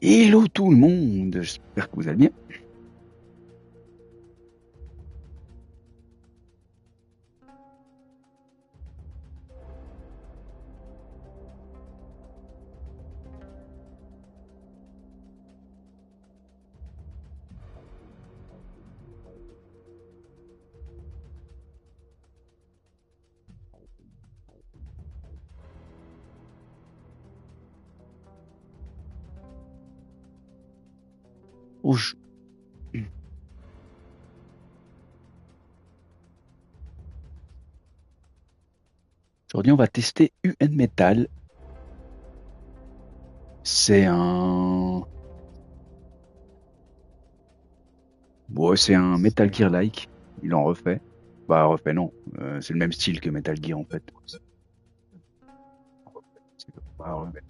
Hello tout le monde, j'espère que vous allez bien. Auj- Aujourd'hui, on va tester UN Metal. C'est un... c'est un Metal Gear-like. Il en refait. Bah, refait non. C'est le même style que Metal Gear en fait. C'est pas refait.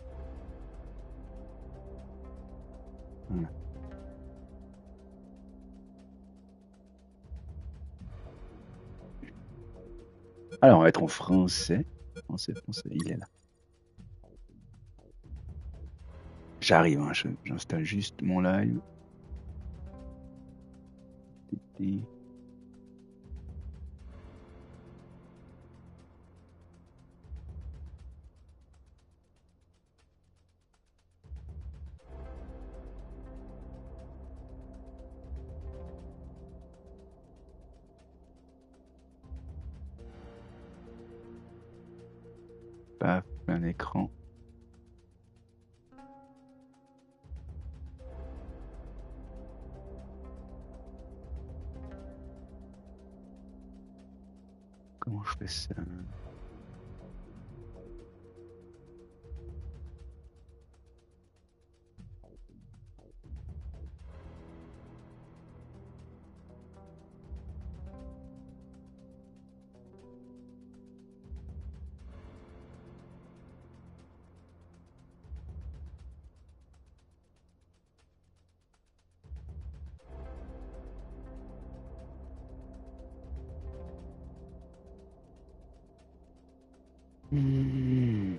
Voilà. Alors, on va être en français. Français, il est là. J'arrive, hein, j'installe juste mon live. Paf, un écran. Comment je fais ça? Hmm.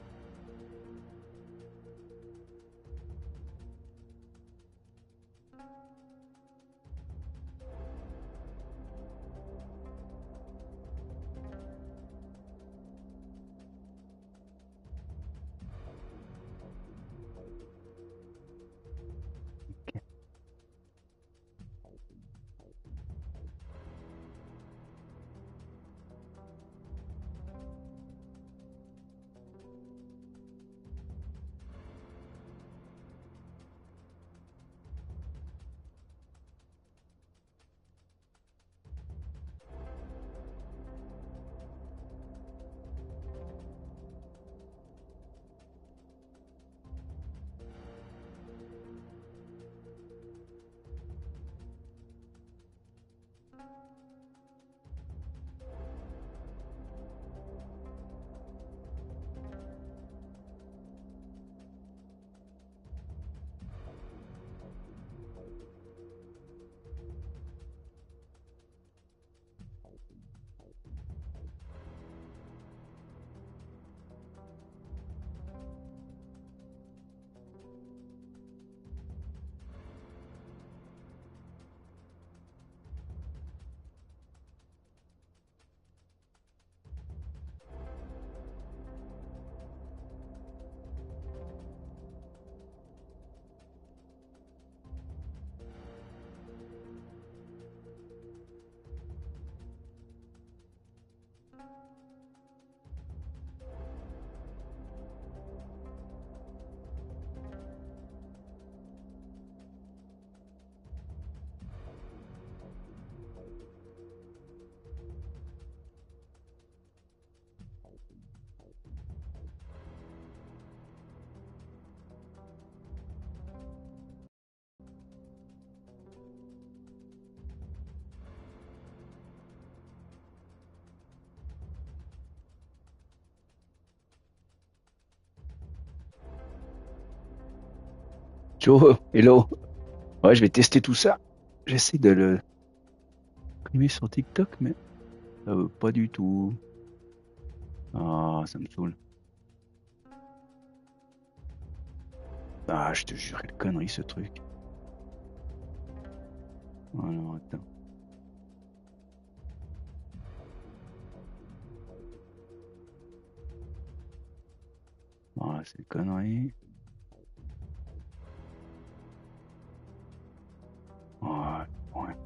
Joe, hello. Ouais, je vais tester tout ça. J'essaie de le streamer sur TikTok, mais ça veut pas du tout. Ah, ça me saoule. Ah, je te jure, quelle connerie ce truc. Alors, attends. Voilà, c'est une connerie. Ouais, ouais.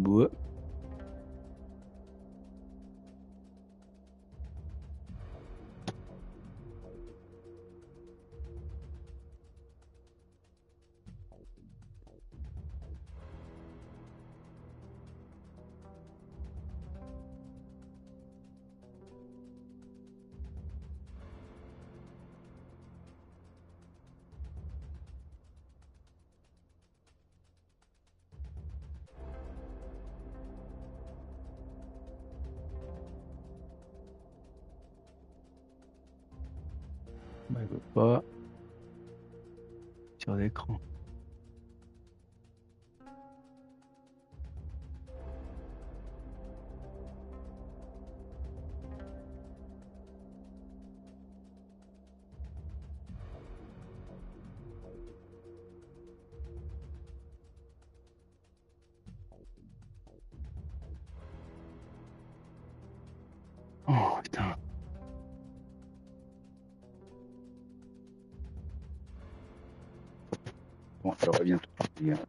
Ouais. Bah, il veut pas. Sur l'écran. Oh, putain. Bon, je reviens tout de suite.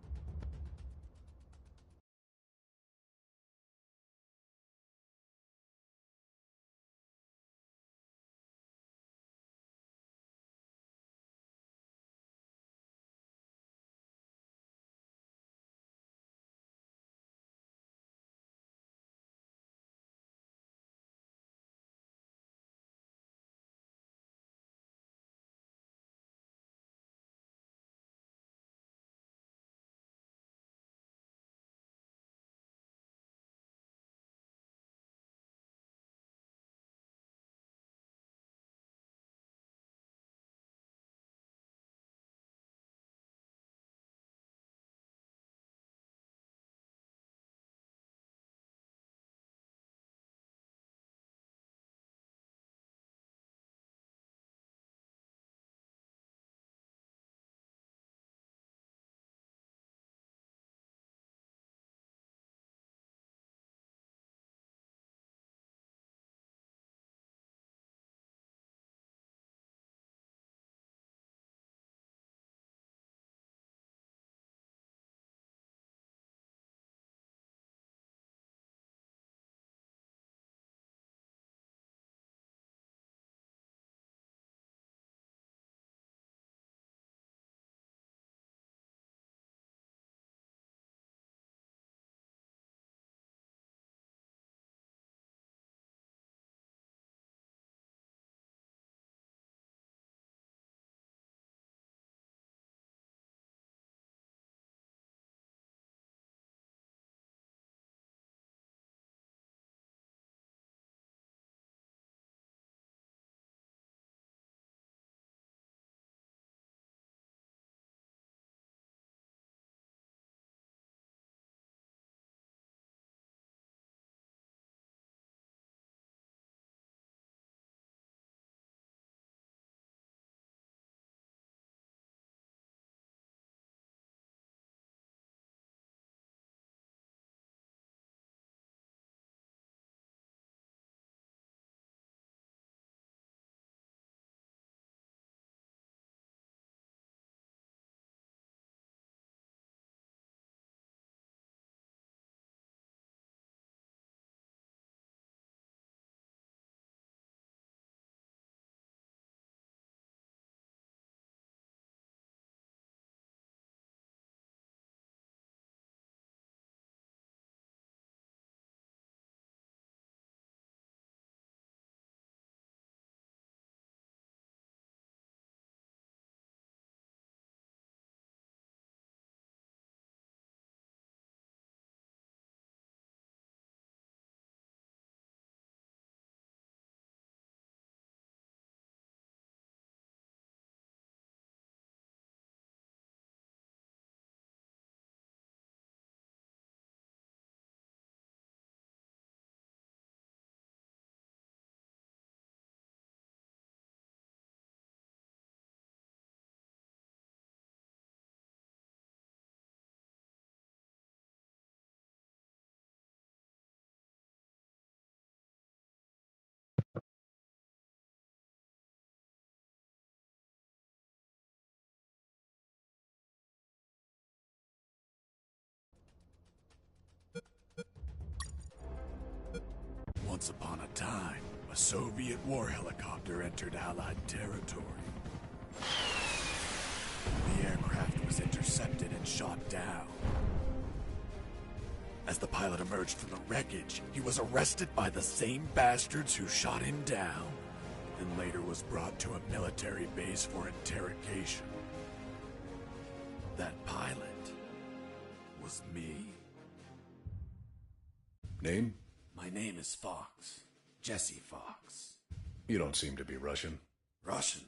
that time, a Soviet war helicopter entered Allied territory. The aircraft was intercepted and shot down. As the pilot emerged from the wreckage, he was arrested by the same bastards who shot him down, and later was brought to a military base for interrogation. That pilot was me. Name? My name is Fox. Jesse Fox. You don't seem to be Russian. Russian?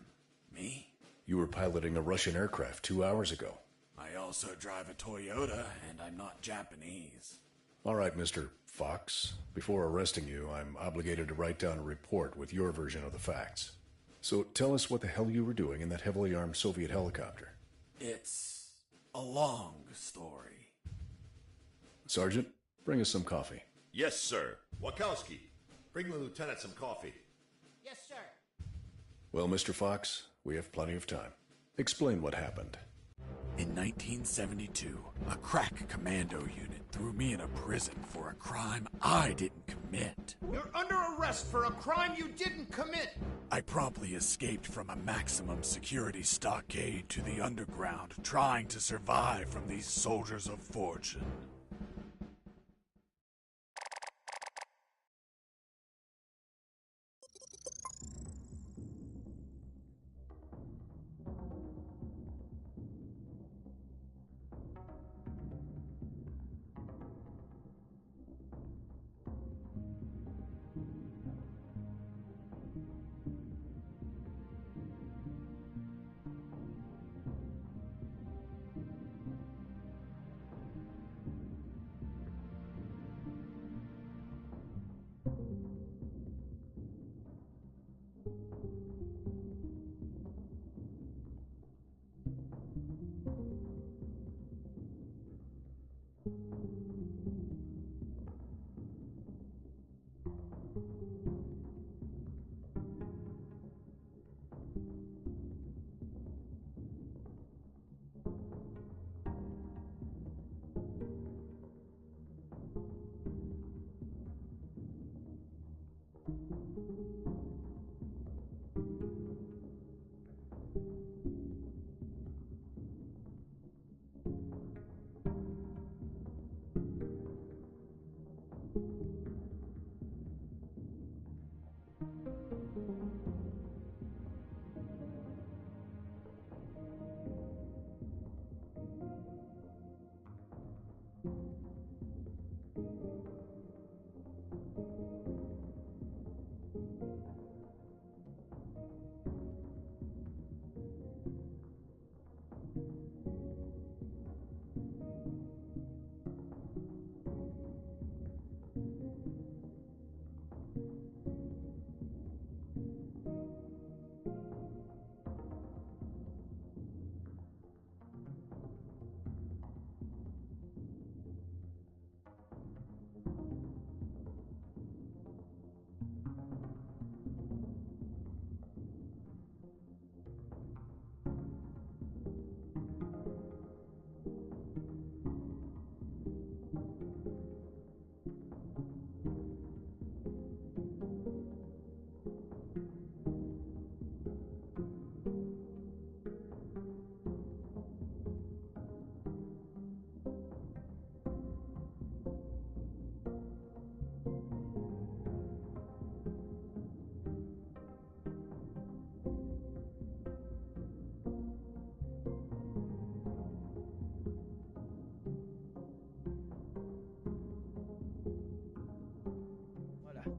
Me? You were piloting a Russian aircraft 2 hours ago. I also drive a Toyota, and I'm not Japanese. All right, Mr. Fox. Before arresting you, I'm obligated to write down a report with your version of the facts. So tell us what the hell you were doing in that heavily armed Soviet helicopter. It's a long story. Sergeant, bring us some coffee. Yes, sir. Wachowski, bring the lieutenant some coffee. Yes, sir. Well, Mr. Fox, we have plenty of time. Explain what happened. In 1972, a crack commando unit threw me in a prison for a crime I didn't commit. You're under arrest for a crime you didn't commit. I promptly escaped from a maximum security stockade to the underground, trying to survive from these soldiers of fortune.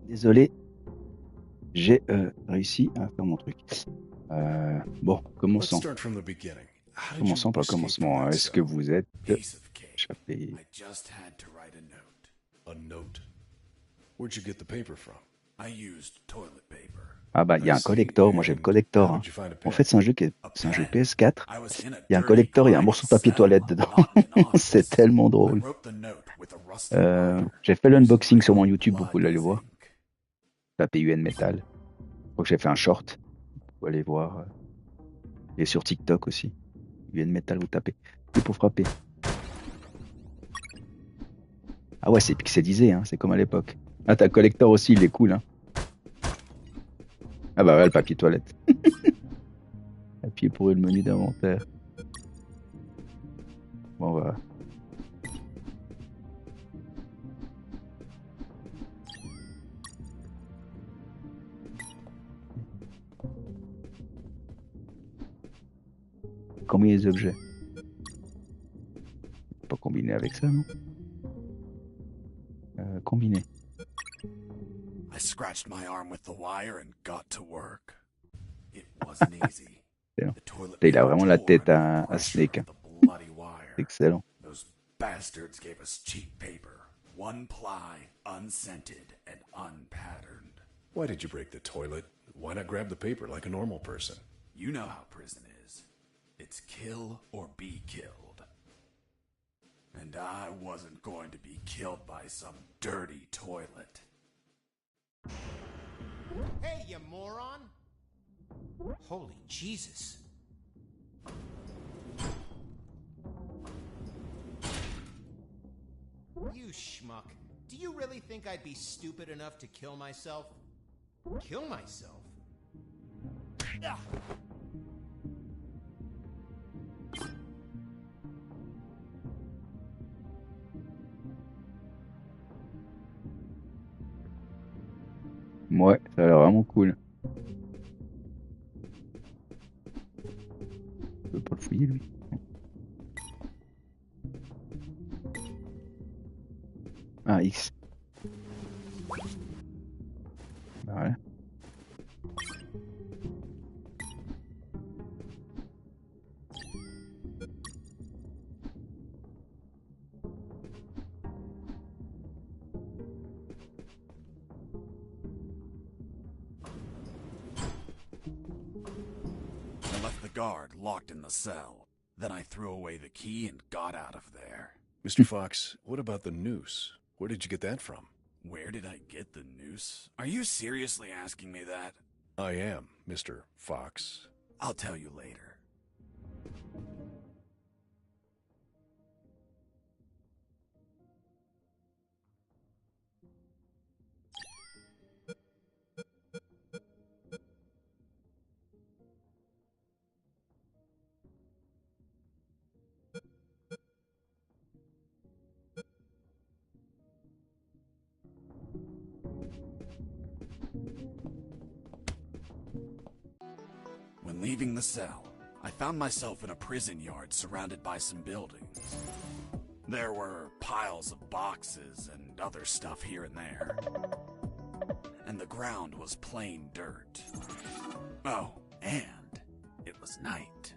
Désolé, j'ai réussi à faire mon truc. Bon, Let's commençons. start from the beginning. How did Commençons you par le escape from commencement. that Est-ce que cell? vous êtes Piece of cake. échappé? I just had to write a note. A note? Where'd you get the paper from? I used toilet paper. Ah bah il y a un collector, moi j'ai le collector. How Hein. did you find a En pen? fait c'est un jeu PS4. I was in a Il y a un dirty collector et un grimy morceau de papier cell, toilette dedans. not an office. C'est tellement I drôle. wrote the note with a rusty writer. J'ai fait l'unboxing sur mon YouTube, vous Blood pouvez aller is voir. ink. Tapez UN Metal. Je crois que j'ai fait un short. Vous pouvez aller voir. Et sur TikTok aussi. UN Metal, vous tapez. C'est pour frapper. Ah ouais, c'est pixelisé, hein. C'est comme à l'époque. Ah, t'as le collector aussi, il est cool. Hein. Ah bah ouais, le papier toilette. Appuyez pour le menu d'inventaire. Bon, on va. Combiner les objets. Pas combiner avec ça, non? Combiner. I scratched my arm with the wire and got to work. It wasn't easy. Excellent. The toilet Il a paper vraiment la tore tête under the à pressure Snake. of Hein. the bloody wire. Excellent. Those bastards gave us cheap paper, one ply, unscented and unpatterned. Why did you break the toilet? Why not grab the paper like a normal person? You know how prison is. It's kill or be killed. And I wasn't going to be killed by some dirty toilet. Hey, you moron! Holy Jesus. You schmuck. Do you really think I'd be stupid enough to kill myself? Kill myself? Ugh. Ouais, ça a l'air vraiment cool. Je peux pas le fouiller, lui. Ah, X. Voilà. I left the guard locked in the cell. Then I threw away the key and got out of there. Mr. Fox, what about the noose? Where did you get that from? Where did I get the noose? Are you seriously asking me that? I am, Mr. Fox. I'll tell you later. When leaving the cell, I found myself in a prison yard surrounded by some buildings. There were piles of boxes and other stuff here and there. And the ground was plain dirt. Oh, and it was night.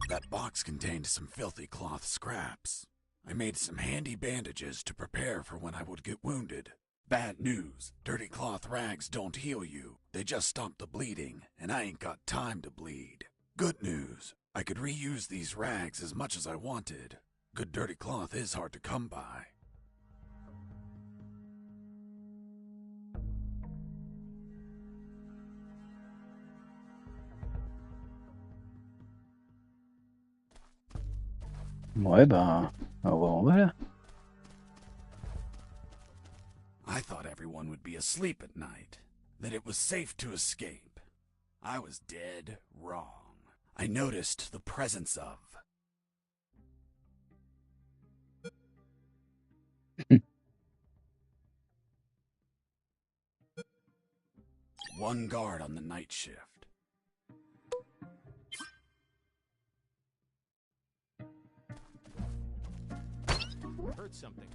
That box contained some filthy cloth scraps. I made some handy bandages to prepare for when I would get wounded. Bad news, dirty cloth rags don't heal you. They just stop the bleeding, and I ain't got time to bleed. Good news, I could reuse these rags as much as I wanted. Good dirty cloth is hard to come by. Ouais, ben, on va en bas là. I thought everyone would be asleep at night, that it was safe to escape. I was dead wrong. I noticed the presence of one guard on the night shift. Heard something.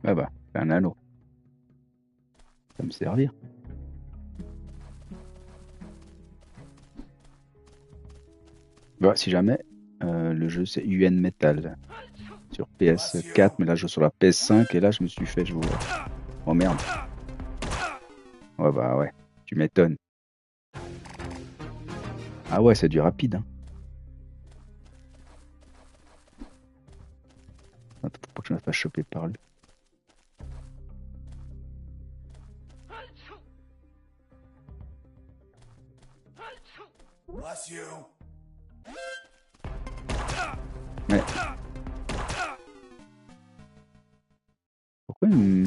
Ah bah, c'est un anneau. Ça va me servir. Bah, si jamais, le jeu c'est UN Metal sur PS4, mais là je joue sur la PS5 et là je me suis fait jouer. Oh merde. Ouais bah ouais, tu m'étonnes. Ah ouais, c'est du rapide. Hein. Attends, faut pas que je me fasse choper par lui. Bless you. Ouais. Pourquoi il me...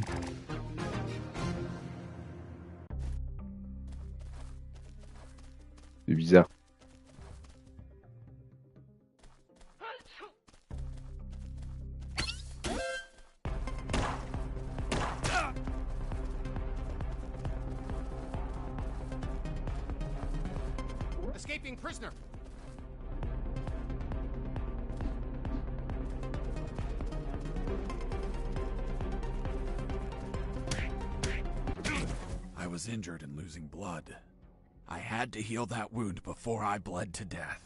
C'est bizarre. Escaping prisoner. I was injured and losing blood. I had to heal that wound before I bled to death.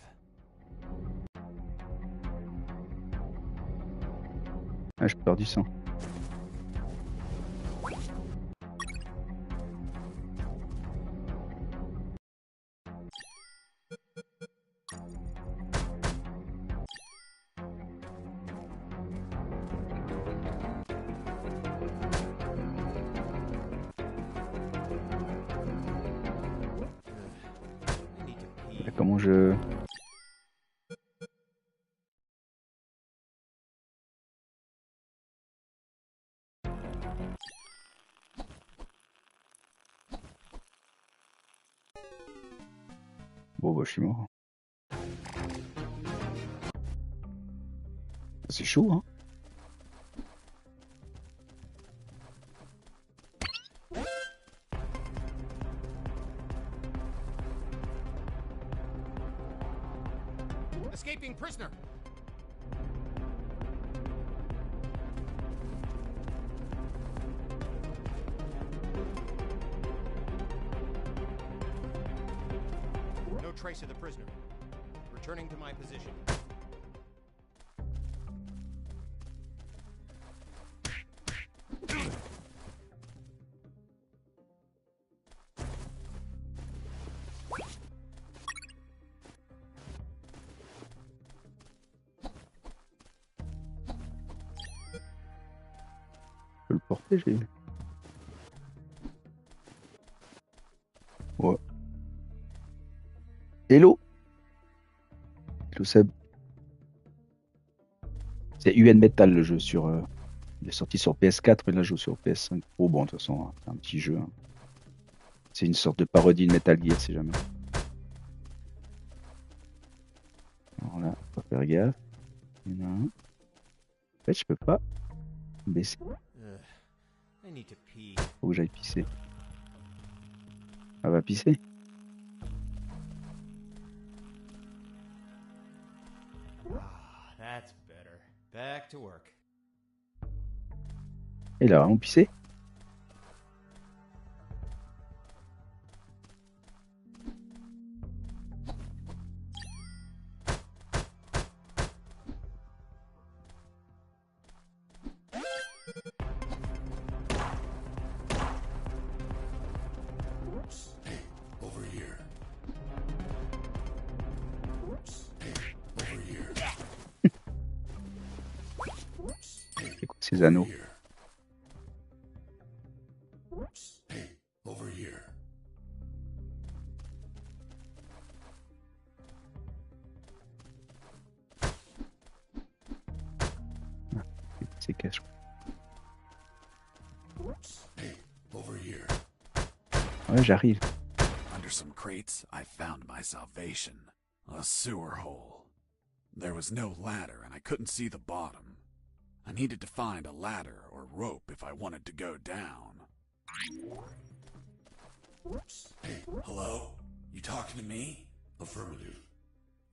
Ah, je perds du sang. I need to pee. Là, comment je... Bon bah je suis mort. C'est chaud hein. Escaping prisoner. No trace of the prisoner. Returning to my position. Je peux le porter, j'ai vu. Ouais. Hello. Hello Seb. C'est UN Metal le jeu sur... Il est sorti sur PS4 et là je joue sur PS5 Pro. Bon de toute façon, hein, c'est un petit jeu. Hein. C'est une sorte de parodie de Metal Gear si jamais. Alors là, faut faire gaffe. Il y en a un. En fait, je peux pas baisser. I need to pee. Faut que j'aille pisser. Elle va pisser. Ah, that's better. Back to work. Et là, on pissé. Hey, over here. Hey, over here. C'est quoi ces anneaux? Here. Hey, over here. C'est cache. Hey, over here. Ouais, j'arrive. Under some crates, I found my salvation. A sewer hole. There was no ladder, and I couldn't see the bottom. I needed to find a ladder or rope if I wanted to go down. Hey, Hello? You talking to me? affirmative.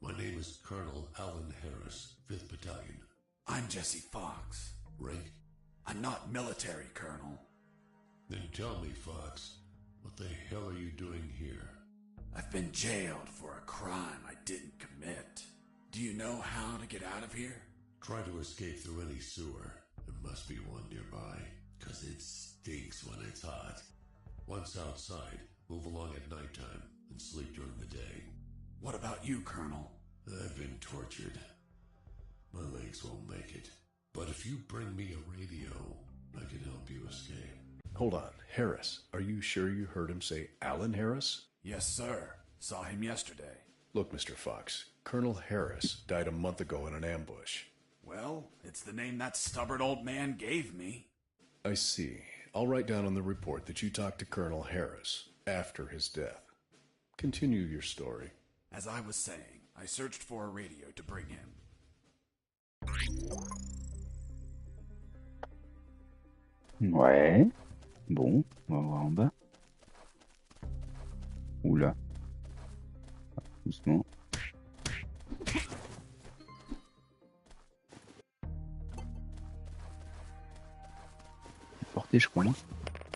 My name is Colonel Alan Harris, 5th Battalion. I'm Jesse Fox. Rank? I'm not military, Colonel. Then tell me, Fox, what the hell are you doing here? I've been jailed for a crime I didn't commit. Do you know how to get out of here? Try to escape through any sewer. There must be one nearby, 'cause it stinks when it's hot. Once outside, move along at nighttime and sleep during the day. What about you, Colonel? I've been tortured. My legs won't make it. But if you bring me a radio, I can help you escape. Hold on. Harris. Are you sure you heard him say Alan Harris? Yes, sir. Saw him yesterday. Look, Mr. Fox. Colonel Harris died a month ago in an ambush. Well, it's the name that stubborn old man gave me. I see. I'll write down on the report that you talked to Colonel Harris after his death. Continue your story. As I was saying, I searched for a radio to bring him. Ouais. Bon, on va voir en bas. Oula. Doucement. Porté, je crois.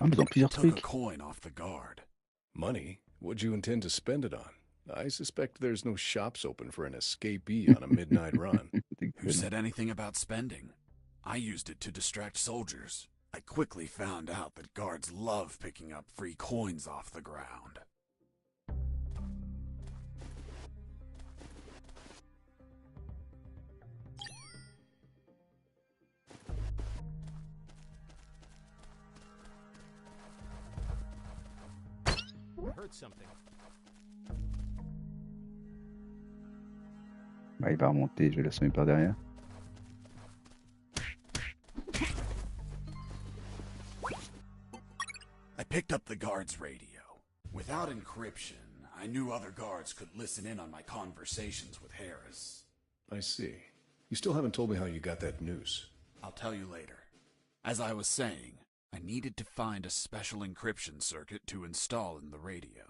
Ah, mais dans plusieurs Took a trucs. coin off the guard. Money? What'd you intend to spend it on? I suspect there's no shops open for an escapee on a midnight run. Who said anything about spending? I used it to distract soldiers. I quickly found out that guards love picking up free coins off the ground. I heard something. Bah, il va remonter, je vais l'assommer par derrière. I picked up the guard's radio. Without encryption, I knew other guards could listen in on my conversations with Harris. I see. You still haven't told me how you got that noose. I'll tell you later. As I was saying, I needed to find a special encryption circuit to install in the radio.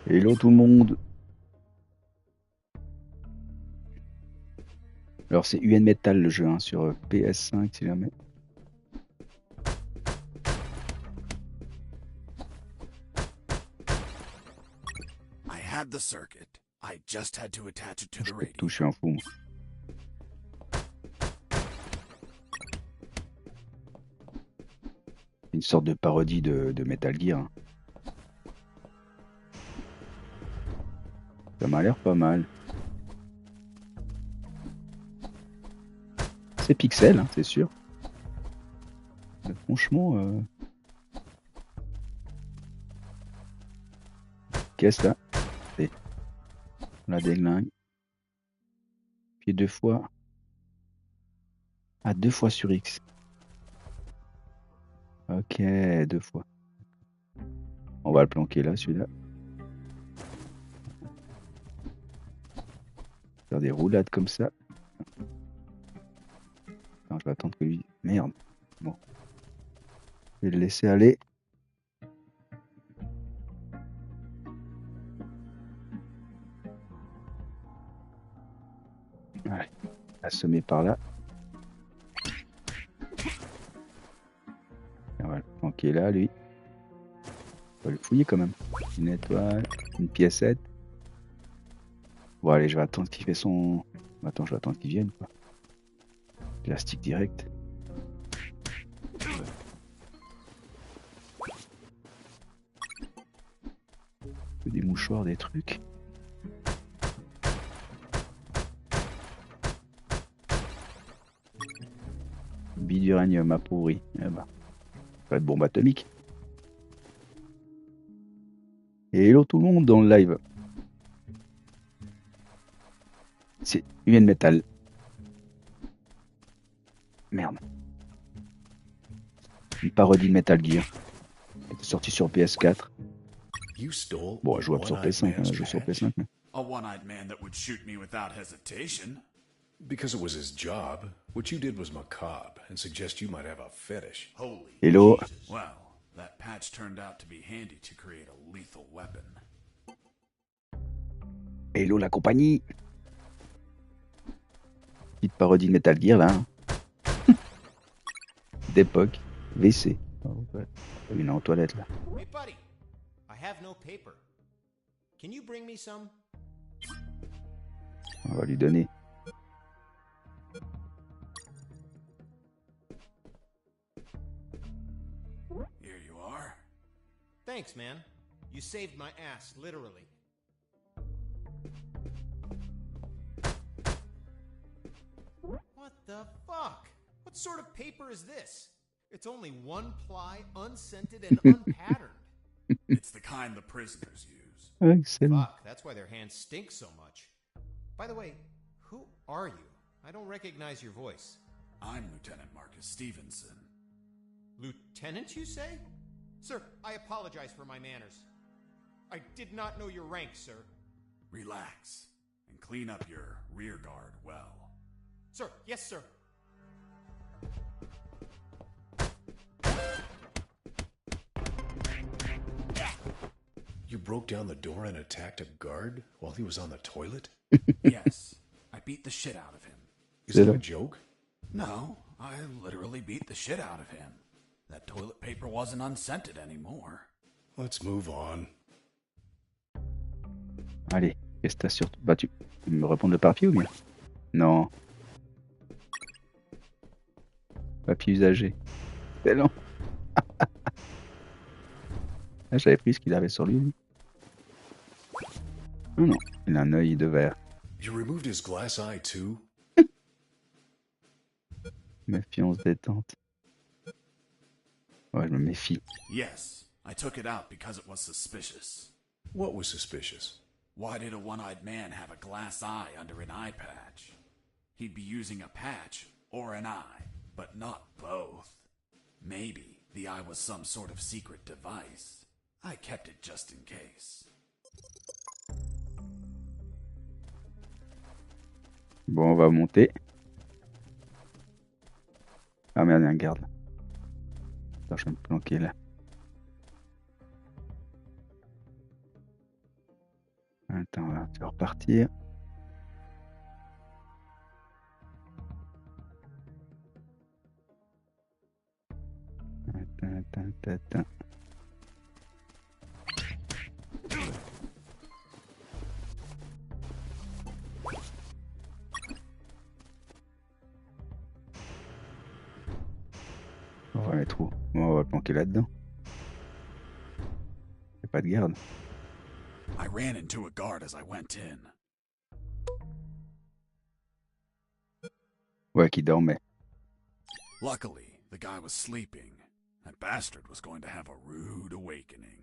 Hello tout le monde. Alors c'est UN Metal le jeu, hein, sur PS5 si jamais. I had the circuit. I just had to attach it to the radio. Tout, je suis un fou. Moi. Une sorte de parodie de Metal Gear. Hein. Ça m'a l'air pas mal. C'est pixel, hein, c'est sûr. Mais franchement... Qu'est-ce là? On la déglingue. Puis 2 fois. Ah, 2 fois sur X. Ok, 2 fois. On va le planquer là, celui-là. Faire des roulades comme ça. Non, je vais attendre que lui... Merde. Bon. Je vais le laisser aller. Allez. Assommer par là. On va le planquer là, lui. On va le fouiller quand même. Une étoile, une piécette. Bon, allez, je vais attendre qu'il fait son... Attends, je vais attendre qu'il vienne, quoi. Plastique direct. Des mouchoirs, des trucs. Biduranium appauvri. Eh ben, ça va être bombe atomique. Et hello tout le monde dans le live. C'est UN Metal. Merde. Une parodie de Metal Gear. Elle était sortie sur PS4. Bon, jouable sur PS5, hein, je joue sur PS5. Mais... A one-eyed man that would shoot me without hesitation. Because it was his job. What you did was macabre and suggest you might have a fetish. Holy Hello. Jesus. Well, that patch turned out to be handy to create a lethal weapon. Hello la compagnie. Petite parodie de Metal Gear là. Hein. D'époque. WC. Oh, ouais. Il est en toilette là. Hey, buddy. I have no paper. Can you bring me some? On va lui donner. Here you are. Thanks, man. You saved my ass, literally. What the fuck? What sort of paper is this? It's only one ply, unscented, and unpatterned. It's the kind the prisoners use. Excellent. Fuck, that's why their hands stink so much. By the way, who are you? I don't recognize your voice. I'm Lieutenant Marcus Stevenson. Lieutenant, you say? Sir, I apologize for my manners. I did not know your rank, sir. Relax and clean up your rear guard well. Sir, yes, sir. You broke down the door and attacked a guard while he was on the toilet? Yes, I beat the shit out of him. Is that a joke? No, I literally beat the shit out of him. That toilet paper wasn't unscented anymore. Let's move on. Allez, qu'est-ce que t'as sur... Bah, tu me répondre de papier ou bien? Non. Papier usagé. C'est long. Là, j'avais pris ce qu'il avait sur lui. Oh non, il a un œil de verre. You removed his glass eye too? Méfiance détente. Ouais, je me méfie. Yes, I took it out because it was suspicious. What was suspicious? Why did a one-eyed man have a glass eye under an eye patch? He'd be using a patch or an eye, but not both. Maybe the eye was some sort of secret device. I kept it just in case. Bon, on va monter. Ah merde, il y a un garde. Attends, je vais me planquer là. Attends, on va repartir. Attends. On va mettre où? Bon, on va le planquer là-dedans. Il n'y a pas de garde. I ran into a guard as I went in. Ouais, qui dormait. Luckily, the guy was sleeping. That bastard was going to have a rude awakening.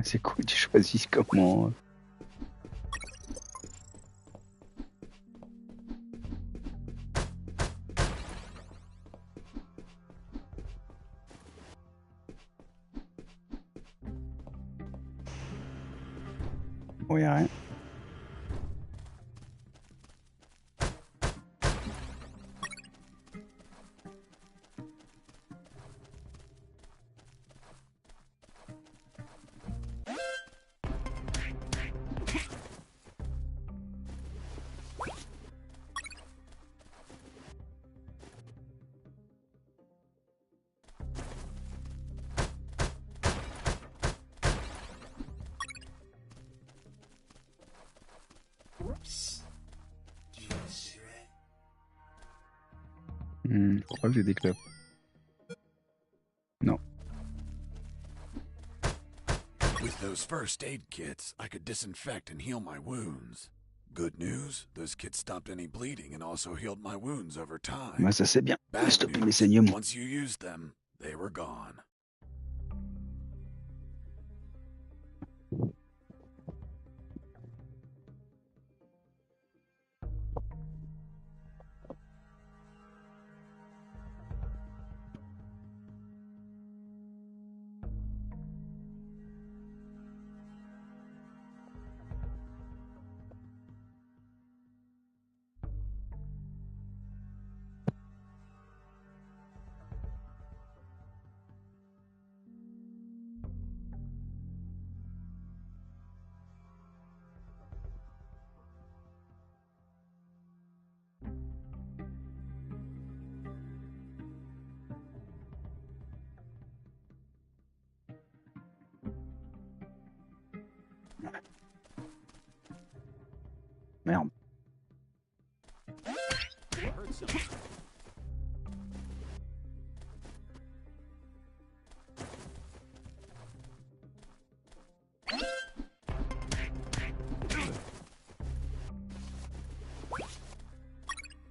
C'est cool, tu choisis comment. Bon, y'a rien. Je crois que j'ai des clopes. Non. With those first aid kits, I could disinfect and heal my wounds. Good news, those kits stopped any bleeding and also healed my wounds over time. Bah, ça c'est bien. Bad Stopper mes news, saignements. once you used them, they were gone. Merde. I heard something.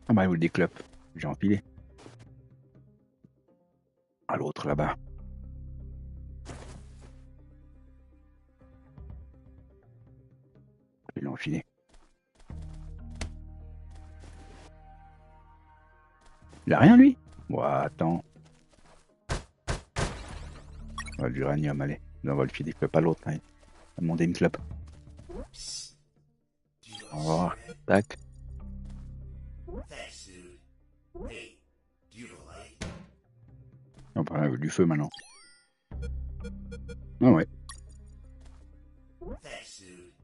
Ah bah, il vous le déclope. J'ai enfilé. À l'autre là-bas. Je l'ai enfilé. Il a rien lui? Ouah, attends. Ouais, l'uranium, allez. Là, on va le filer des clopes à l'autre. Hein. Il va demander une clope. Au revoir. Tac. Thanks, dude. Hey, do you have a light? On va du feu maintenant. Ah ouais. Thanks, dude.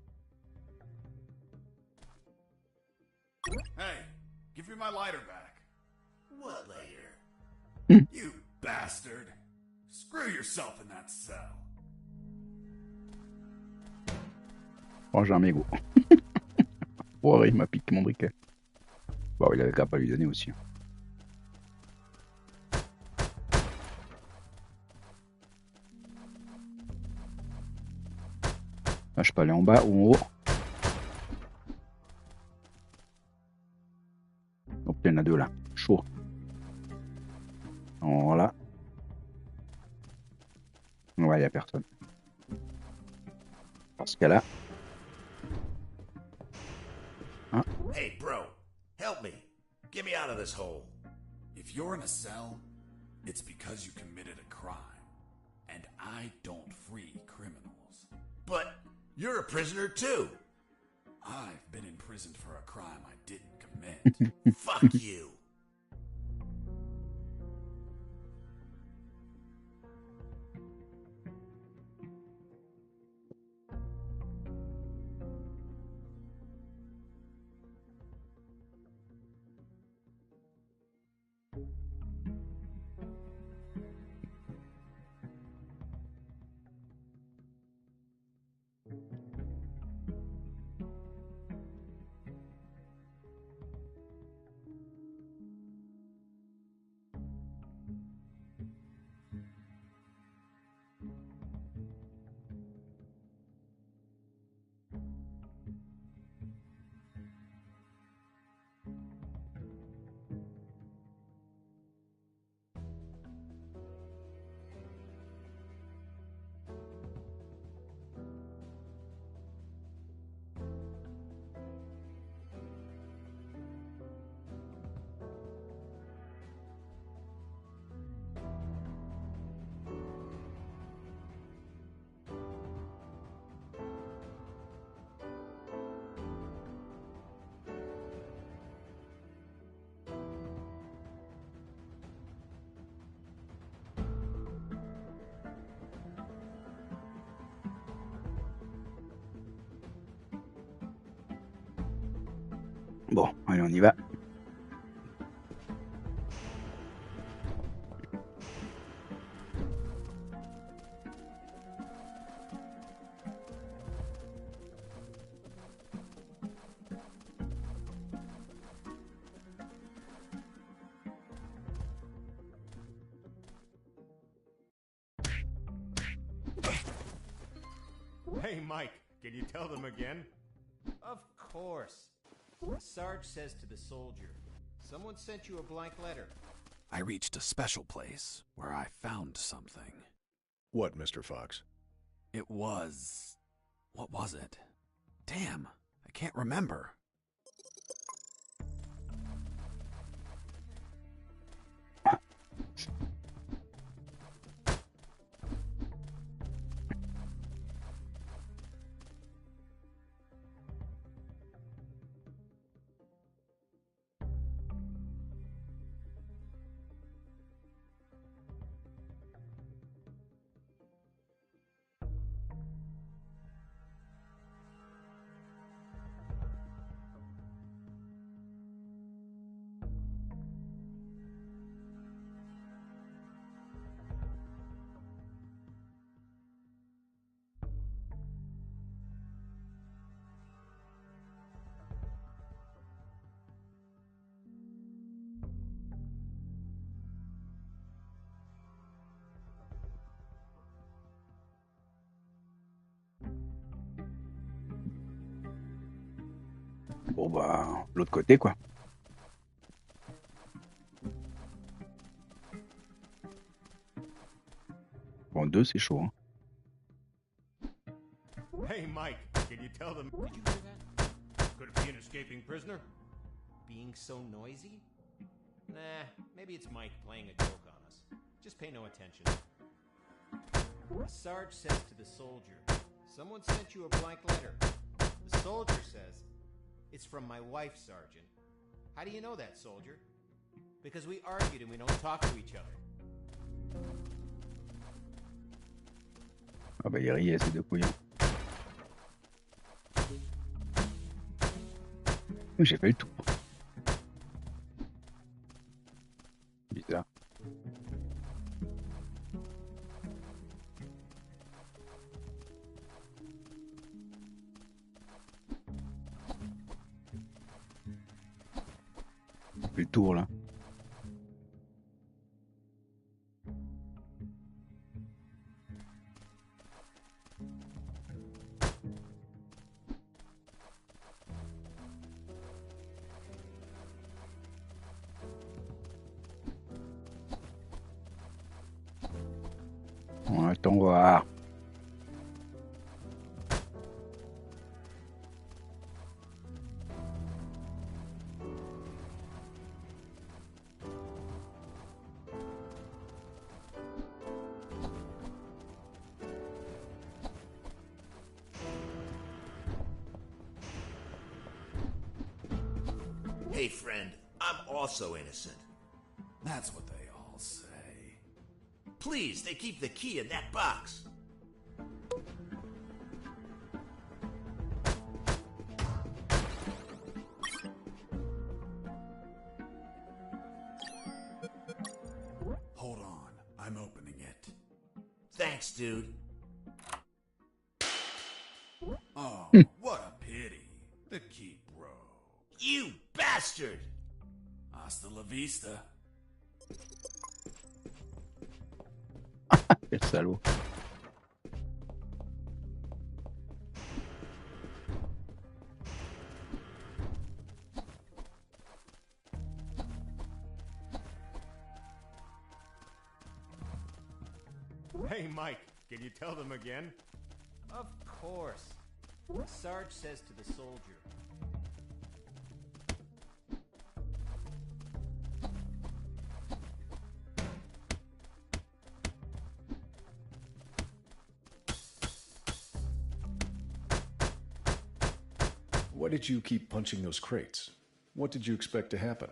Hey, give me my lighter back. What later? You bastard. Screw yourself in that cell. Oh, j'ai un mégot. Oh, il m'a piqué mon briquet. Bon, il avait qu'à pas lui donner aussi. Là, je peux aller en bas ou en haut. Donc, il y en a deux là. Chaud. Voilà. Ouais, il n'y a personne. Dans ce cas-là. Hein? Hey, bro, help me. Get me out of this hole. If you're in a cell, it's because you committed a crime. And I don't free criminals. But you're a prisoner too. I've been imprisoned for a crime I didn't commit. Fuck you. Bon, allez, on y va. Hey, Mike, can you tell them again? Of course. Sarge says to the soldier, someone sent you a blank letter. I reached a special place where I found something. What, Mr. Fox? It was... what was it? Damn, I can't remember. Bon bah, l'autre côté quoi. Bon, 2 c'est chaud. Hein. Hey, Mike, can you tell them? Did you hear that? Could it be an escaping prisoner? Being so noisy? Nah, maybe it's Mike playing a joke on us. Just pay no attention. The Sarge says to the soldier, someone sent you a blank letter. The soldier says, it's from my wife, Sergeant. How do you know that, soldier? Because we argued and we don't talk to each other. Ah bah il riait ces deux couillons. J'ai fait le tour. Bizarre. J'ai fait le tour là. On attend voir. Hey, friend, I'm also innocent. That's what they all say. Please, they keep the key in that box. Hold on, I'm opening it. Thanks, dude. Oh, what a pity. The key broke. You bastard! Hasta la vista. Quel salaud. Hey, Mike, can you tell them again? Of course. Sarge says to the soldier, Why did you keep punching those crates? What did you expect to happen?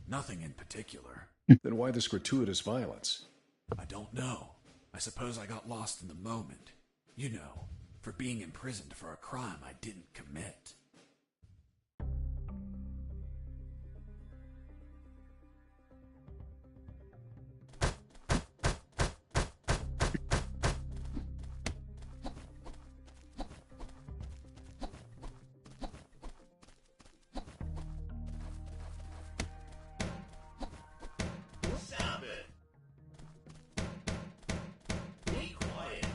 Nothing in particular. Then why this gratuitous violence? I don't know. I suppose I got lost in the moment. You know, for being imprisoned for a crime I didn't commit. Stop it! Be quiet.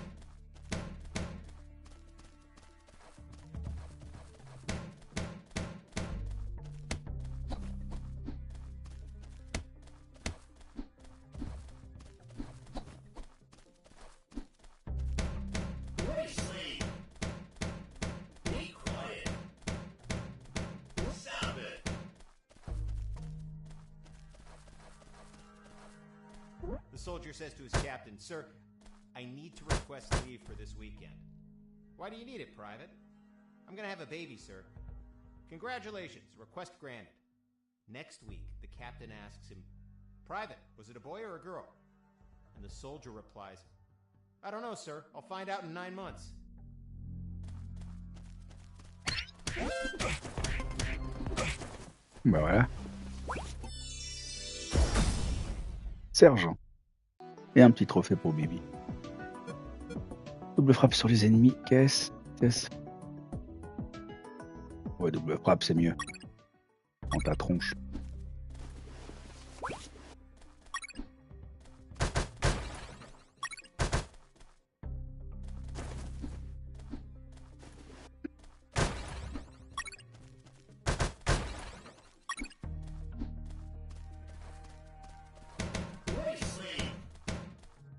Be asleep. Be quiet. Stop it! the soldier says to his captain, sir, I need to request leave for this weekend. Why do you need it, Private? I'm gonna have a baby, sir. Congratulations, request granted. Next week, the captain asks him, Private, was it a boy or a girl? And the soldier replies, I don't know, sir. I'll find out in 9 months. Bah voilà. Sergent. Et un petit trophée pour Bibi. Double frappe sur les ennemis. Qu'est-ce? Ouais, double frappe, c'est mieux. Dans ta tronche.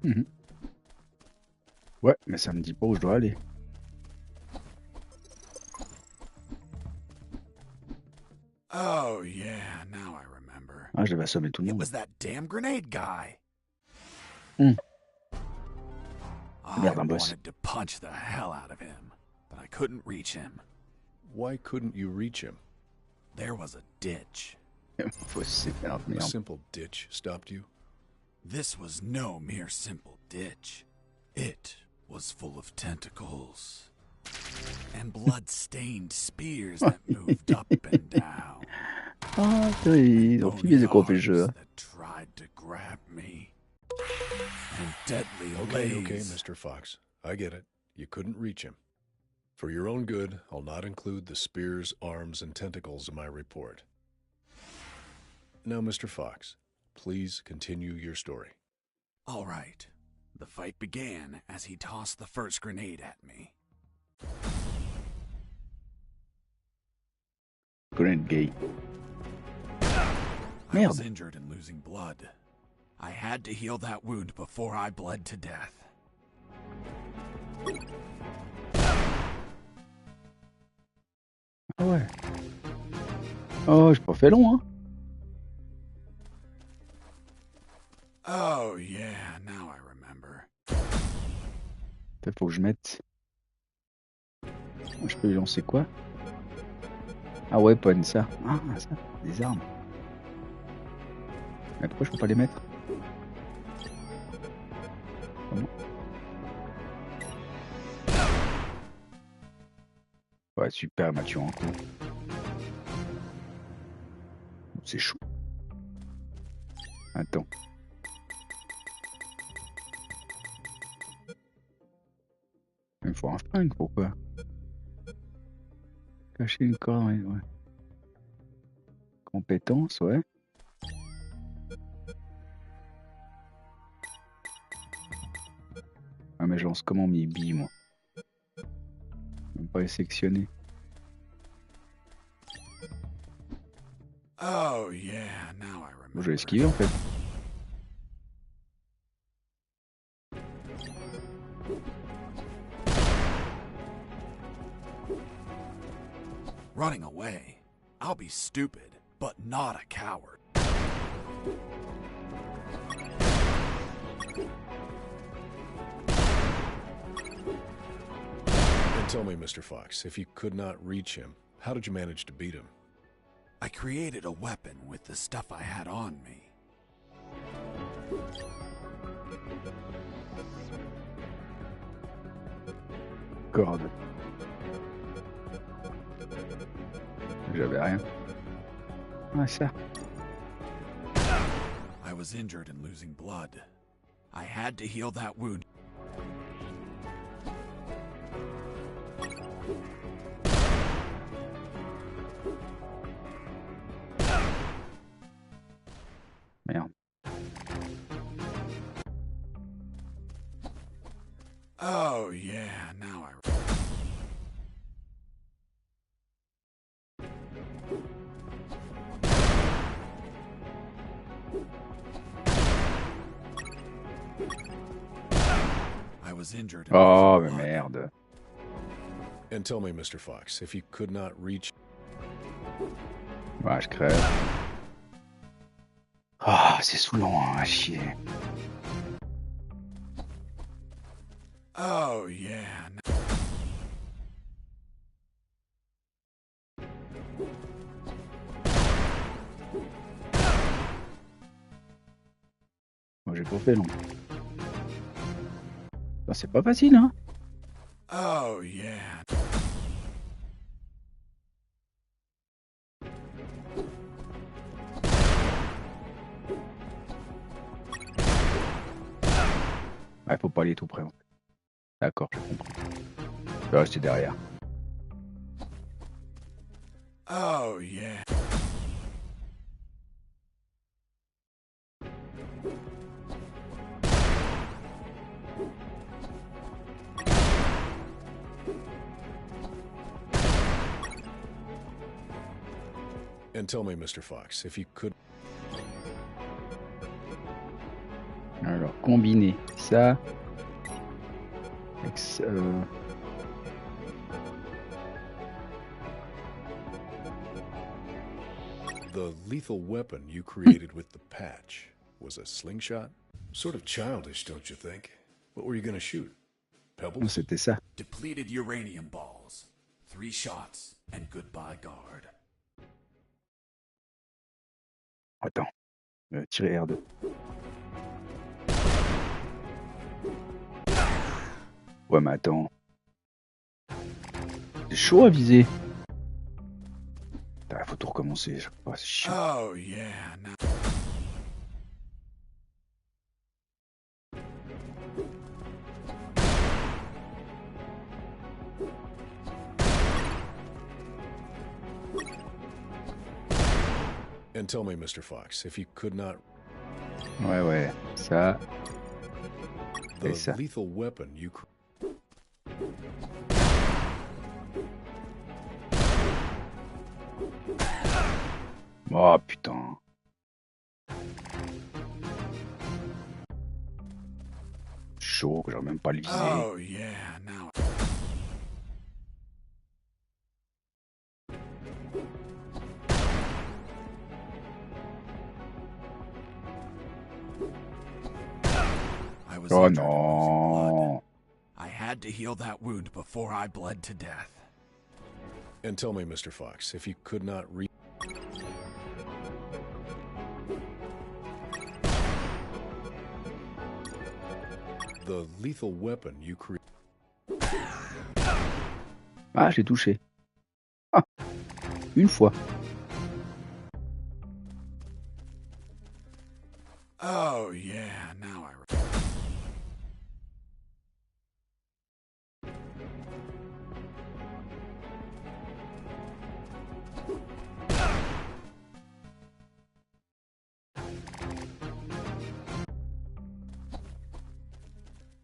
Mhm. Ouais, mais ça me dit pas où je dois aller. Oh, yeah, now I remember. Ah, je devais assommer tout le It monde. was that damn grenade guy. Hmm. I Merde, un boss. wanted to punch the hell out of him, but I couldn't reach him. Why couldn't you reach him? There was a ditch. Faut merde, A merde. simple ditch stopped you? This was no mere simple ditch. It was full of tentacles and blood-stained spears that moved up and down. Ah, ils ont optimisé Bony quoi fait le jeu. arms Hein. that tried to grab me. And deadly Okay, lays. Mr. Fox. I get it. You couldn't reach him. For your own good, I'll not include the spears, arms, and tentacles in my report. Now, Mr. Fox, please continue your story. All right. The fight began as he tossed the first grenade at me. Grenade gay. I was Merde. injured and losing blood. I had to heal that wound before I bled to death. Ah ouais. Oh, j'ai pas fait long, hein. Oh, yeah, now I remember. Peut-être faut que je mette. Je peux lui lancer quoi? Ah ouais, weapon, ça. Ah, ça. Des armes. Mais pourquoi je peux pas les mettre? Comment? Ouais, super, m'a tué en coup. C'est chaud. Attends. Il me faut un flingue, pourquoi? Cacher une corde, ouais. Compétence, ouais. Ah mais je lance comment mes billes, moi? Même pas les sectionner. Oh, yeah, now I remember. Bon, je vais esquiver en fait. Running away. I'll be stupid, but not a coward. And tell me, Mr. Fox, if you could not reach him, how did you manage to beat him? I created a weapon with the stuff I had on me. Corde. J'avais rien. Ah ça. I was injured and losing blood. I had to heal that wound. Merde. Oh, yeah, now I... I was injured and Oh losing mais blood. merde. And tell me, Mr. Fox, if you could not reach... Ouais, je crève. Ah, c'est saoulant, hein, à chier. Oh, yeah. Moi j'ai pas fait long. Bah, c'est pas facile, hein. Oh, yeah. Ouais, faut pas aller tout près. En fait. D'accord, j'ai compris. Je vais rester derrière. Oh, yeah. And tell me, Mr. Fox, if you could... Alors, combiner ça avec The lethal weapon you created with the patch was a slingshot? Sort of childish, don't you think? What were you gonna shoot? Pebbles? c'était ça. Depleted uranium balls. 3 shots and goodbye guard. Attends, tirer R2. Ouais, mais attends. C'est chaud à viser. Putain, faut tout recommencer. Oh, c'est chiant. Oh yeah, now. And tell me, Mr. Fox, if you could not... Ouais, ça. The ça. lethal weapon you... Oh putain. Chaud, que j'aurais même pas le viser. Oh yeah, now. I was Oh injured and losing blood. non. I had to heal that wound before I bled to death. And tell me, Mr. Fox, if you could not read... The lethal weapon you create... Ah, je l'ai touché. Ah, une fois. Oh yeah, now I...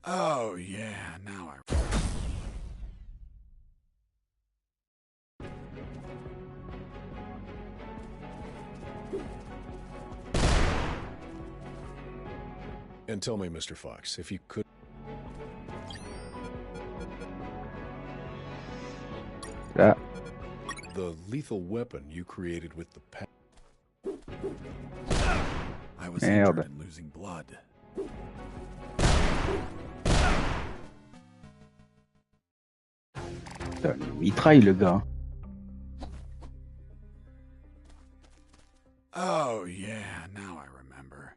Oh yeah, now I... And tell me, Mr. Fox, if you could... Là. The lethal weapon you created with the patch... I was Merde. injured and losing blood. Putain, il mitraille le gars. Oh yeah, now I remember.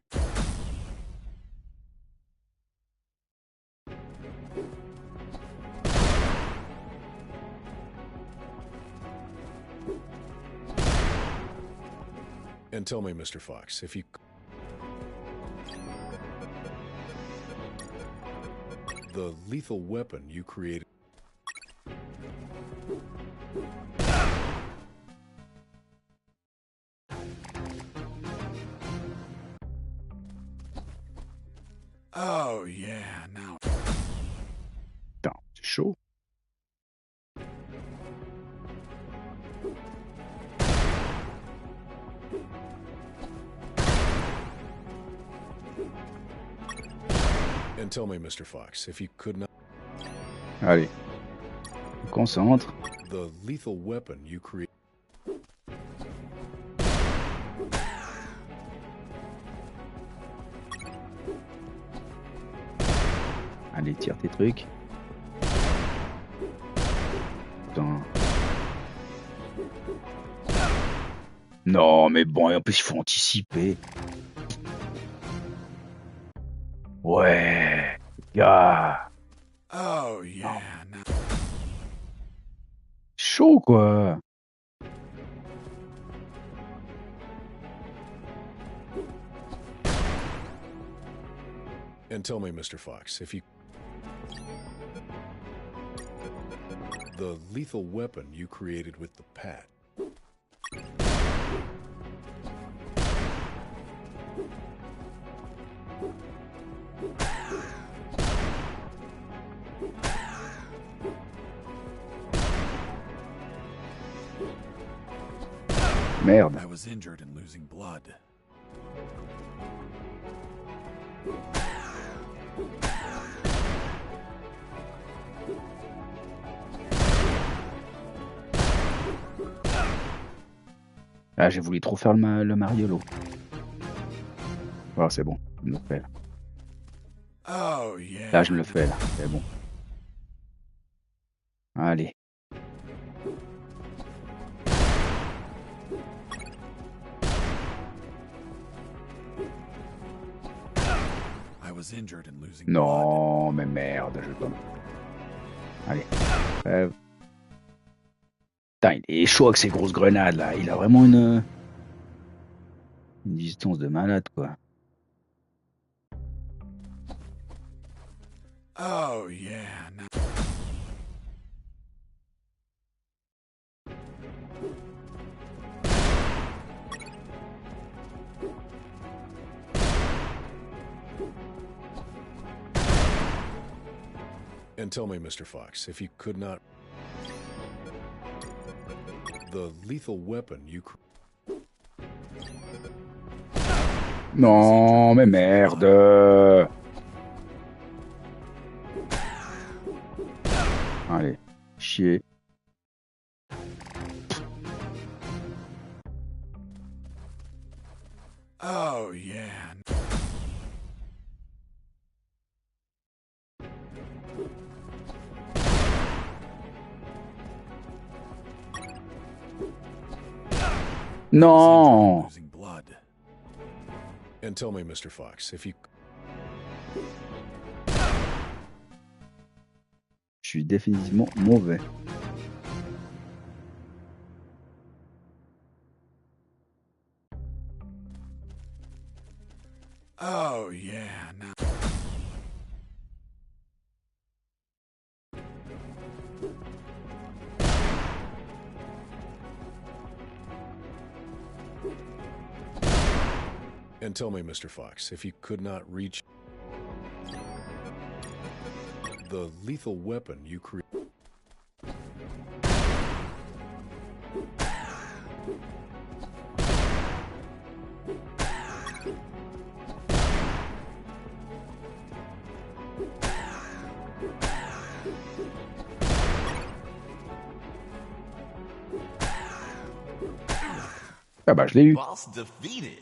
And tell me, Mr. Fox, if you... The lethal weapon you created... Oh yeah, now... Putain, c'est chaud. And tell me, Mr. Fox, if you could not... Allez. On concentre. The lethal weapon you create... Allez, tire tes trucs. Putain. Non, mais bon, et en plus, il faut anticiper. Ouais, gars. Oh yeah, now... Chaud, quoi. And tell me, Mr. Fox, if you... The lethal weapon you created with the pat... Merde. I was injured and losing blood. Ah, j'ai voulu trop faire le Mariolo. Voilà, c'est bon, je me le fais là. Oh, Là, yeah. je me le fais là, c'est bon. Allez. I was injured in losing blood. Non, mais merde, je tombe. Allez. Putain, il est chaud avec ces grosses grenades là. Il a vraiment une distance de malade quoi. Oh, yeah. Now... And tell me, Mr. Fox, if you could not... The lethal weapon you... Non, mais merde. Allez, chier. Oh, yeah. Non. Losing blood. And tell me, Mr. Fox, if you... Je suis définitivement mauvais. Oh, yeah. Now... And tell me, Mr. Fox, if you could not reach... The lethal weapon you create... Ah bah je l'ai eu. Boss defeated.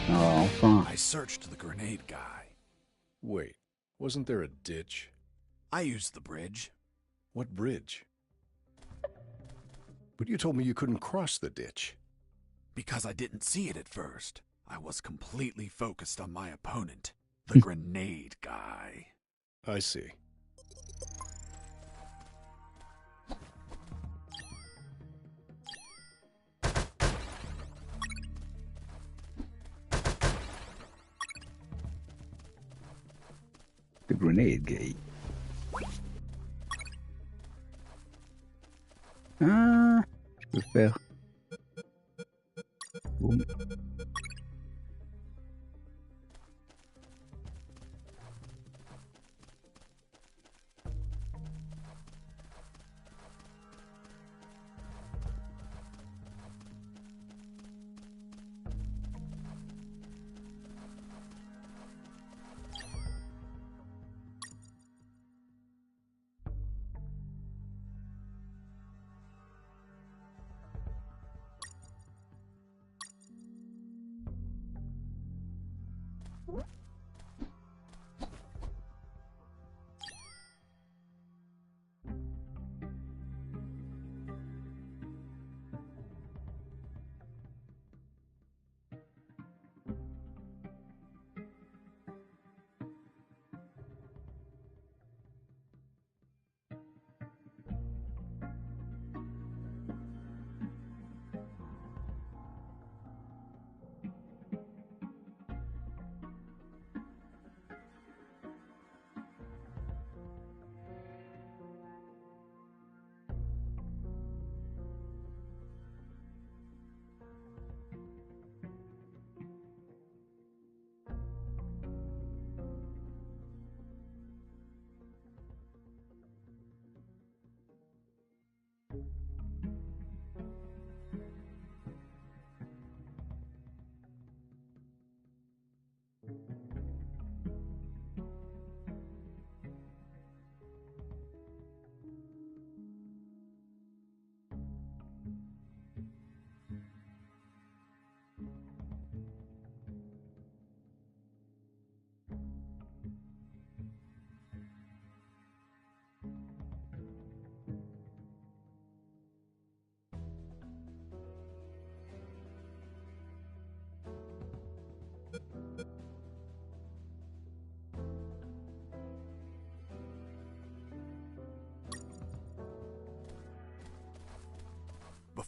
Ah, enfin. I searched the grenade guy. Wait, wasn't there a ditch? I used the bridge. What bridge? But you told me you couldn't cross the ditch. Because I didn't see it at first. I was completely focused on my opponent, the grenade guy. I see. The grenade guy. Ah, je peux faire. Boum.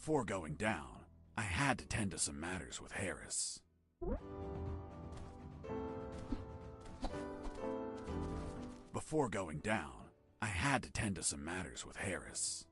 Before going down, I had to tend to some matters with Harris. Before going down, I had to tend to some matters with Harris.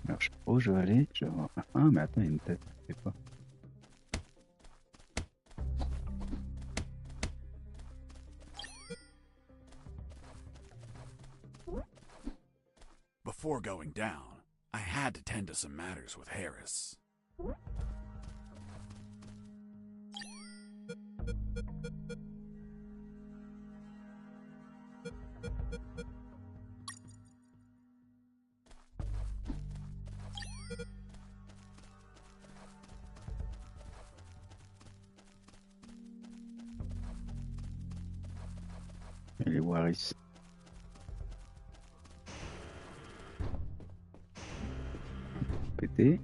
Alors, je sais pas où je vais aller. Je vais voir. Ah, mais attends, il y a une tête. Je sais pas. Before going down, I had to tend to some matters with Harris. Il est où Harris? Pété.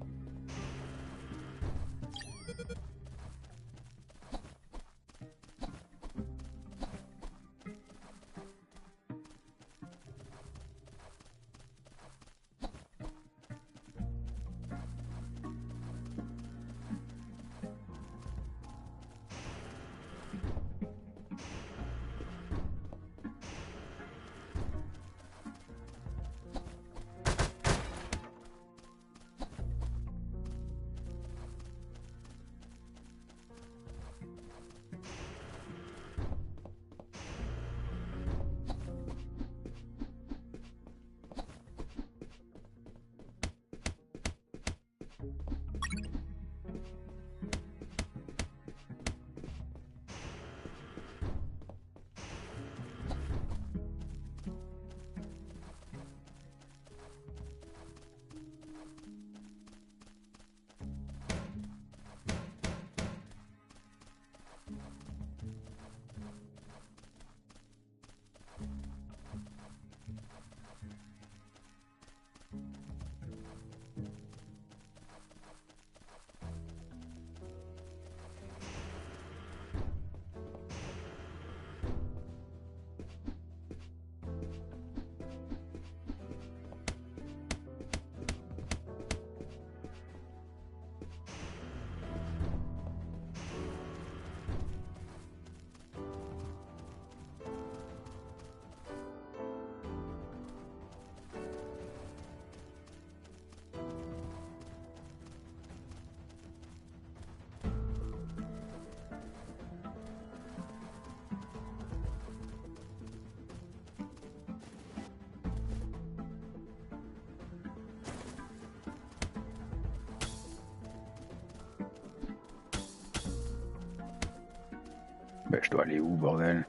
Ben, je dois aller où, bordel?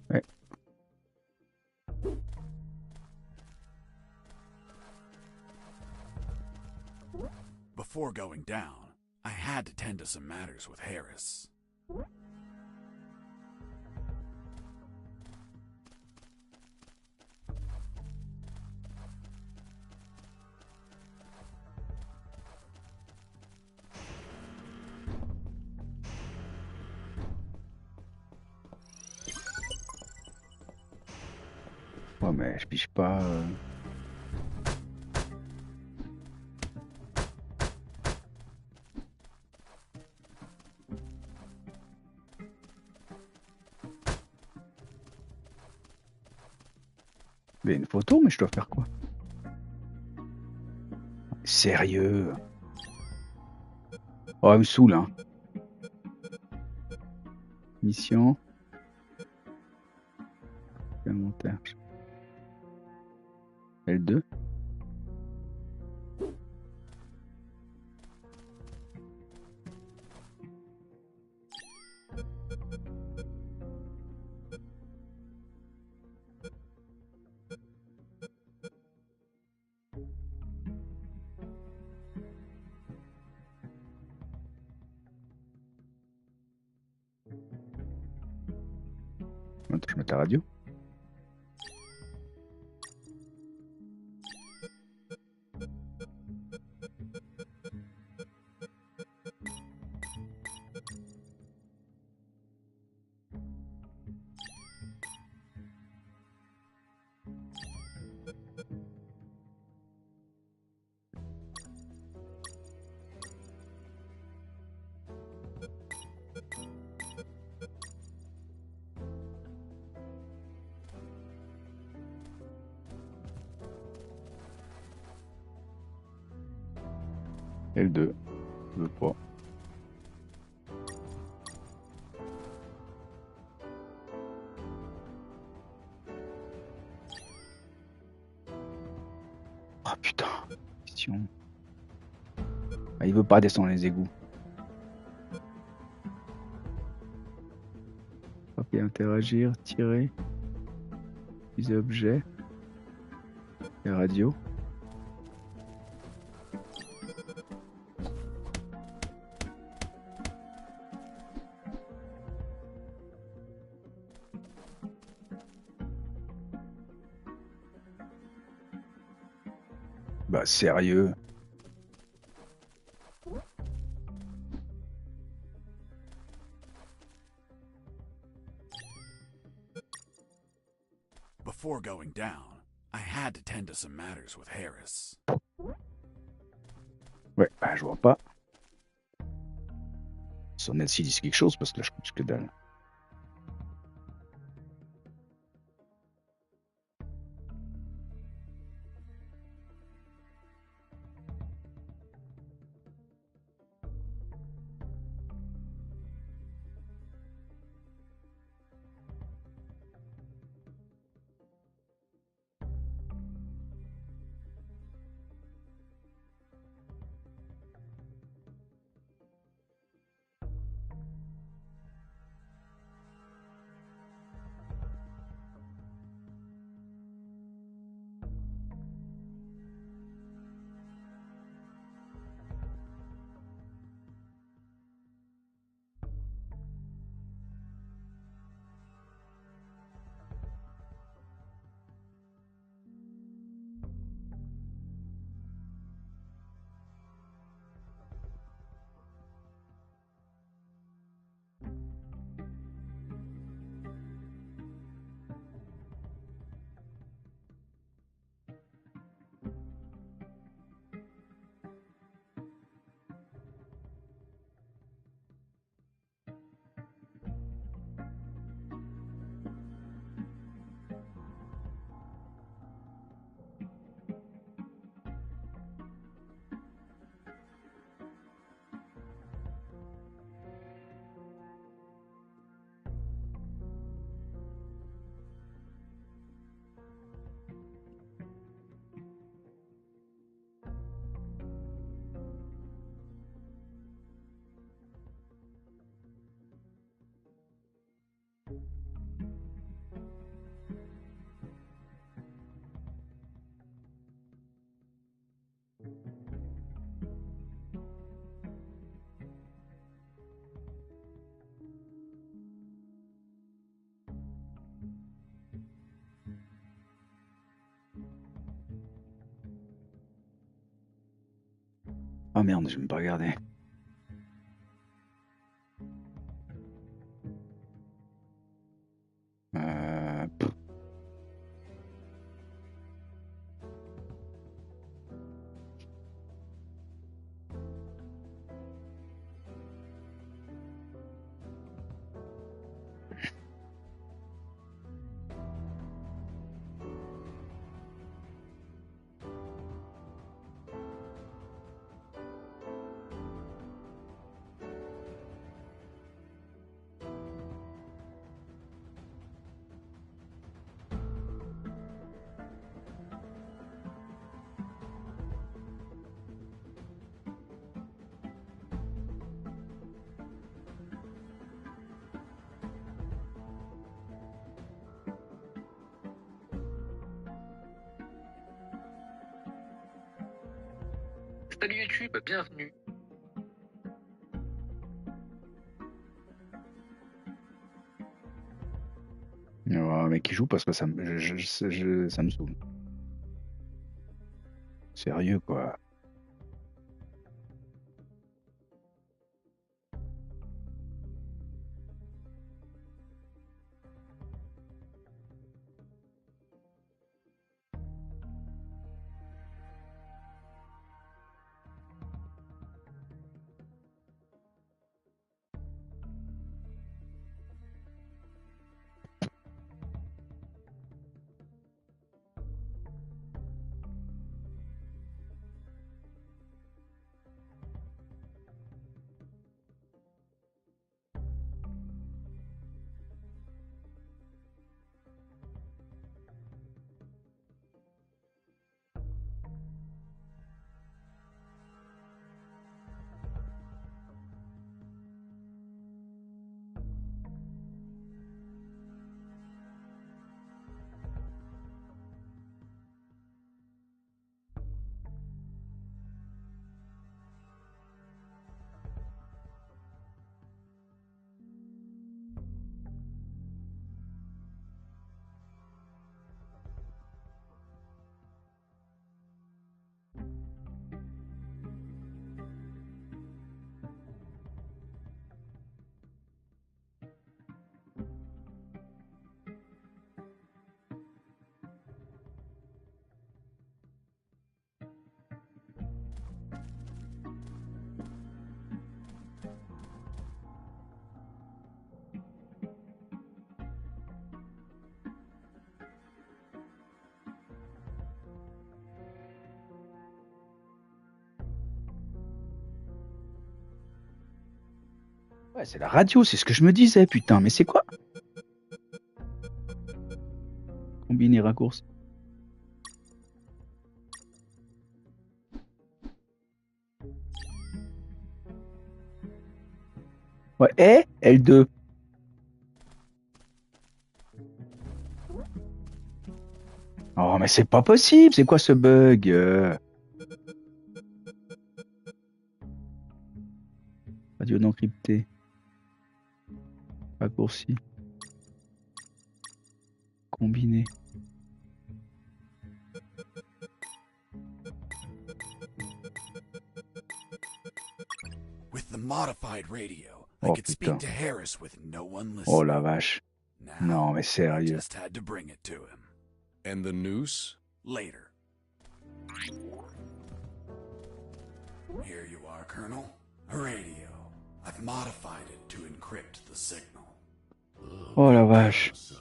Ouais. Before going down, I had to tend to some matters with Harris. Ouais, mais je piche pas. Mais une photo, mais je dois faire quoi? Sérieux? Oh, elle me saoule, hein. Mission. Inventaire. L2. Attends, je mets la radio. L2. Je veux pas. Oh putain. Mission. Ah, il veut pas descendre les égouts. Frapper, interagir, tirer. Utiliser objet. Et radio. Bah sérieux. Before going down, I had to tend to some matters with Harris. Ouais, bah je vois pas. Son LC dit quelque chose parce que là je coupe que dalle. Ah merde, je vais même pas regarder. Pff. Salut YouTube, bienvenue. Il y a un mec qui joue parce que ça ça me saoule. Sérieux, quoi. Ouais, c'est la radio, c'est ce que je me disais, putain, mais c'est quoi? Combiner raccourci. Ouais, et L2. Oh, mais c'est pas possible, c'est quoi ce bug? Radio non crypté. Raccourci. Combiné. With the modified radio, I Oh could putain. speak to Harris with no one listening. Oh la vache. Now, Non, mais I sérieux. just had to bring it to him. And the noose? Later. Here you are, Colonel. A radio. I've modified it to encrypt the signal. Oh la vache. Son,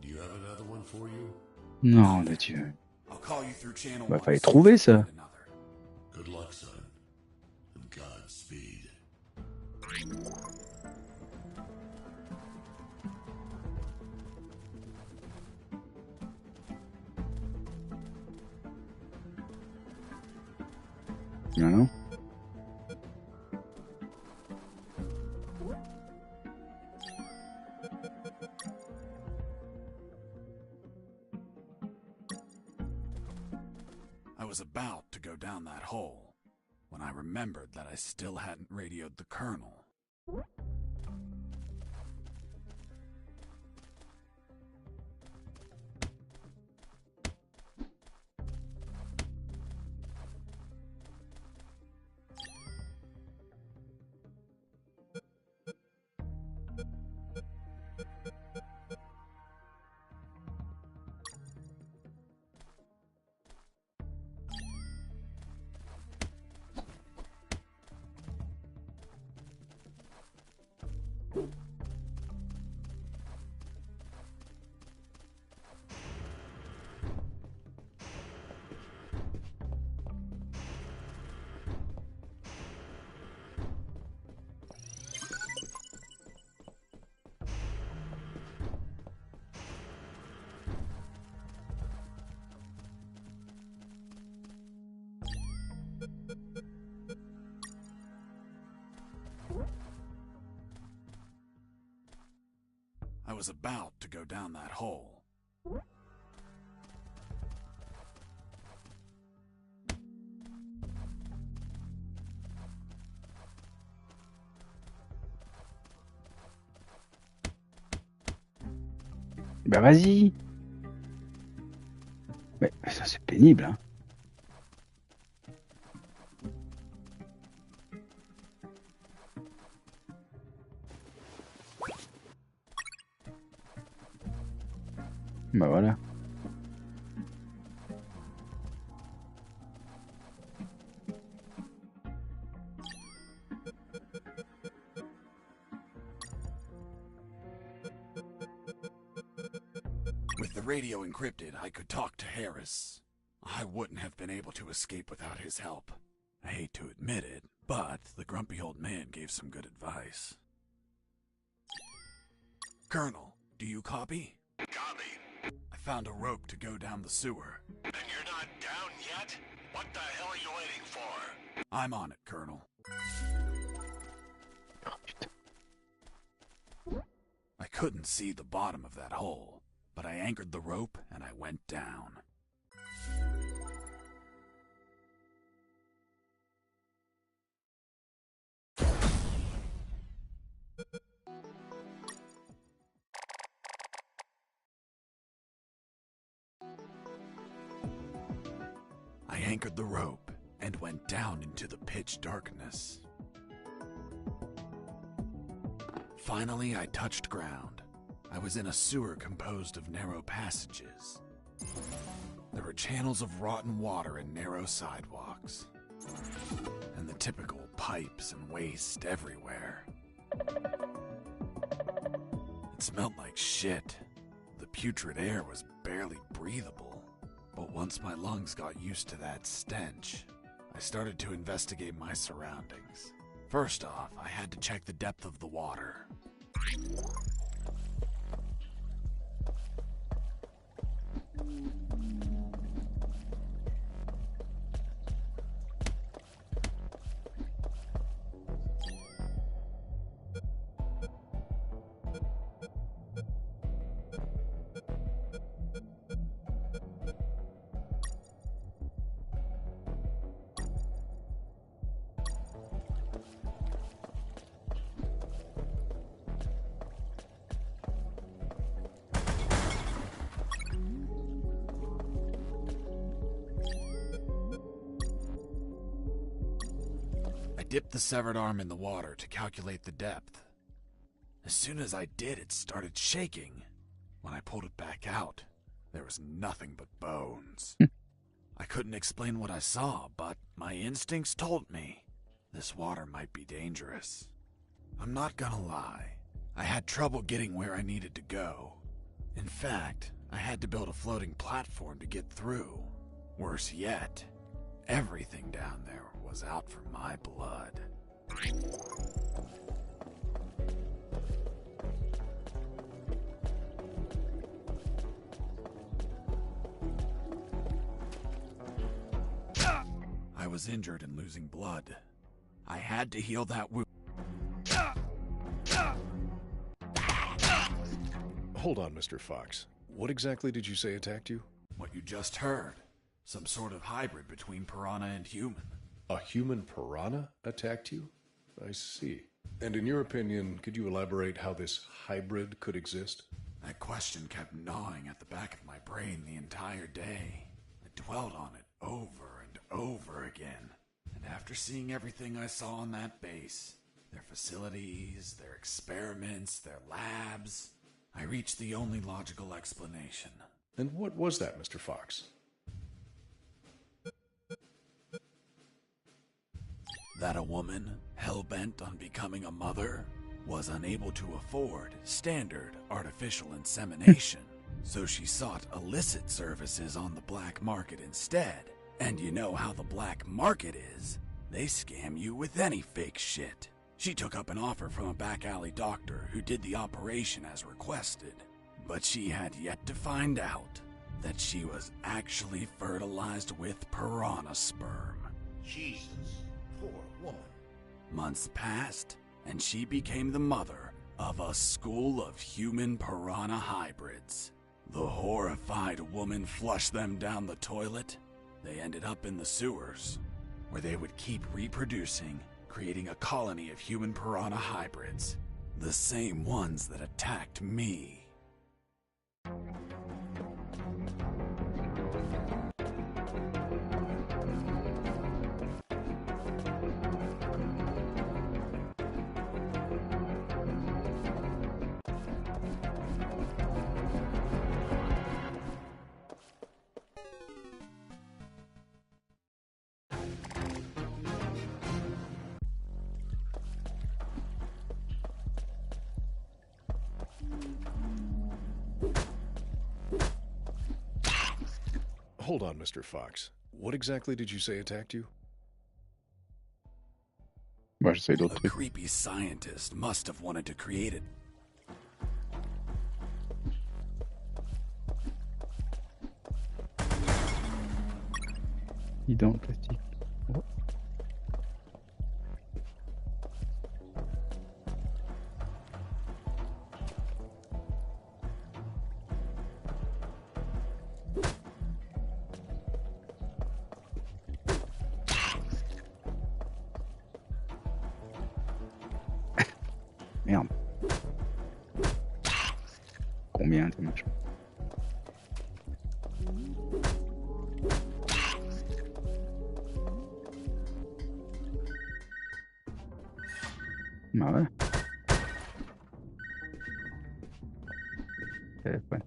do you have another one for you? Non, de Dieu. I'll call you through channel Bah, one, fallait see if trouver you ça. find another. Good luck, son. And Godspeed. Non. I was about to go down that hole when I remembered that I still hadn't radioed the Colonel. was about to go down that hole. Bah vas-y. Mais ça c'est pénible, hein. Bah voilà. With the radio encrypted, I could talk to Harris. I wouldn't have been able to escape without his help. I hate to admit it, but the grumpy old man gave some good advice. Colonel, do you copy? Copy. I found a rope to go down the sewer. And you're not down yet? What the hell are you waiting for? I'm on it, Colonel. Oh putain. I couldn't see the bottom of that hole, but I anchored the rope and I went down. I anchored the rope and went down into the pitch darkness. Finally, I touched ground. I was in a sewer composed of narrow passages. There were channels of rotten water and narrow sidewalks, and the typical pipes and waste everywhere. It smelled like shit. The putrid air was barely breathable. But once my lungs got used to that stench, I started to investigate my surroundings. First off, I had to check the depth of the water. Dipped the severed arm in the water to calculate the depth. As soon as I did, it started shaking. When I pulled it back out, there was nothing but bones. I couldn't explain what I saw, but my instincts told me this water might be dangerous. I'm not gonna lie, I had trouble getting where I needed to go. In fact, I had to build a floating platform to get through. Worse yet, everything down there was out for my blood. I was injured and losing blood. I had to heal that wound. Hold on, Mr. Fox. What exactly did you say attacked you? What you just heard. Some sort of hybrid between piranha and human. A human piranha attacked you? I see. And in your opinion, could you elaborate how this hybrid could exist? That question kept gnawing at the back of my brain the entire day. I dwelled on it over and over again. And after seeing everything I saw on that base, their facilities, their experiments, their labs, I reached the only logical explanation. And what was that, Mr. Fox? That a woman, hell-bent on becoming a mother, was unable to afford standard artificial insemination, so she sought illicit services on the black market instead. And you know how the black market is. They scam you with any fake shit. She took up an offer from a back alley doctor who did the operation as requested, but she had yet to find out that she was actually fertilized with piranha sperm. Jesus, poor woman. Months passed, and she became the mother of a school of human piranha hybrids. The horrified woman flushed them down the toilet. They ended up in the sewers, where they would keep reproducing, creating a colony of human piranha hybrids. The same ones that attacked me. Hold on, Mr. Fox. What exactly did you say attacked you? Moi, j'essaye d'autres A trucs. creepy scientist must have wanted to create it. Bidon en plastique. Oh. Merde. Combien de machin? Bah ouais. Téléphone.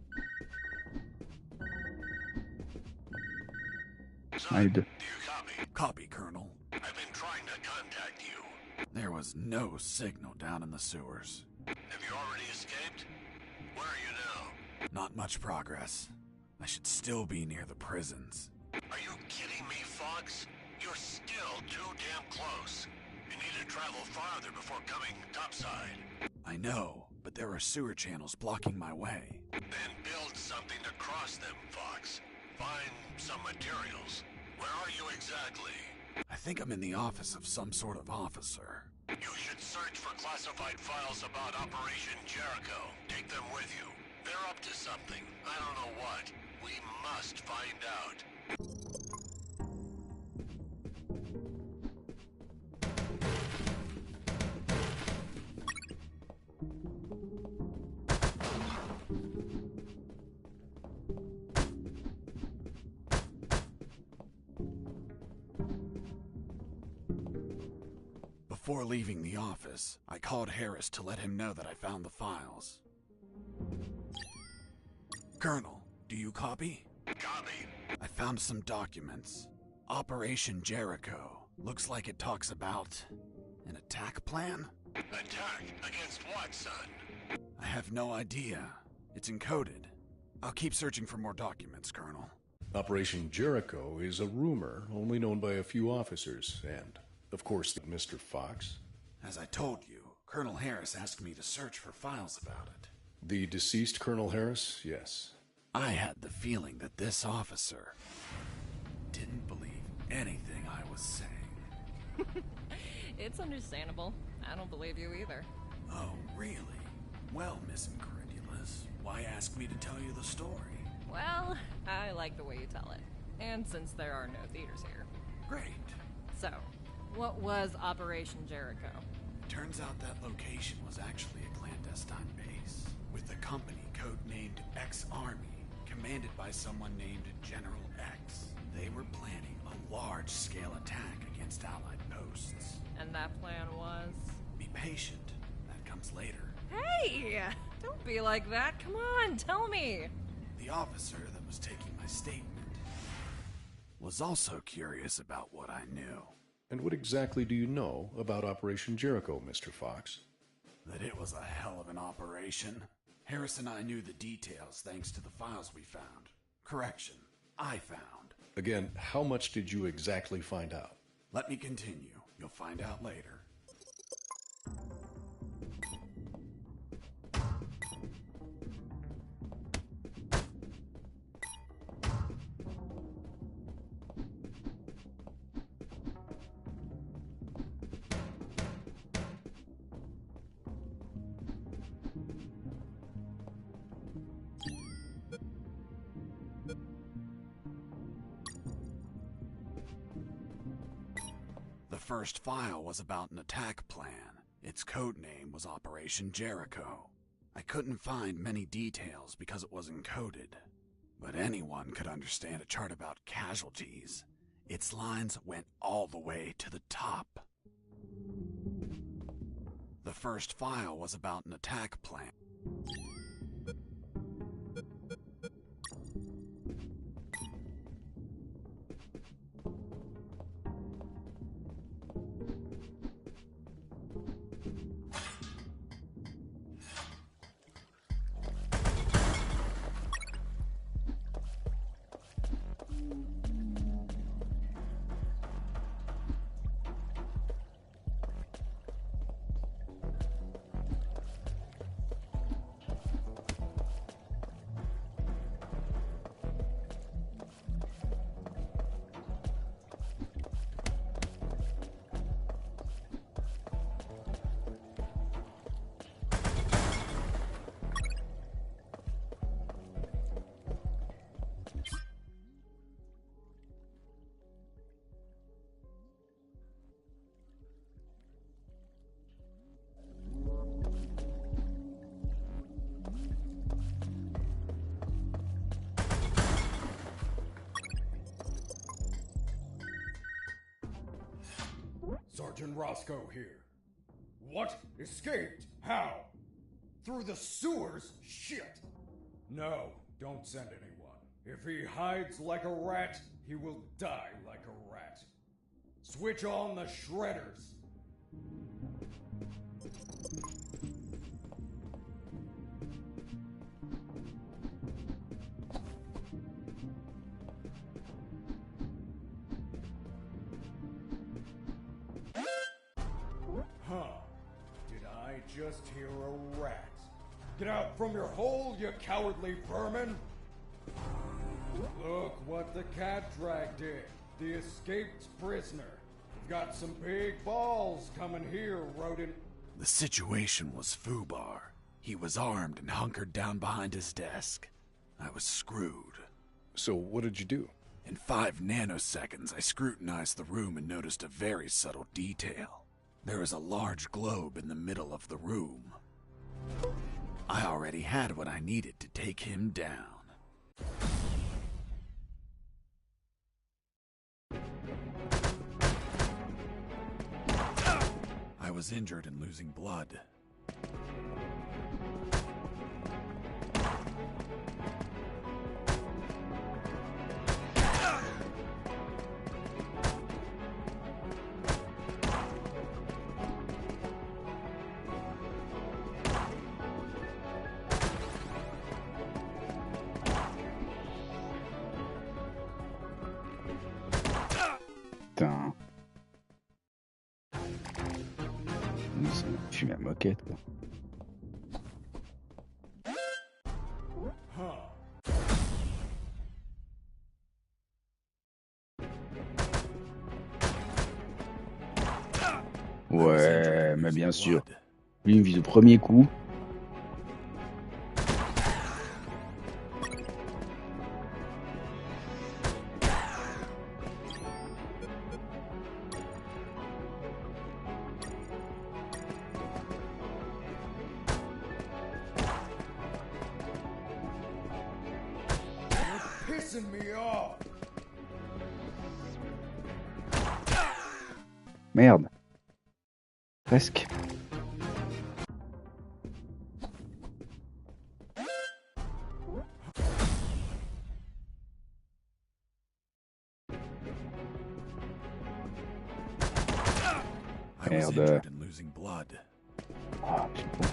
Ah, les deux. Do you copy? Copy, Colonel. I've been trying to contact you. There was no signal down in the sewers. Have you already escaped? Where are you now? Not much progress. I should still be near the prisons. Are you kidding me, Fox? You're still too damn close. You need to travel farther before coming topside. I know, but there are sewer channels blocking my way. Then build something to cross them, Fox. Find some materials. Where are you exactly? I think I'm in the office of some sort of officer. You should search for classified files about Operation Jericho. Take them with you. They're up to something. I don't know what. We must find out. Before leaving the office, I called Harris to let him know that I found the files. Colonel, do you copy? Copy. I found some documents. Operation Jericho. Looks like it talks about an attack plan? Attack against what, son? I have no idea. It's encoded. I'll keep searching for more documents, Colonel. Operation Jericho is a rumor only known by a few officers, and, of course, Mr. Fox. As I told you, Colonel Harris asked me to search for files about it. The deceased Colonel Harris? Yes. I had the feeling that this officer didn't believe anything I was saying. It's understandable. I don't believe you either. Oh, really? Well, Miss Incredulous, why ask me to tell you the story? Well, I like the way you tell it. And since there are no theaters here. Great. So, what was Operation Jericho? Turns out that location was actually a clandestine base, with the company codenamed X-Army, commanded by someone named General X. They were planning a large-scale attack against Allied posts. And that plan was? Be patient. That comes later. Hey! Don't be like that. Come on, tell me. The officer that was taking my statement was also curious about what I knew. And what exactly do you know about Operation Jericho, Mr. Fox? That it was a hell of an operation. Harris and I knew the details thanks to the files we found. Correction, I found. Again, how much did you exactly find out? Let me continue. You'll find out later. first file was about an attack plan. Its code name was Operation Jericho. I couldn't find many details because it was encoded, but anyone could understand a chart about casualties. Its lines went all the way to the top. The first file was about an attack plan. Sergeant Roscoe here. What? Escaped? How? Through the sewers? Shit! No, don't send anyone. If he hides like a rat, he will die like a rat. Switch on the shredders. Huh. Did I just hear a rat? Get out from your hole, you cowardly vermin! Look what the cat drag did. The escaped prisoner. We've got some big balls coming here, rodent. The situation was foobar. He was armed and hunkered down behind his desk. I was screwed. So what did you do? In 5 nanoseconds, I scrutinized the room and noticed a very subtle detail. There was a large globe in the middle of the room. I already had what I needed to take him down. I was injured and losing blood. Putain. Ça m'a fumé la moquette, quoi. Ouais, mais bien sûr. Lui, il me vise au premier coup. Pissing me off. Merde. Presque. Merde. Ah, putain.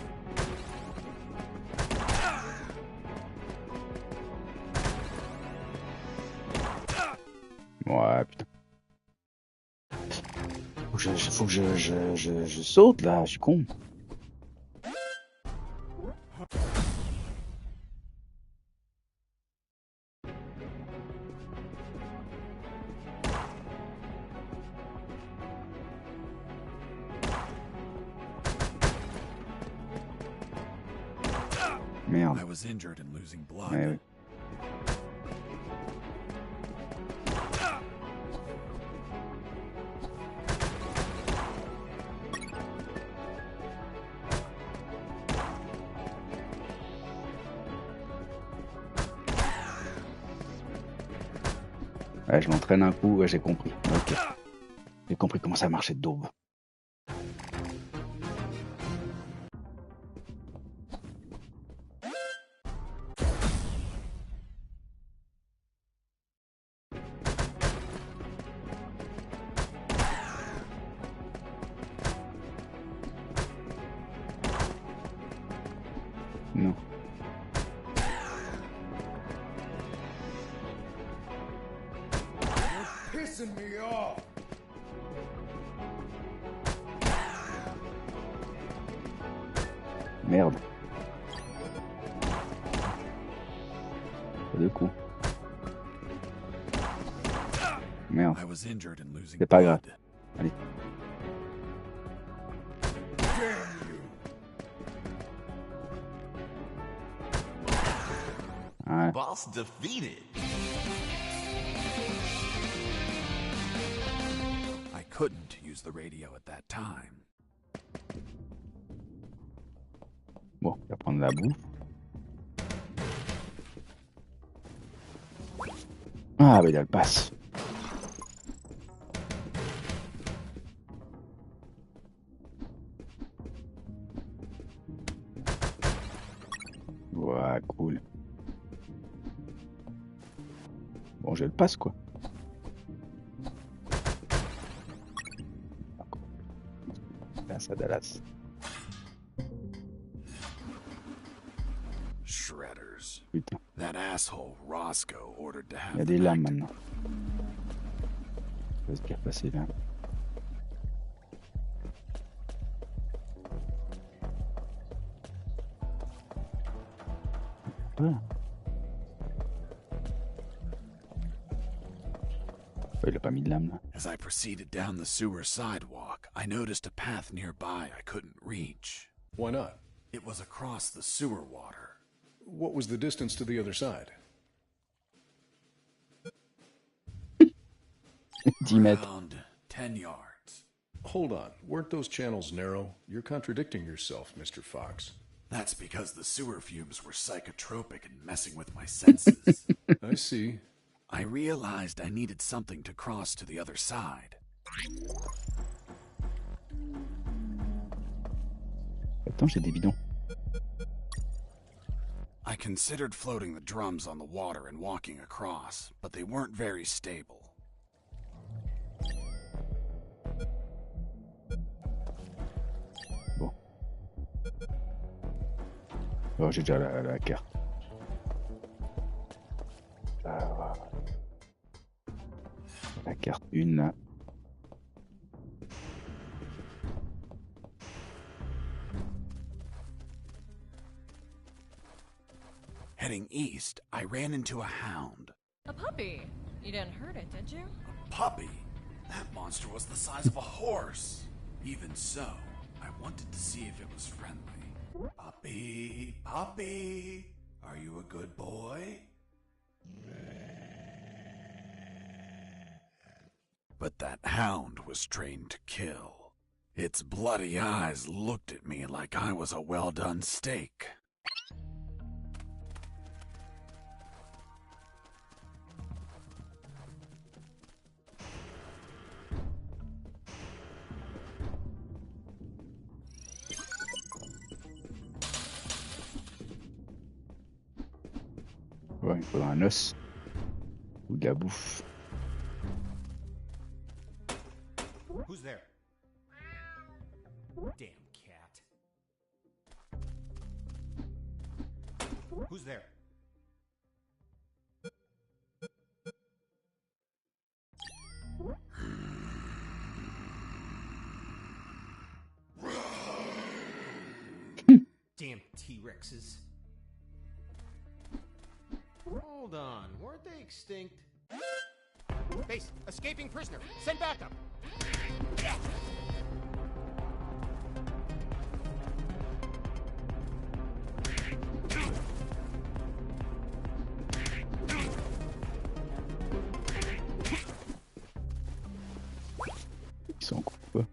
Ouais, putain. Faut que je saute là, je suis con. Merde. I was injured and losing blood. Ouais, ouais. Ouais, je l'entraîne un coup, ouais, j'ai compris. Ok. J'ai compris comment ça marchait de daube. Non. You're pissing me off. Merde. Pas de coup. Merde. I was injured and losing C'est pas grave. blood. Allez. Damn you. Ouais. Boss defeated. I couldn't use the radio at that time. Bon, on va prendre la bouffe. Ah, bah il a le pass. Ouais, cool. Bon, j'ai le pass, quoi. Passe à Dallas. Shredders. Putain, That asshole Roscoe ordered to il y have a des them lames acted. maintenant. Qu'est-ce qui a passé là? Voilà. Il a pas mis de lame là. As I proceeded down the sewer sidewalk, I noticed a path nearby I couldn't reach. Why not? It was across the sewer water. What was the distance to the other side? 10 mètres. Around 10 yards. Hold on. Weren't those channels narrow? You're contradicting yourself, Mr. Fox. That's because the sewer fumes were psychotropic and messing with my senses. I see. I realized I needed something to cross to the other side. Attends, j'ai des bidons. I considered floating the drums on the water and walking across, but they weren't very stable. Bon. Oh, j'ai déjà la carte. La carte 1 là. Heading east, I ran into a hound. A puppy. You didn't hurt it, did you? Puppy? That monster was the size of a horse. Even so, I wanted to see if it was friendly. Puppy, puppy, are you a good boy? But that hound was trained to kill. Its bloody eyes looked at me like I was a well-done steak. Ouais, il faudra un os. Ou de la bouffe. Who's there? Damn cat. Who's there? Damn T-Rexes. Hold on, weren't they extinct? Base, escaping prisoner. Send backup. Ils sont encore quoi?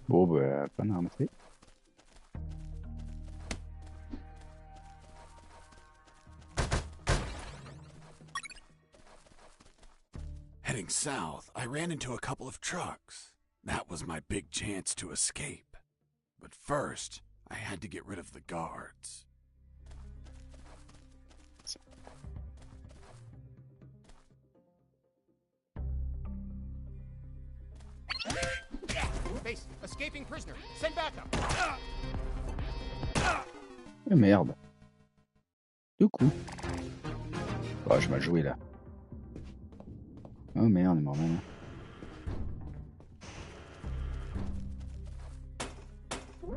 Bon, bah, pas à ramasser. Heading south, I ran into a couple of trucks. That was my big chance to escape. But first, I had to get rid of the guards. Base, escaping prisoner. Send backup. Ah, merde. Deux coups. Oh, je mal joué là. Oh merde, Mormon.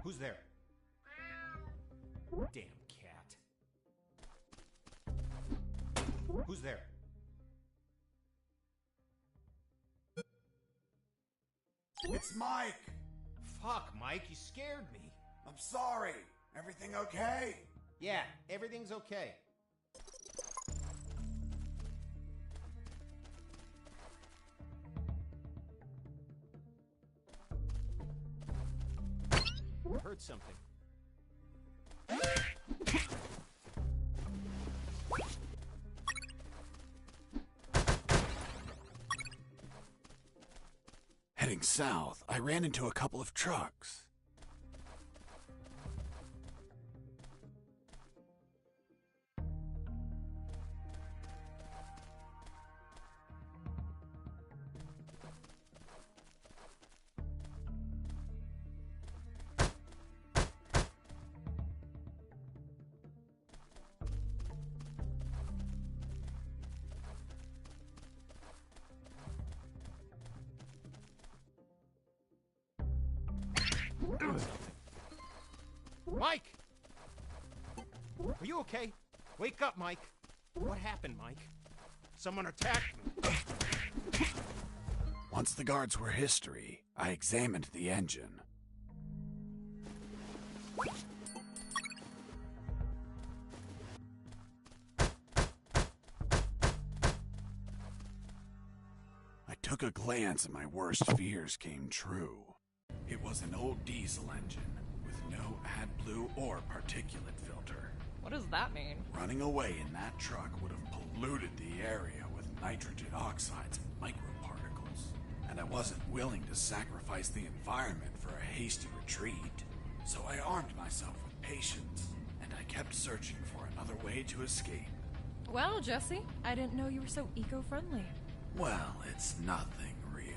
Who's there? Damn cat. Who's there? It's Mike! Fuck, Mike, you scared me. I'm sorry. Everything okay? Yeah, everything's okay. I heard something. Heading south, I ran into a couple of trucks. Mike! Are you okay? Wake up, Mike. What happened, Mike? Someone attacked me. Once the guards were history, I examined the engine. I took a glance and my worst fears came true. It was an old diesel engine with no AdBlue or particulate filter. What does that mean? Running away in that truck would have polluted the area with nitrogen oxides and microparticles. And I wasn't willing to sacrifice the environment for a hasty retreat. So I armed myself with patience, and I kept searching for another way to escape. Well, Jesse, I didn't know you were so eco-friendly. Well, it's nothing really.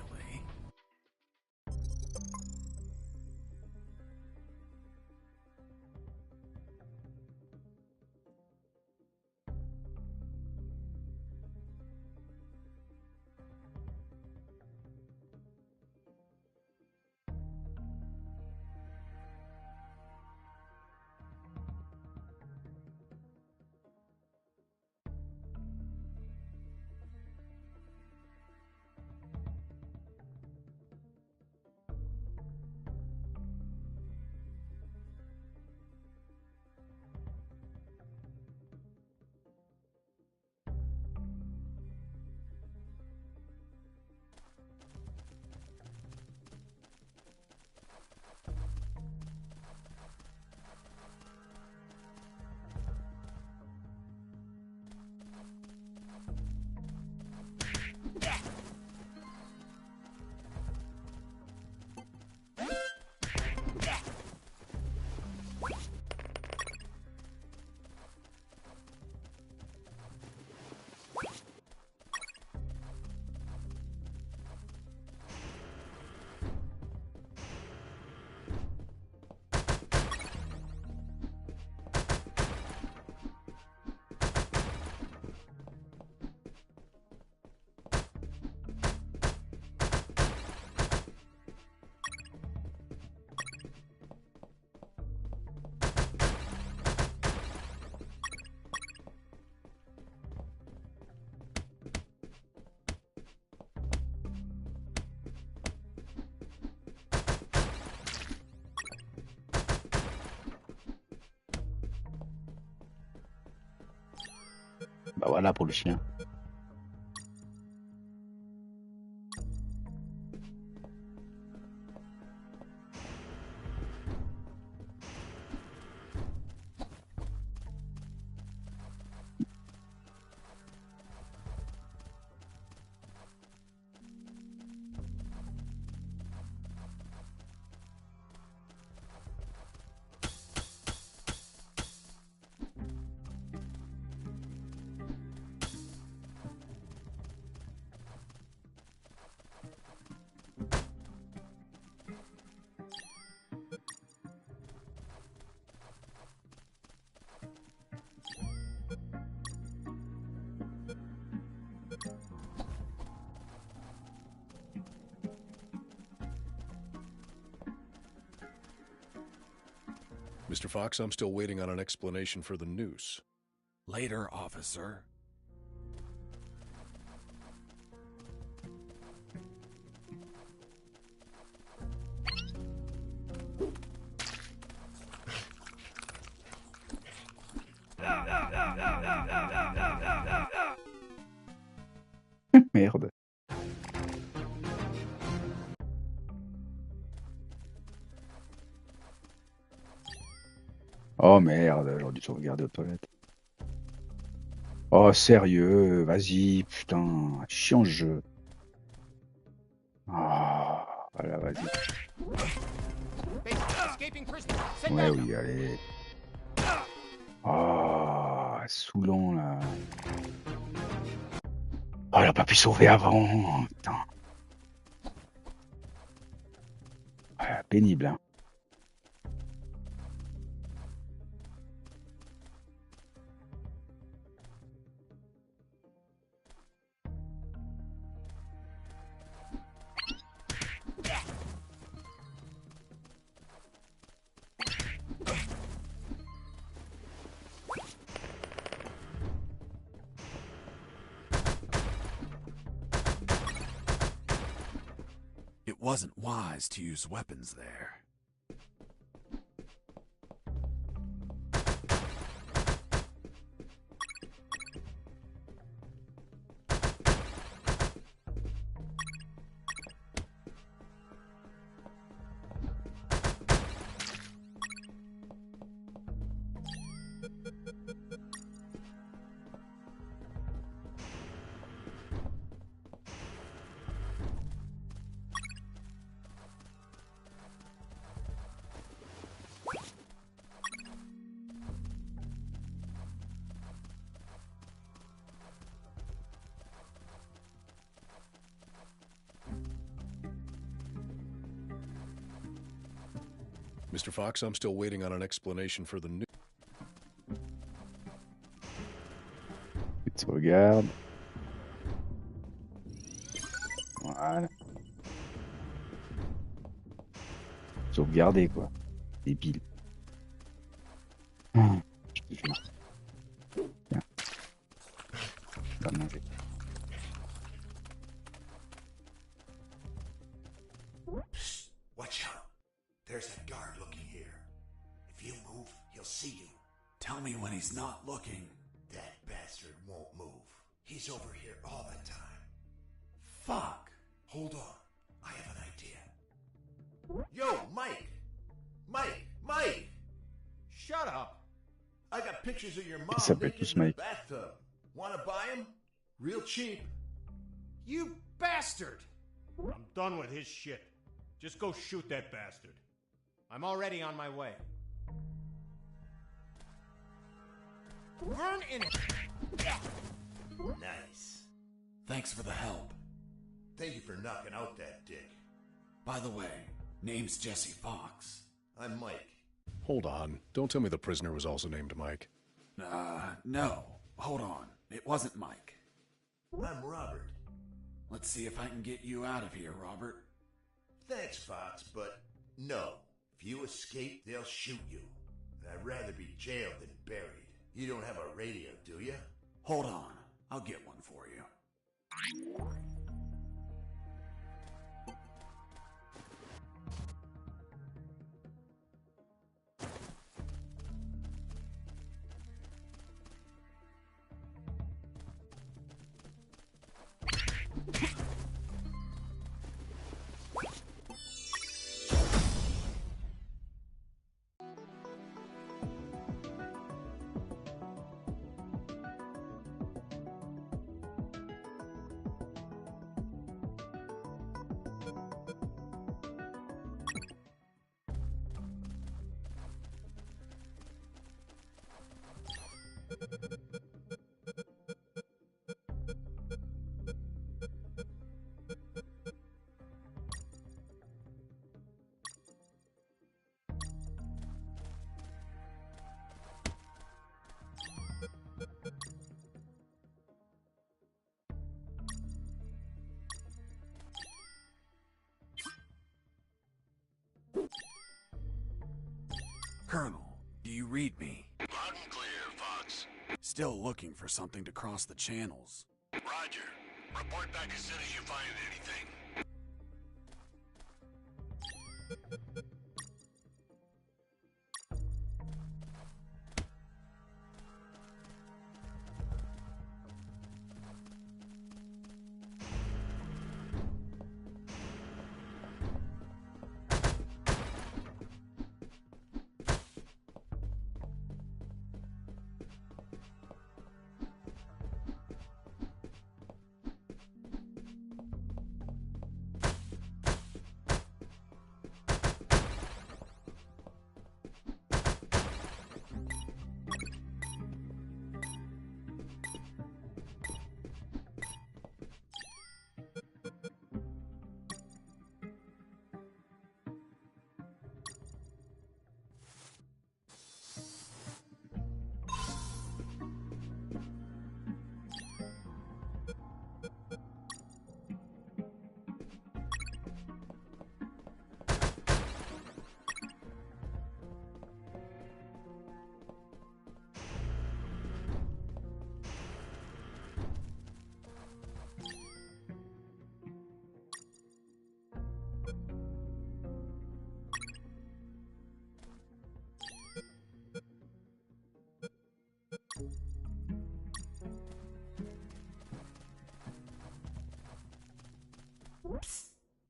Bah voilà pour le chien. Mr. Fox, I'm still waiting on an explanation for the noose. Later, officer. Merde. Oh merde, j'aurais dû sauvegarder aux toilettes. Oh sérieux, vas-y, putain, chiant ce jeu. Ah, voilà, vas-y. Escaping prisoner. Send Ouais, backup. oui, allez. Ah, saoulant là. Oh, elle a pas pu sauver avant, putain. Ah, pénible, hein. It wasn't wise to use weapons there. Mr. Fox, I'm still waiting on an explanation for the noose. Petite sauvegarde. Voilà. Sauvegarder, quoi. Débile. Ah, je te jure. Tiens. Va manger. Watch out. There's that guard looking here. If you move, he'll see you. Tell me when he's not looking. That bastard won't move. He's over here all the time. Fuck. Hold on. I have an idea. Yo, Mike! Mike! Shut up. I got pictures of your mom Ils s'appellent naked tous in the Mike. bathtub. Wanna buy them? Real cheap. You bastard! I'm done with his shit. Just go shoot that bastard. I'm already on my way. Burn in it! Nice. Thanks for the help. Thank you for knocking out that dick. By the way, name's Jesse Fox. I'm Mike. Hold on. Don't tell me the prisoner was also named Mike. No. Hold on. It wasn't Mike. I'm Robert. Let's see if I can get you out of here, Robert. Thanks, Fox, but no. If you escape, they'll shoot you. And I'd rather be jailed than buried. You don't have a radio, do you? Hold on. I'll get one for you. Colonel, Do you read me? Loud and clear, Fox. Still looking for something to cross the channels. Roger. Report back as soon as you find anything.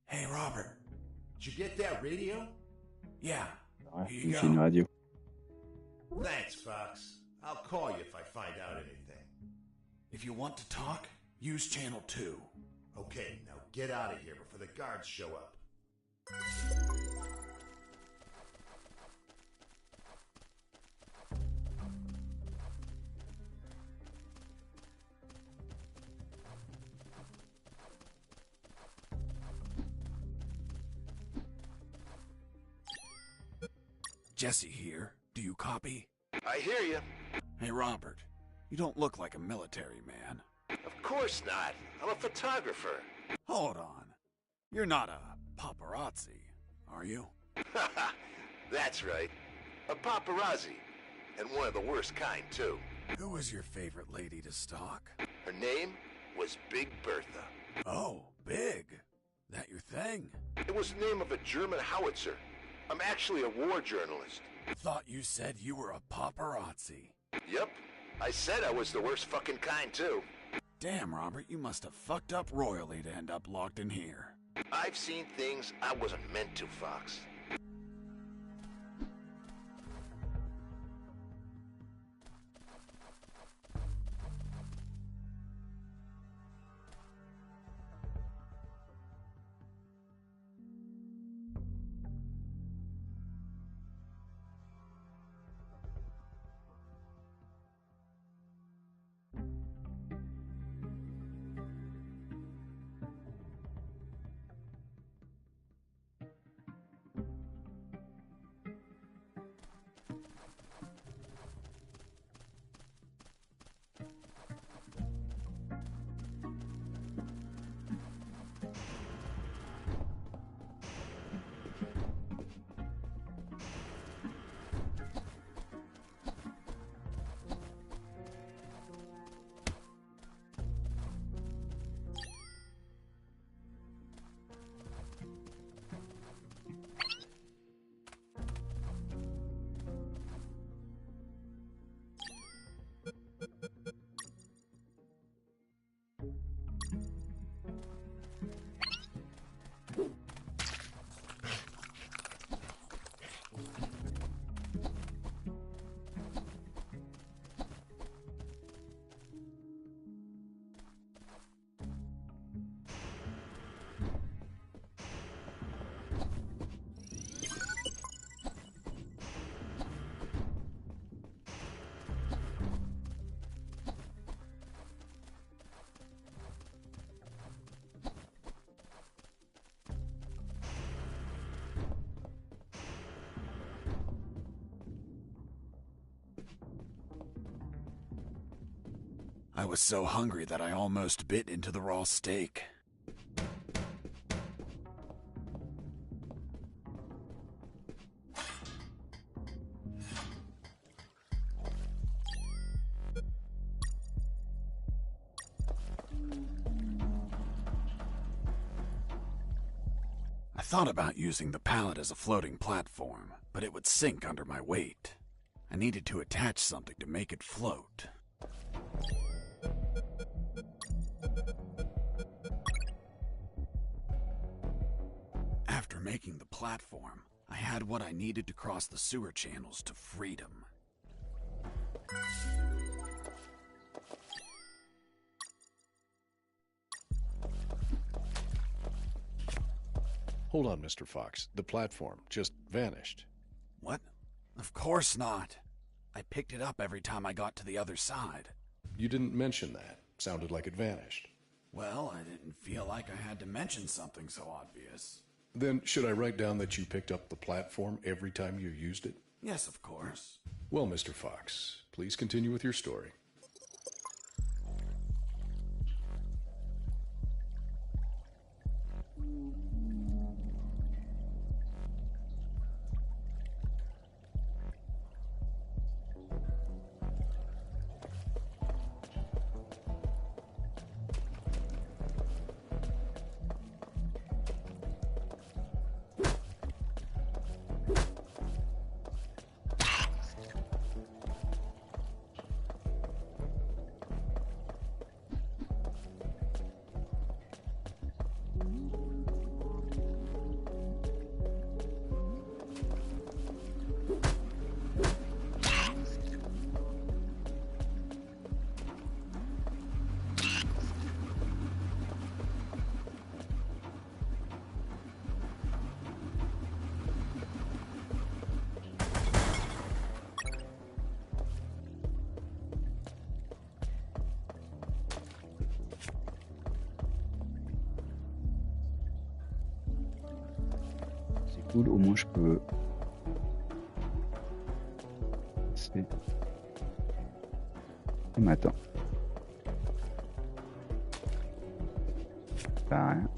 Hey, Robert. Did you get that radio? Yeah. Ouais, Here il me you fait une go. radio. Thanks, Fox. I'll call you if I find out anything. If you want to talk, use channel 2. Okay, now get out of here before the guards show up. Jesse here. Do you copy? I hear you. Hey, Robert. You don't look like a military man. Of course not. I'm a photographer. Hold on. You're not a paparazzi, are you? That's right. A paparazzi. And one of the worst kind, too. Who was your favorite lady to stalk? Her name was Big Bertha. Oh, Big. That your thing? It was the name of a German howitzer. I'm actually a war journalist. Thought you said you were a paparazzi. Yep. I said I was the worst fucking kind, too. Damn, Robert, you must have fucked up royally to end up locked in here. I've seen things I wasn't meant to, Fox. I was so hungry that I almost bit into the raw steak. thought about using the pallet as a floating platform, but it would sink under my weight. I needed to attach something to make it float. After making the platform, I had what I needed to cross the sewer channels to freedom. Hold on, Mr. Fox. The platform just vanished. What? Of course not. I picked it up every time I got to the other side. You didn't mention that. Sounded like it vanished. Well, I didn't feel like I had to mention something so obvious. Then should I write down that you picked up the platform every time you used it? Yes, of course. Well, Mr. Fox, please continue with your story. Cool, au moins je peux. C'est. Mais attends. Ça a rien.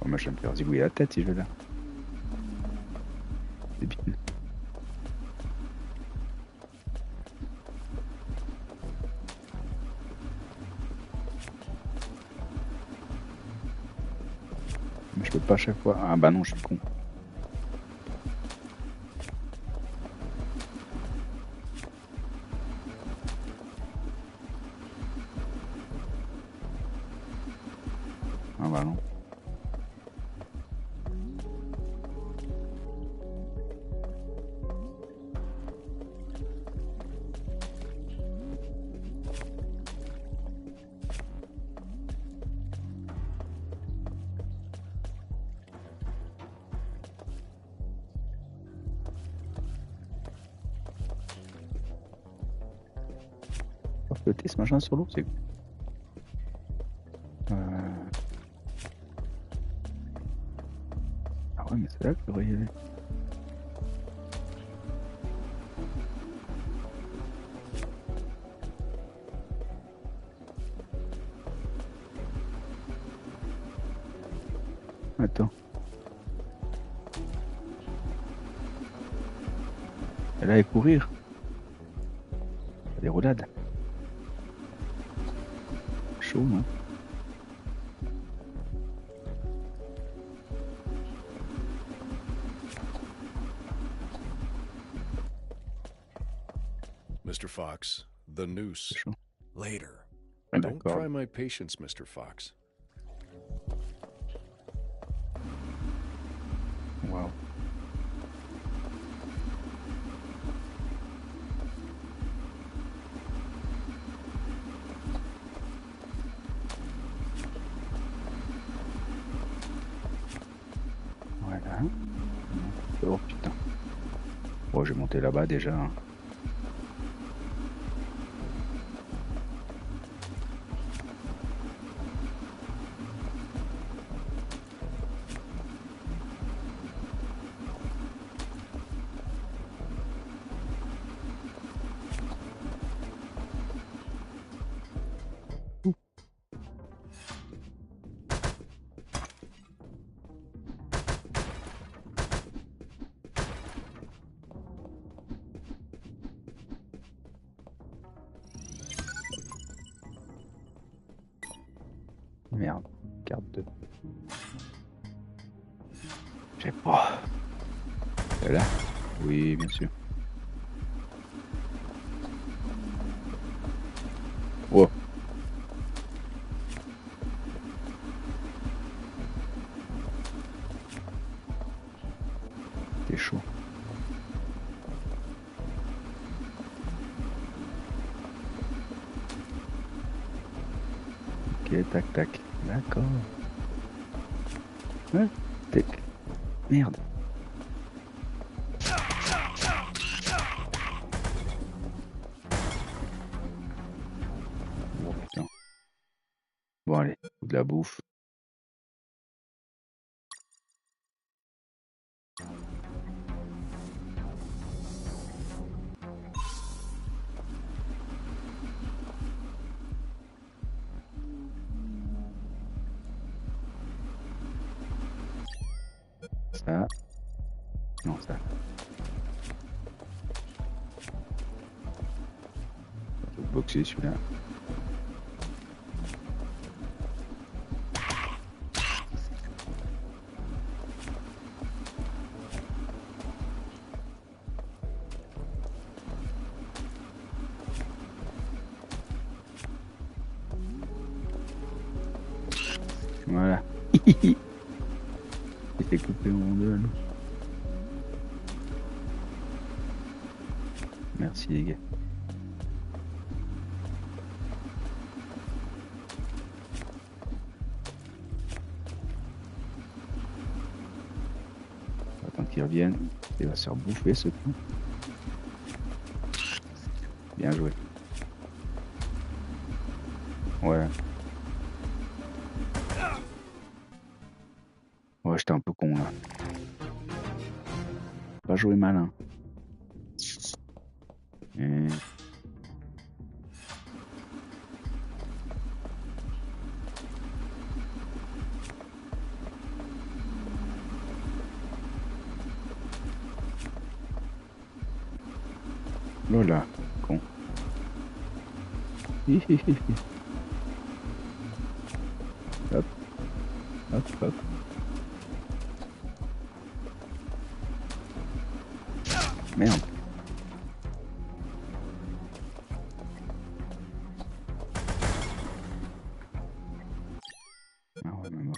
Oh, moi je vais me faire zigouiller la tête si je vais là. C'est bien. Mais je peux pas à chaque fois. Ah bah non, je suis con. Ah bah non. Flotter ce machin sur l'eau, c'est cool. Ah ouais, mais c'est là que je devrais y aller. Attends. Elle allait courir. Des roulades. Chaud, hein. Mr. Fox, the noose. Chaud. Later. Ah, Don't d'accord. try my patience, Mr. Fox. Wow. Voilà. Oh putain. Bon, j'ai monté là-bas déjà. Hein. Merde, carte 2. J'ai pas. C'est là? Oui, bien sûr. Oh. T'es chaud. Ok, tac, tac. D'accord. Ouais, tac. Merde. Oh putain. Bon, allez, de la bouffe. Ça. Non, ça. Faut boxer celui-là. Voilà. Il s'est coupé en deux. Merci les gars. Attends qu'il revienne. Il va se faire bouffer ce coup. Bien joué. Ouais. Ouais, j'étais un peu con là. Pas joué malin. Et... Oh là, con. Hop, hop, hop. Merde. Ah ouais, mais bon.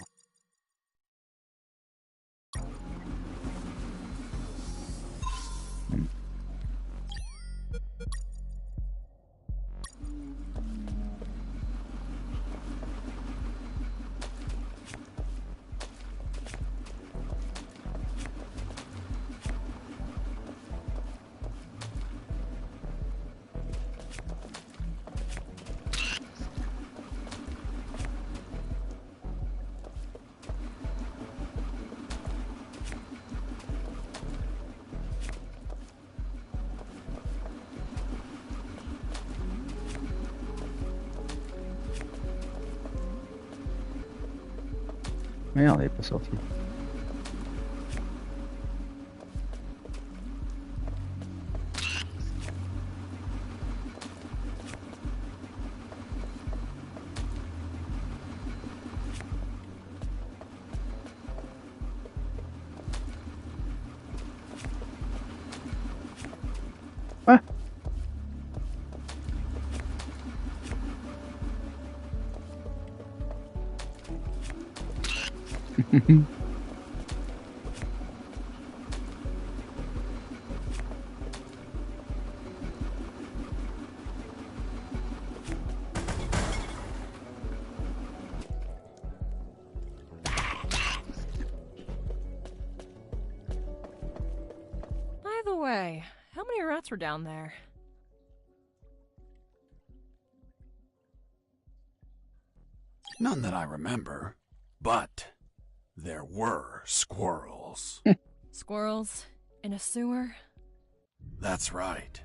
Merde, elle est pas sortie. Ah. the way, how many rats were down there? None that I remember, but there were squirrels. Squirrels? In a sewer? That's right.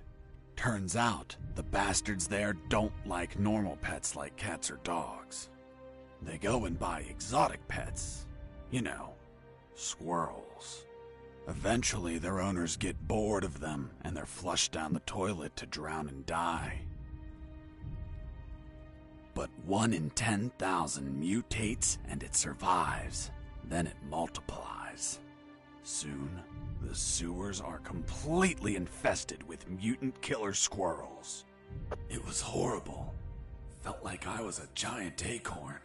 Turns out, the bastards there don't like normal pets like cats or dogs. They go and buy exotic pets. You know, squirrels. Eventually, their owners get bored of them, and they're flushed down the toilet to drown and die. But 1 in 10,000 mutates, and it survives. Then it multiplies. Soon, the sewers are completely infested with mutant killer squirrels. It was horrible. Felt like I was a giant acorn.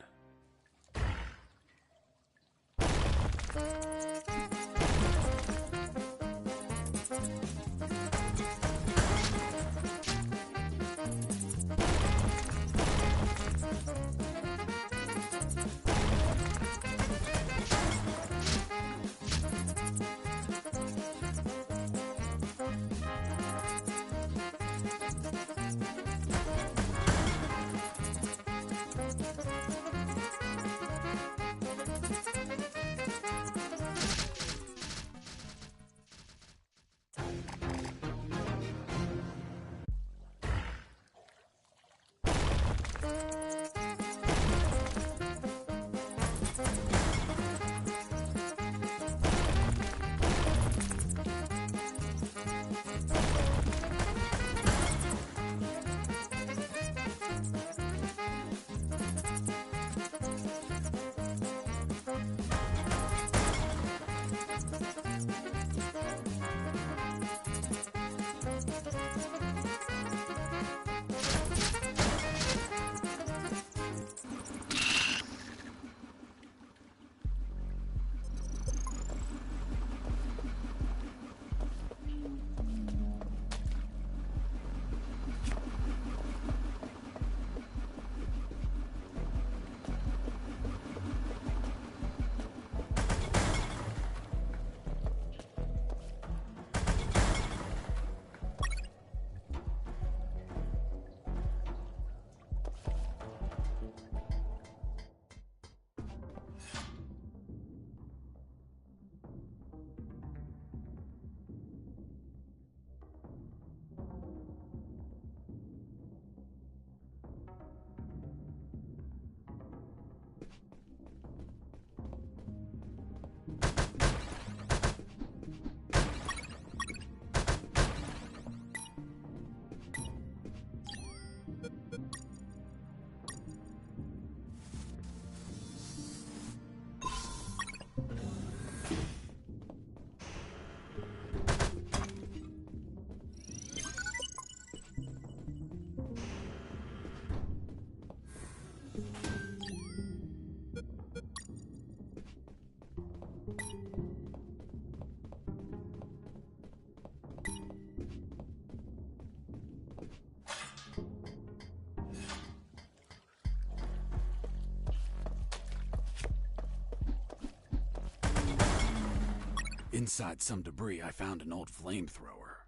Inside some debris, I found an old flamethrower.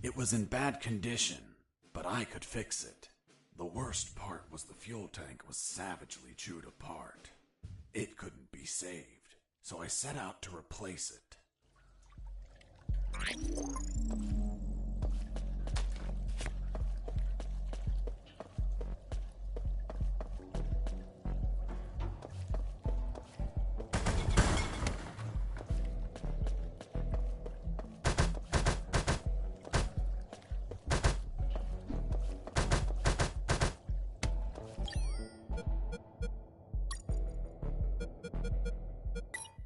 It was in bad condition, but I could fix it. The worst part was the fuel tank was savagely chewed apart. It couldn't be saved, so I set out to replace it.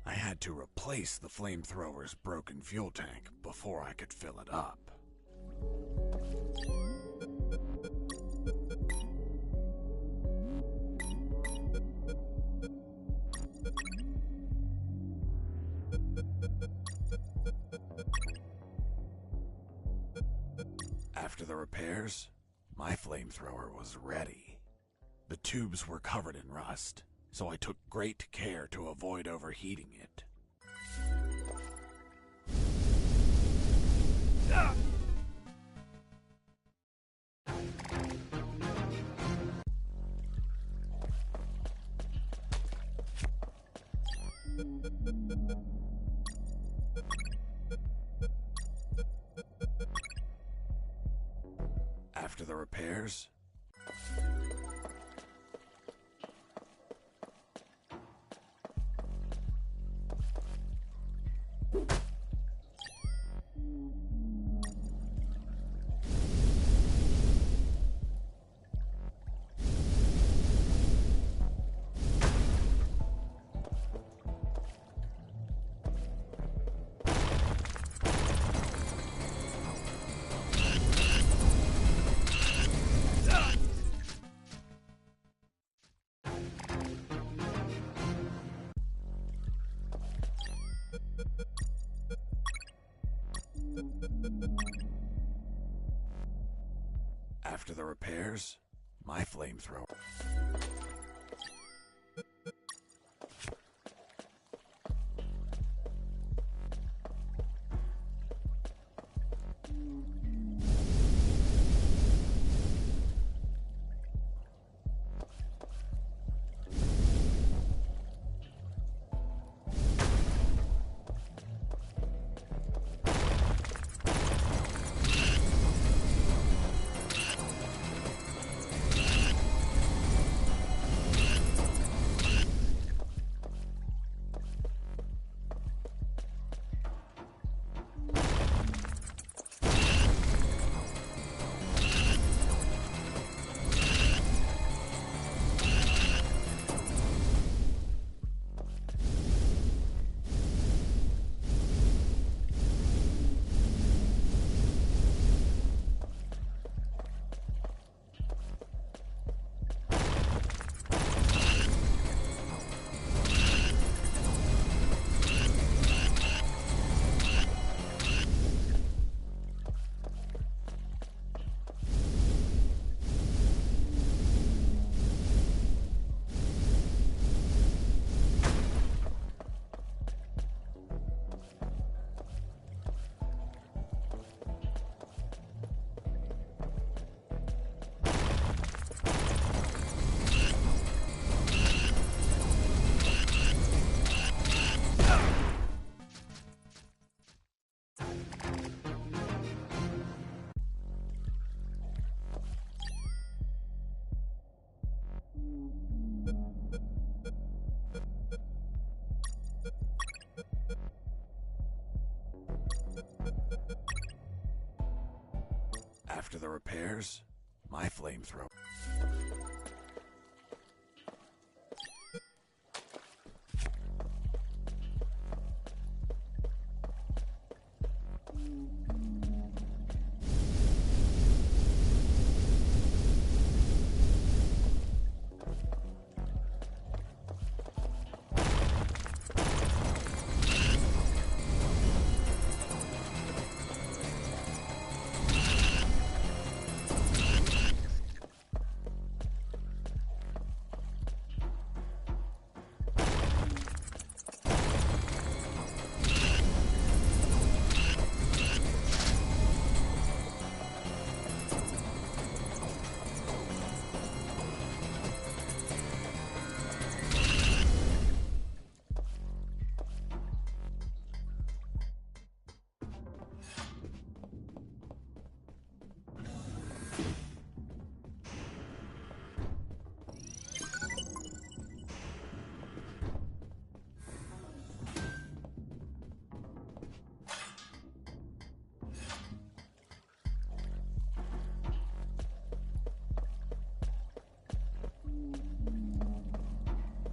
I had to replace the flamethrower's broken fuel tank before I could fill it up. After the repairs, my flamethrower was ready. The tubes were covered in rust, so I took great care to avoid overheating it. After the repairs, after the repairs, my flamethrower. After the repairs, my flamethrower.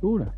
Cool.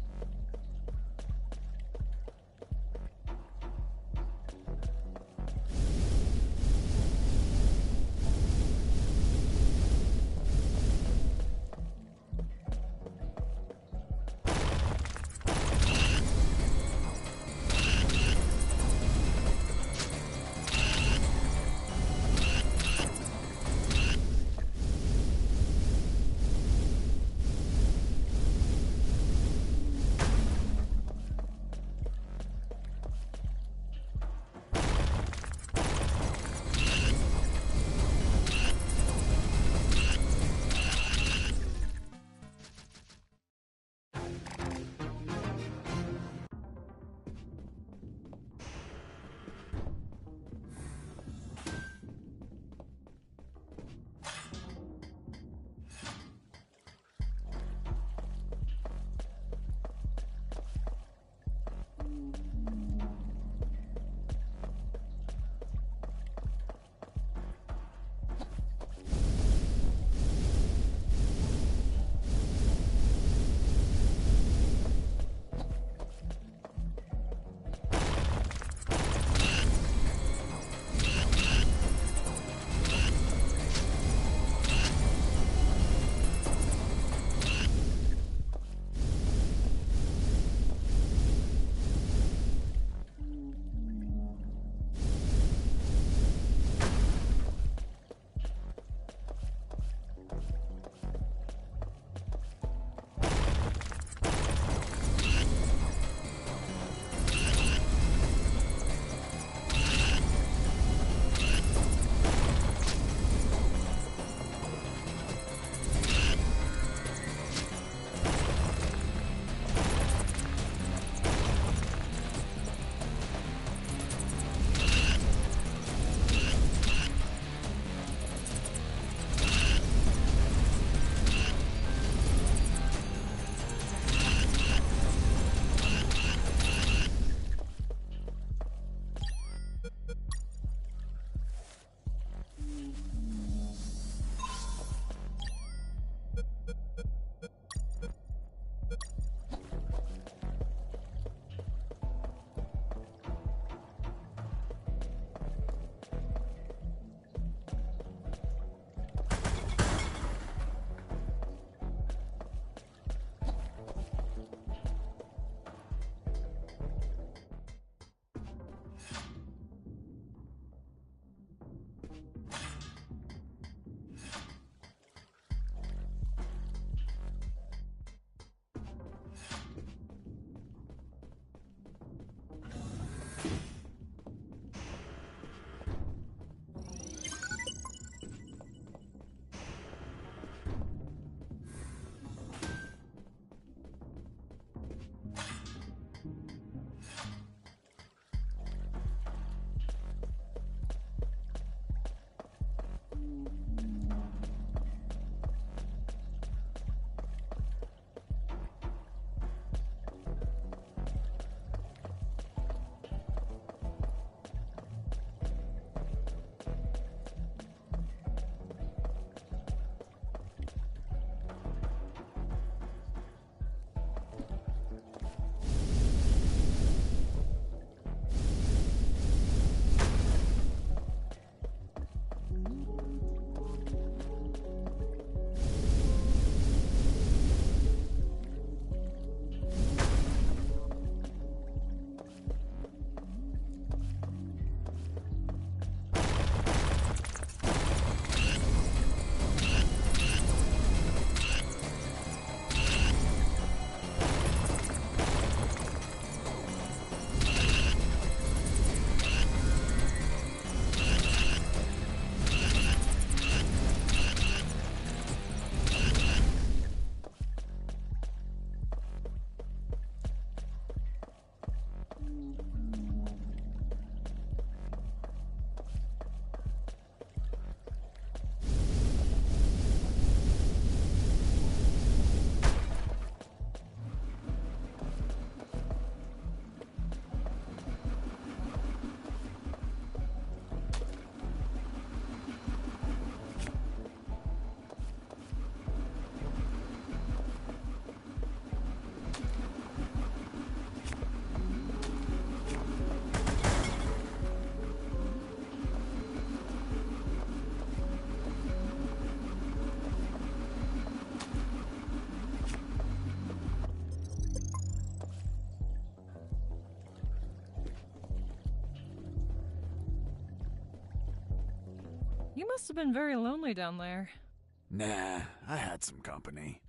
You must have been very lonely down there. Nah, I had some company.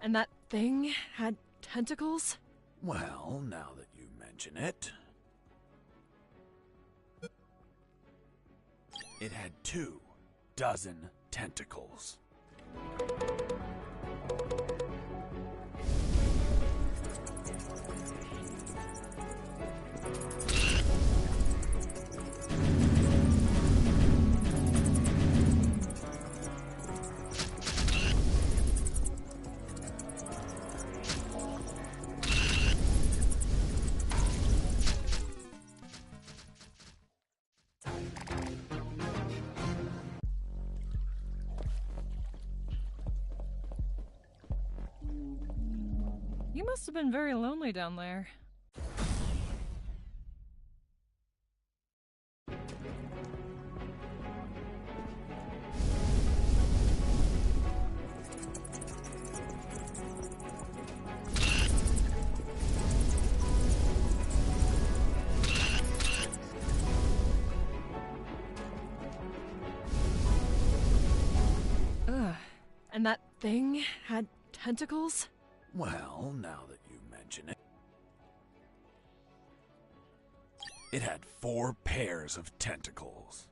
And that thing had tentacles? Well, now that you mention it... It had 24 tentacles. You must have been very lonely down there. And that thing had tentacles? Well, now that you mention it... It had 4 pairs of tentacles.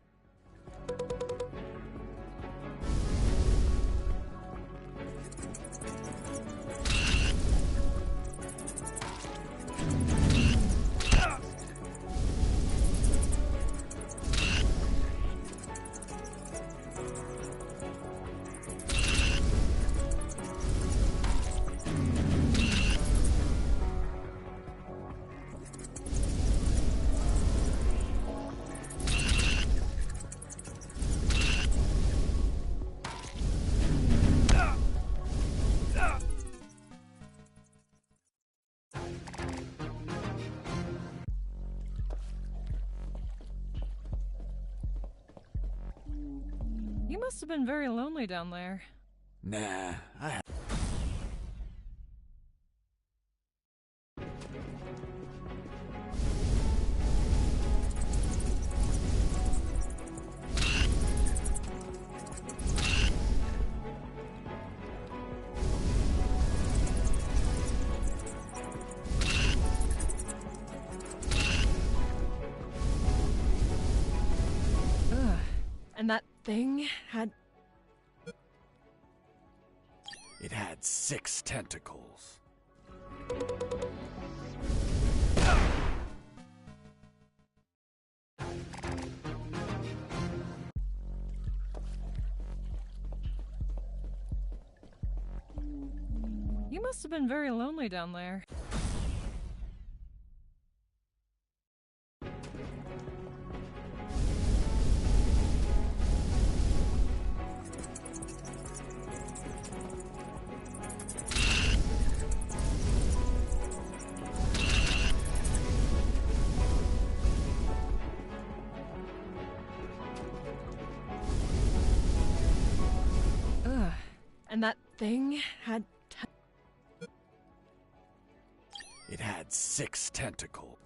You must have been very lonely down there. Nah, I... And that thing had... It had 6 tentacles. You must have been very lonely down there. And that thing had... It had 6 tentacles.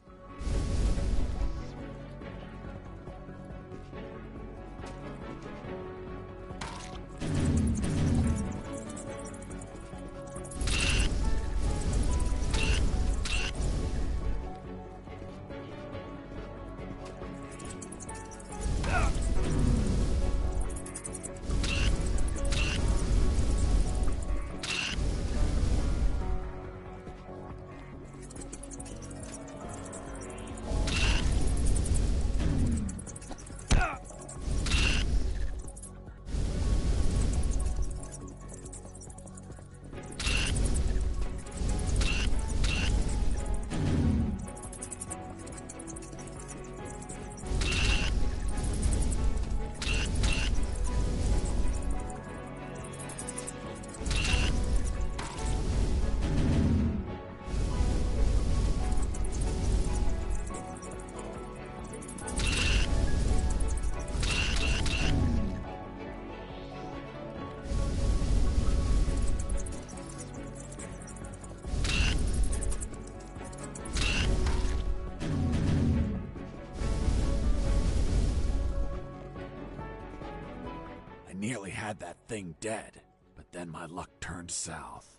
nearly had that thing dead, but then my luck turned south.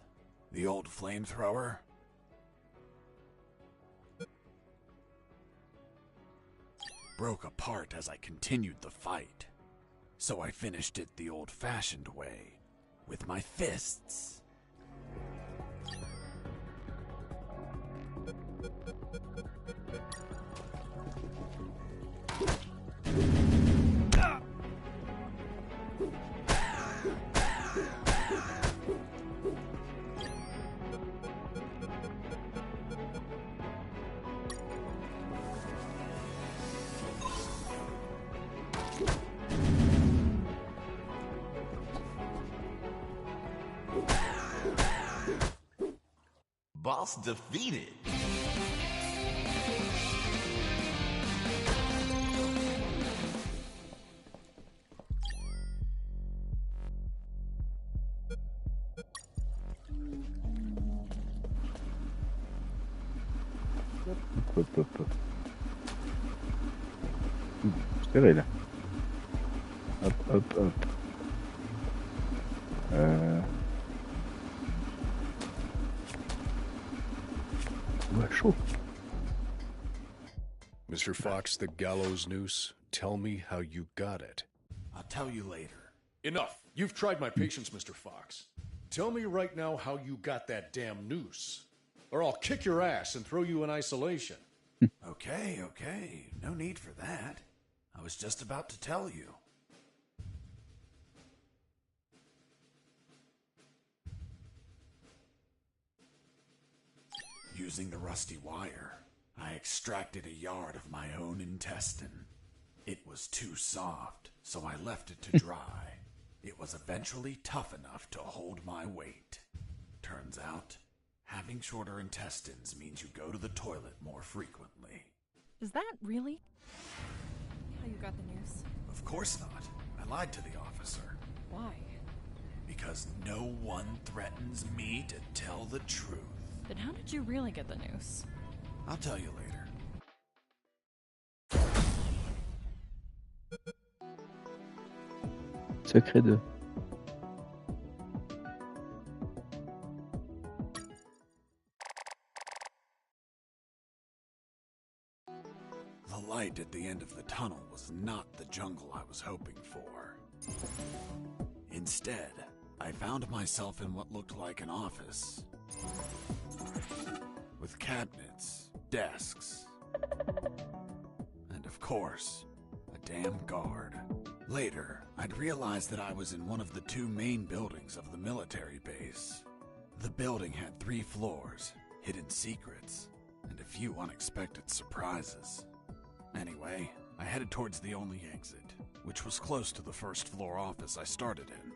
The old flamethrower broke apart as I continued the fight. So I finished it the old-fashioned way, with my fists. Boss defeated. Hop, hop, hop. Serré là. Hop, hop, hop. Ouais, chaud. Mr. Fox, the gallows noose, tell me how you got it. I'll tell you later. Enough. You've tried my patience, Mr. Fox. Tell me right now how you got that damn noose, or I'll kick your ass and throw you in isolation. Okay, okay. No need for that. I was just about to tell you. Using the rusty wire, I extracted a yard of my own intestine. It was too soft, so I left it to dry. It was eventually tough enough to hold my weight. Turns out, having shorter intestines means you go to the toilet more frequently. Is that really how you got the news? Of course not. I lied to the officer. Why? Because no one threatens me to tell the truth. Then how did you really get the news? I'll tell you later. Secret 2. The light at the end of the tunnel was not the jungle I was hoping for. Instead, I found myself in what looked like an office. With cabinets, desks, and of course, a damn guard. Later, I'd realized that I was in one of the two main buildings of the military base. The building had 3 floors, hidden secrets, and a few unexpected surprises. Anyway, I headed towards the only exit, which was close to the first floor office I started in.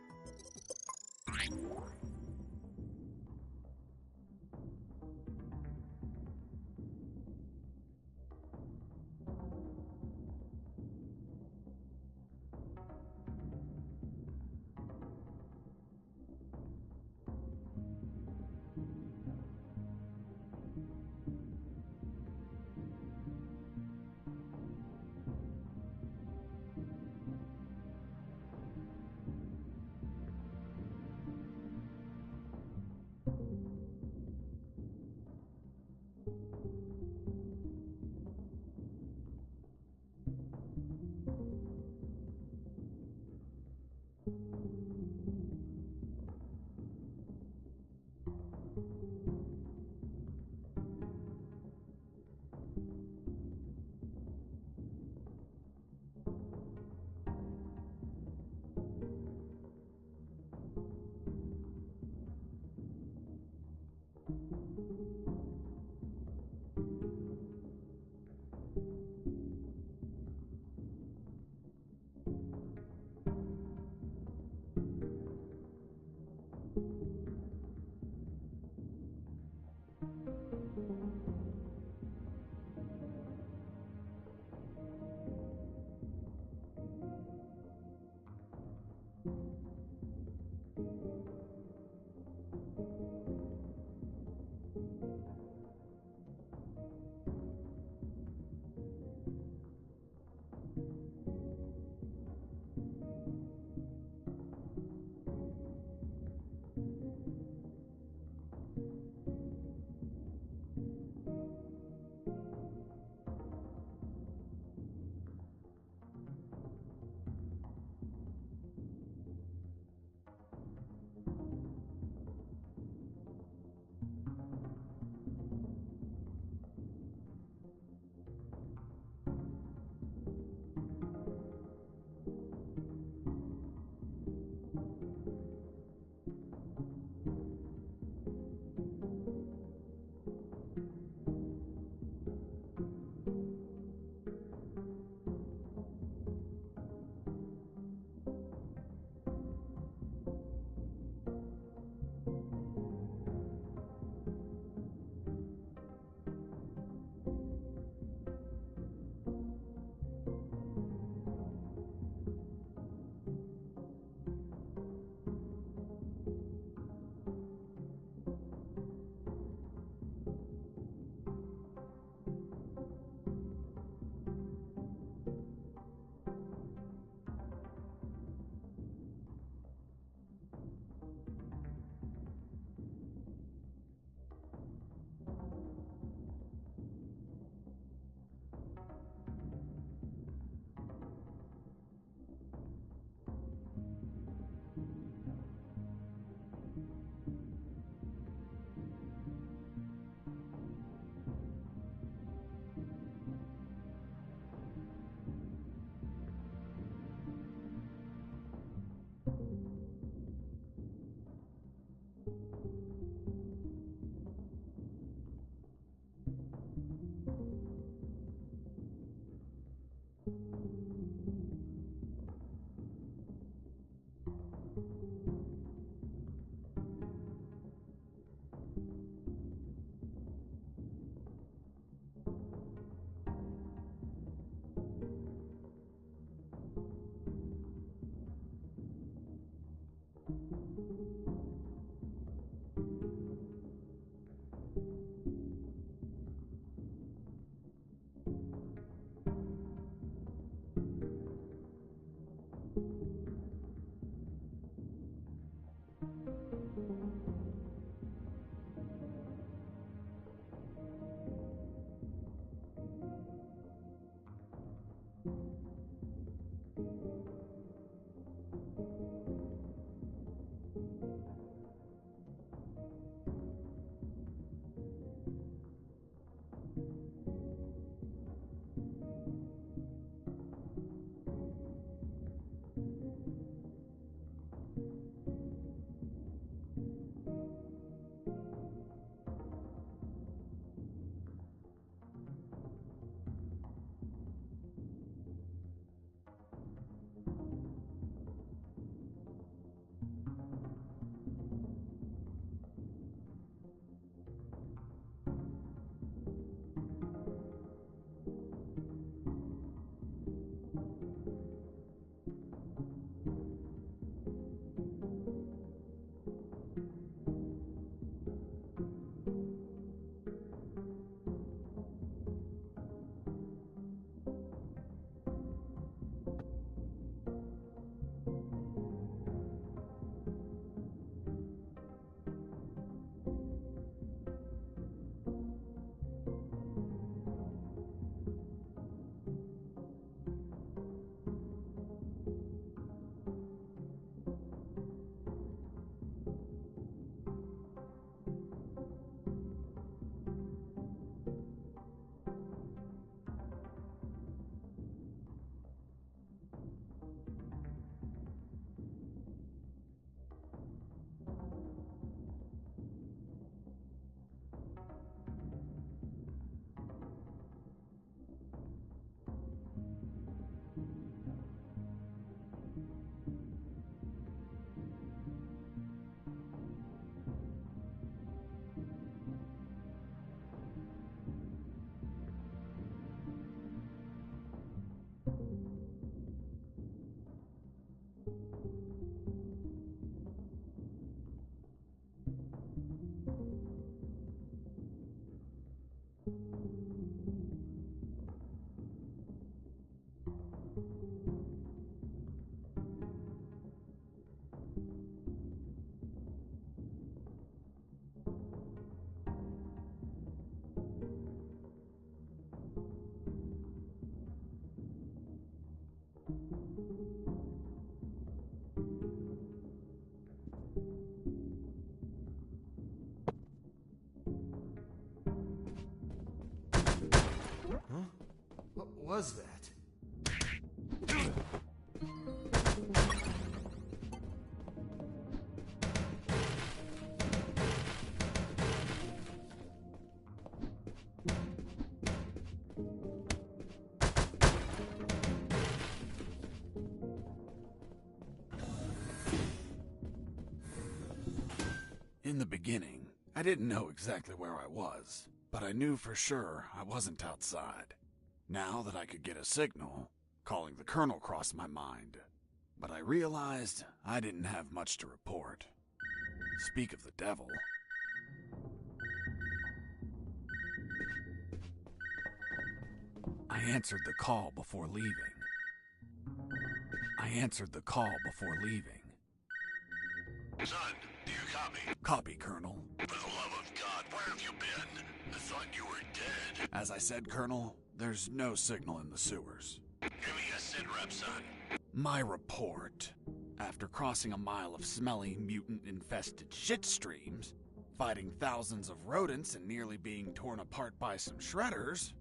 What was that? In the beginning, I didn't know exactly where I was, but I knew for sure I wasn't outside. Now that I could get a signal, calling the Colonel crossed my mind, but I realized I didn't have much to report. Speak of the devil. I answered the call before leaving. Son, do you copy? Copy, Colonel. For the love of God, where have you been? I thought you were dead. As I said, Colonel, there's no signal in the sewers. Give me a sit rep, son. My report. After crossing a mile of smelly, mutant-infested shit streams, fighting thousands of rodents and nearly being torn apart by some shredders,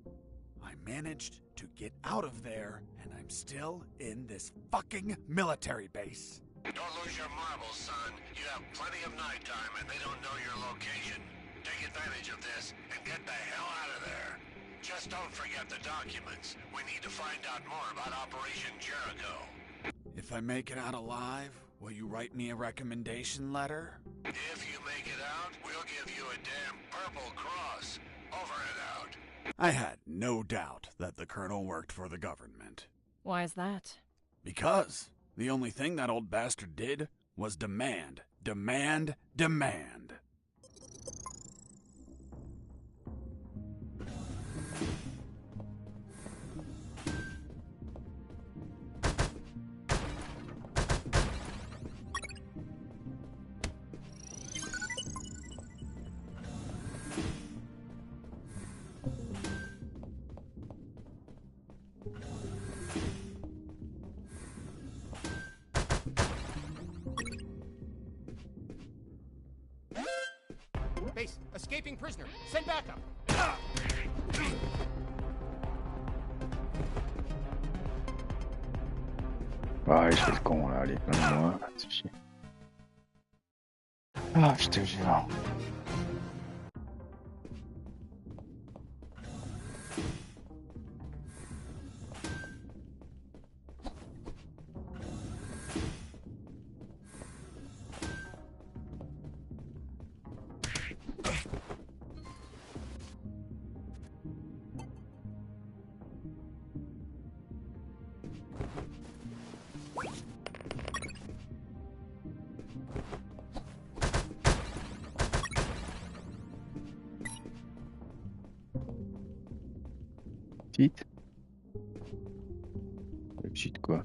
I managed to get out of there, and I'm still in this fucking military base. Don't lose your marbles, son. You have plenty of nighttime and they don't know your location. Take advantage of this and get the hell out of there. Just don't forget the documents. We need to find out more about Operation Jericho. If I make it out alive, will you write me a recommendation letter? If you make it out, we'll give you a damn purple cross. Over and out. I had no doubt that the Colonel worked for the government. Why is that? Because the only thing that old bastard did was demand, demand, demand. Base, escaping prisoner. Send backup. Ouais, je fais le con là, allez, plein de moi, c'est chier. Ah, je te jure. Petite. Petite quoi?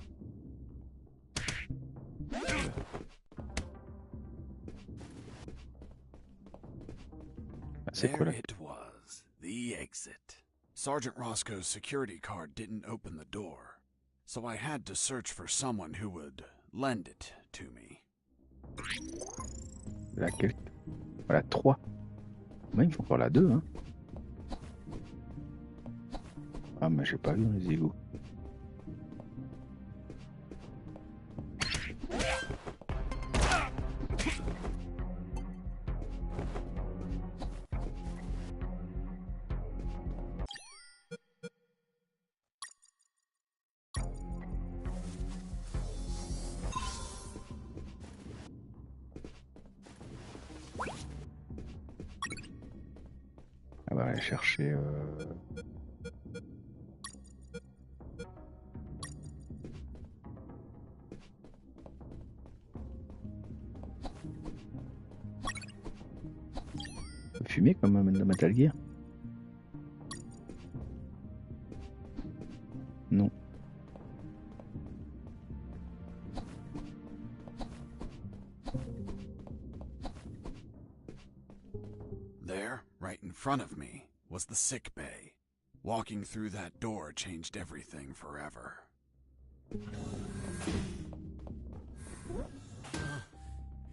C'est quoi There là? it was, the exit. Sergeant Roscoe's security card didn't open the door, so I had to search for someone who would lend it to me. Laquelle? Voilà, 3. Ouais, il faut encore la 2, hein. Ah, mais j'ai pas vu les égouts. On va aller chercher. Fumer comme un Metal Gear? Non. There, right in front of me, was the sick bay. Walking through that door changed everything forever.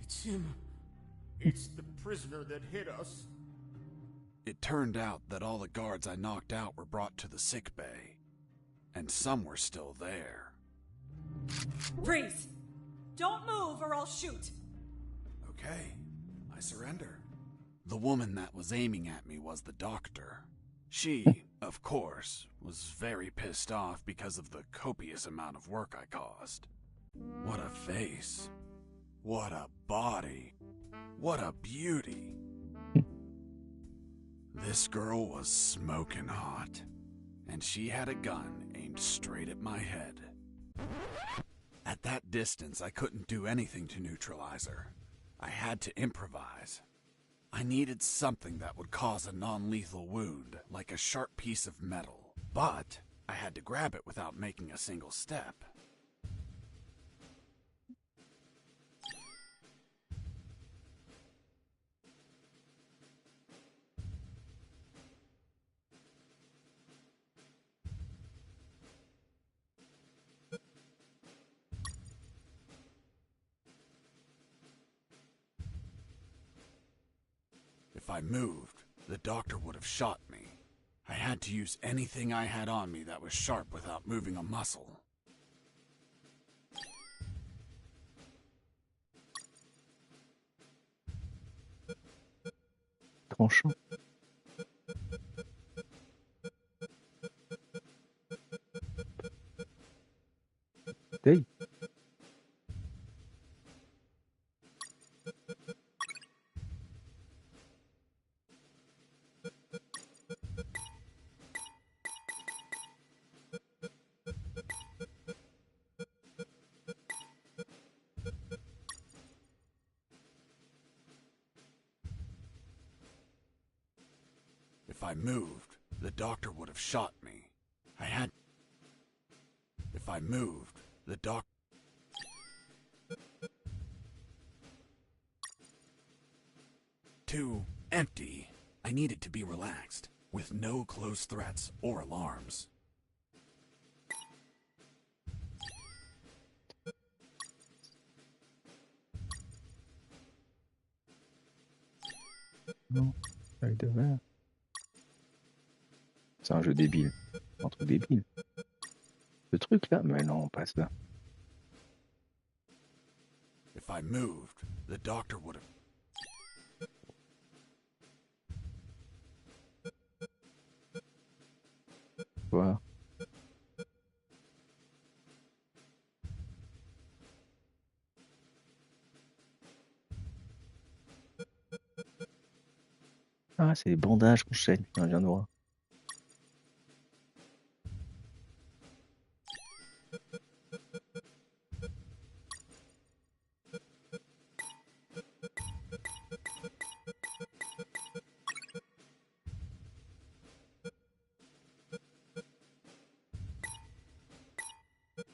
It's him. It's the prisoner that hit us. It turned out that all the guards I knocked out were brought to the sick bay, and some were still there. Freeze! Don't move or I'll shoot! Okay, I surrender. The woman that was aiming at me was the doctor. She, of course, was very pissed off because of the copious amount of work I caused. What a face. What a body. What a beauty. This girl was smoking hot, and she had a gun aimed straight at my head. At that distance, I couldn't do anything to neutralize her. I had to improvise. I needed something that would cause a non-lethal wound, like a sharp piece of metal. But I had to grab it without making a single step. If I moved, the doctor would have shot me. I had to use anything I had on me that was sharp without moving a muscle. Tranchant. If I moved, the doctor would have shot me. I had... If I moved, the doc... Too empty. I needed to be relaxed, with no close threats or alarms. Non, avec de verre. C'est un jeu débile. Un truc débile. Ce truc là, mais non, pas ça. If I moved, the doctor would have... Quoi? Ah, c'est les bandages qu'on chaîne, on vient de voir.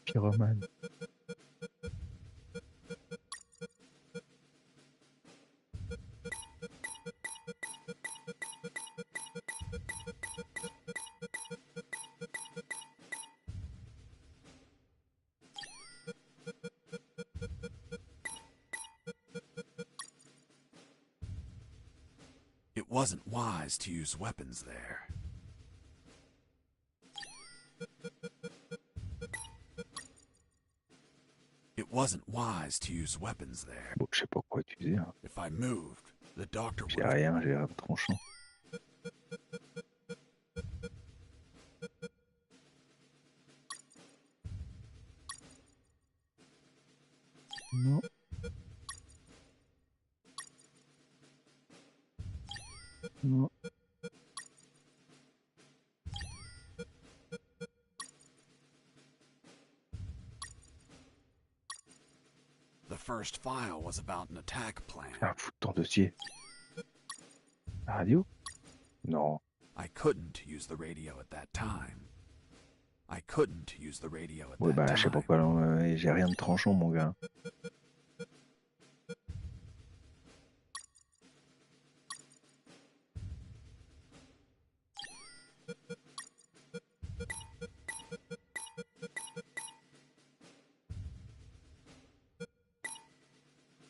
Pyromane. It wasn't wise to use weapons there. It wasn't wise to use weapons there. Bon, je sais pas quoi utiliser. Hein. If I moved, the doctor J'ai would... rien, j'ai un tranchant. Non. Non. The first file was about an attack plan. Ah, foutre ton dossier. La radio? Non. I couldn't use the radio at that time. I couldn't use the radio at Ouais, that bah, je sais pas time. quoi, j'ai rien de tranchant, mon gars.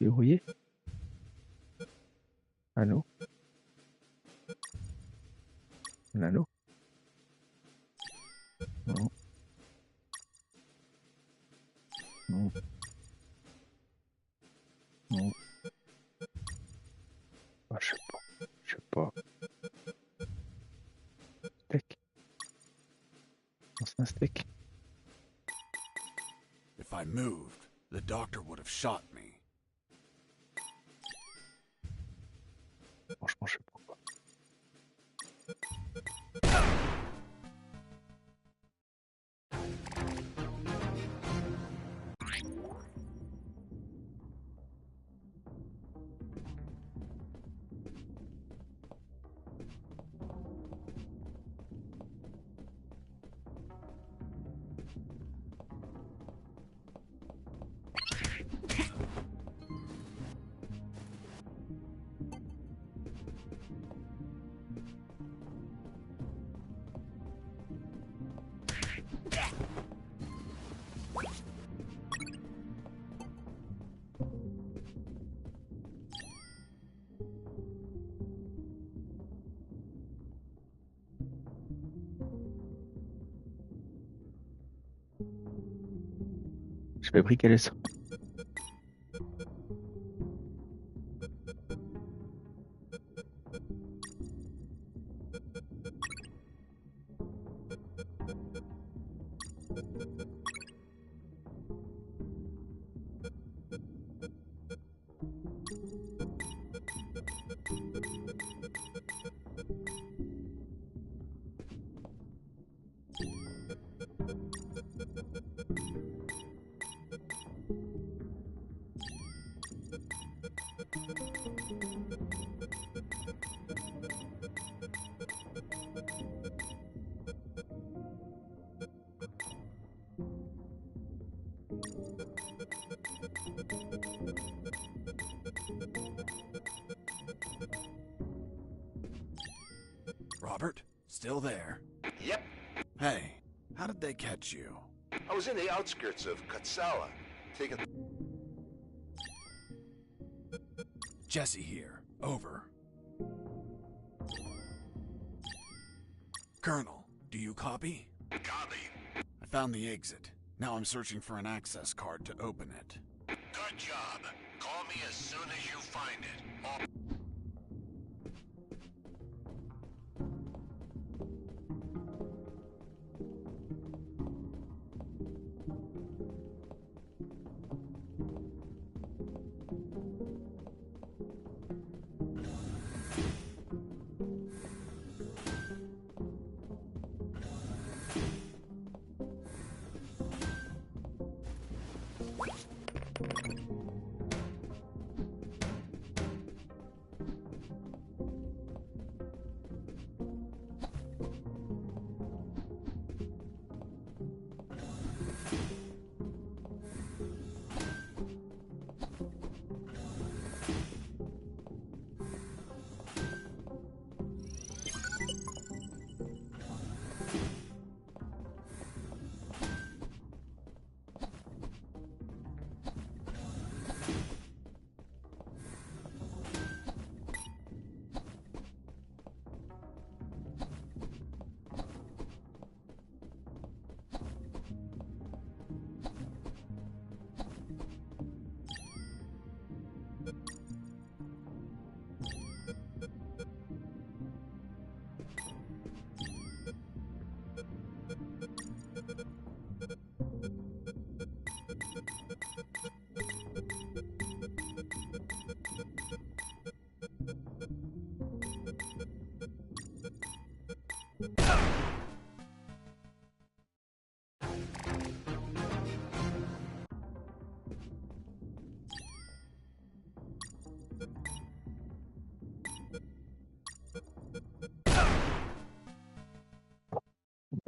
Verrouillé? Allô? Allô? Non. Non. Non. Ah, je sais pas. Je sais pas. Steak. Non, c'est un steak. If I moved, the doctor would have shot me. Franchement, je sais pas quoi. J'ai pas pris quelle est ça. Still there? Yep. Hey, how did they catch you? I was in the outskirts of Katsala, taking... Jesse here. Over. Colonel, do you copy? Copy. I found the exit. Now I'm searching for an access card to open it. Good job. Call me as soon as you find it.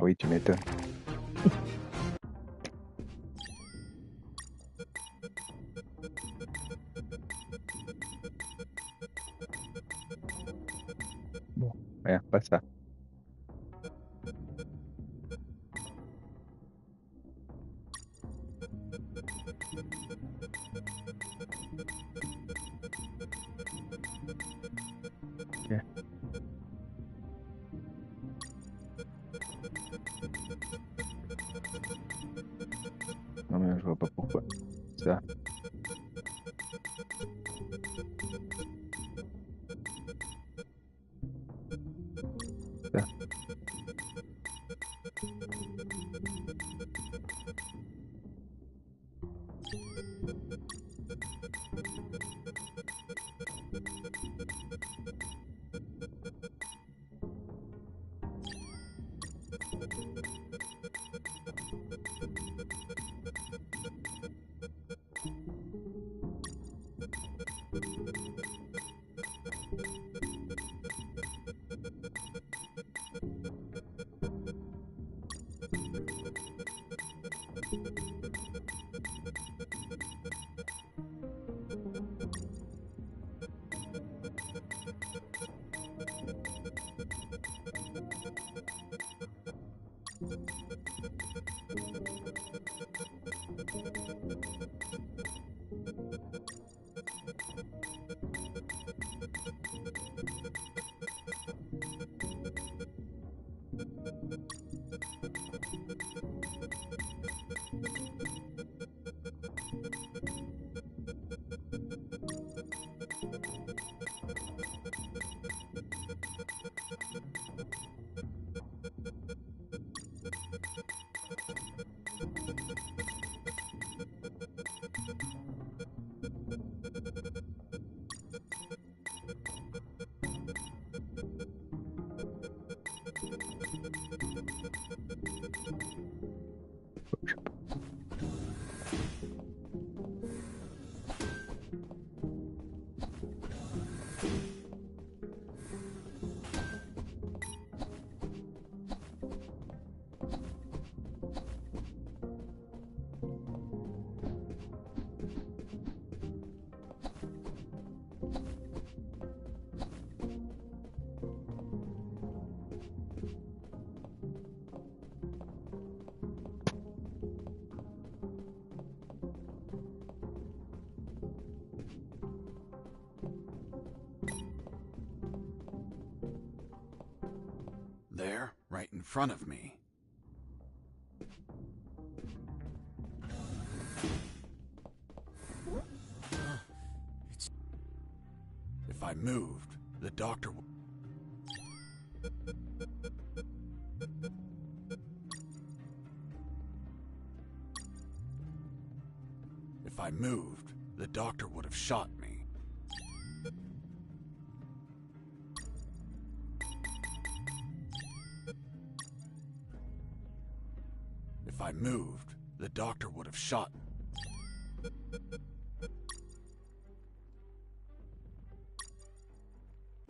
Oui, tu m'étonnes. Bon, regarde, pas ça. Ok. Non mais je vois pas pourquoi. Ça. Ça. in front of me. If I moved, the doctor would... If I moved, the doctor would have shot me. If I moved, the doctor would have shot me.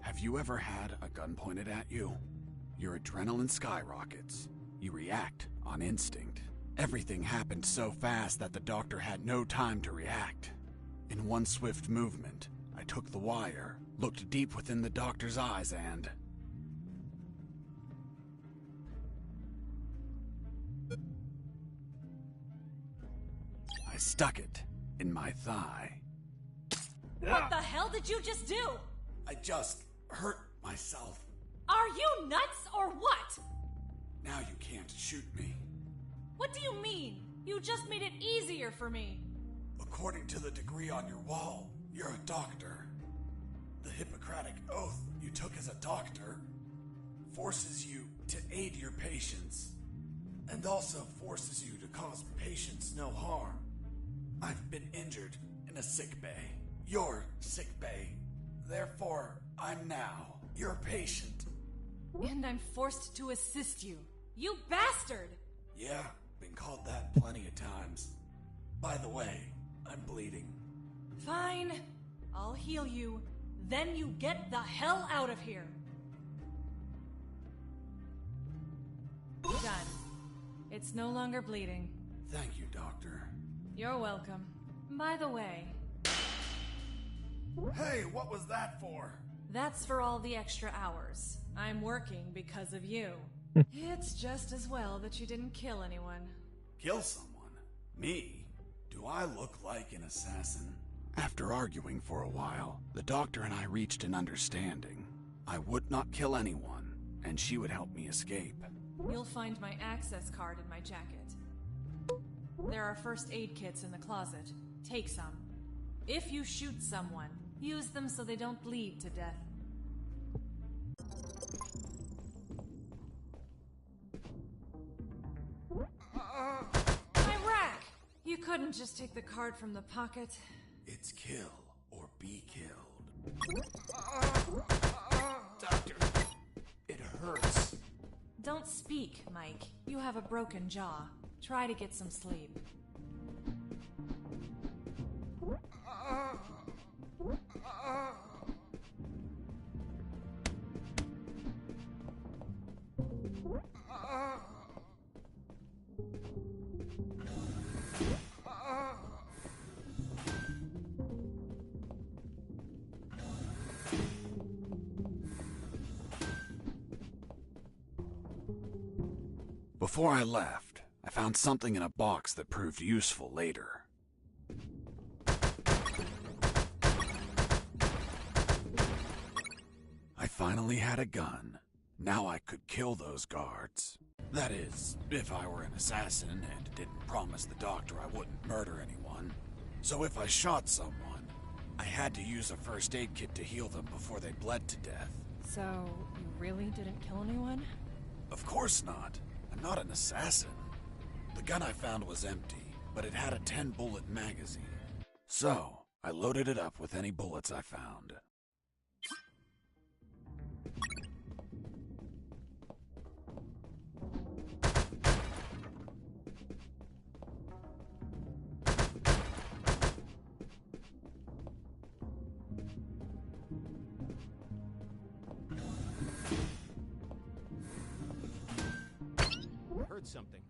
Have you ever had a gun pointed at you? Your adrenaline skyrockets. You react on instinct. Everything happened so fast that the doctor had no time to react. In one swift movement, I took the wire, looked deep within the doctor's eyes, and... I stuck it in my thigh. What the hell did you just do? I just hurt myself. Are you nuts or what? Now you can't shoot me. What do you mean? You just made it easier for me. According to the degree on your wall, you're a doctor. The Hippocratic oath you took as a doctor forces you to aid your patients, and also forces you to cause patients no harm. I've been injured in a sick bay. Your sick bay. Therefore, I'm now your patient. And I'm forced to assist you. You bastard! Yeah, been called that plenty of times. By the way, I'm bleeding. Fine. I'll heal you. Then you get the hell out of here. Done. It's no longer bleeding. Thank you, Doctor. You're welcome. By the way... Hey, what was that for? That's for all the extra hours. I'm working because of you. It's just as well that you didn't kill anyone. Kill someone? Me? Do I look like an assassin? After arguing for a while, the doctor and I reached an understanding. I would not kill anyone, and she would help me escape. You'll find my access card in my jacket. There are first aid kits in the closet. Take some. If you shoot someone, use them so they don't bleed to death. My rack! You couldn't just take the card from the pocket. It's kill or be killed. Doctor, it hurts. Don't speak, Mike. You have a broken jaw. Try to get some sleep. Before I left, I found something in a box that proved useful later. I finally had a gun. Now I could kill those guards. That is, if I were an assassin and didn't promise the doctor I wouldn't murder anyone. So if I shot someone, I had to use a first aid kit to heal them before they bled to death. So, you really didn't kill anyone? Of course not. I'm not an assassin. The gun I found was empty, but it had a 10-bullet magazine. So, I loaded it up with any bullets I found. Heard something.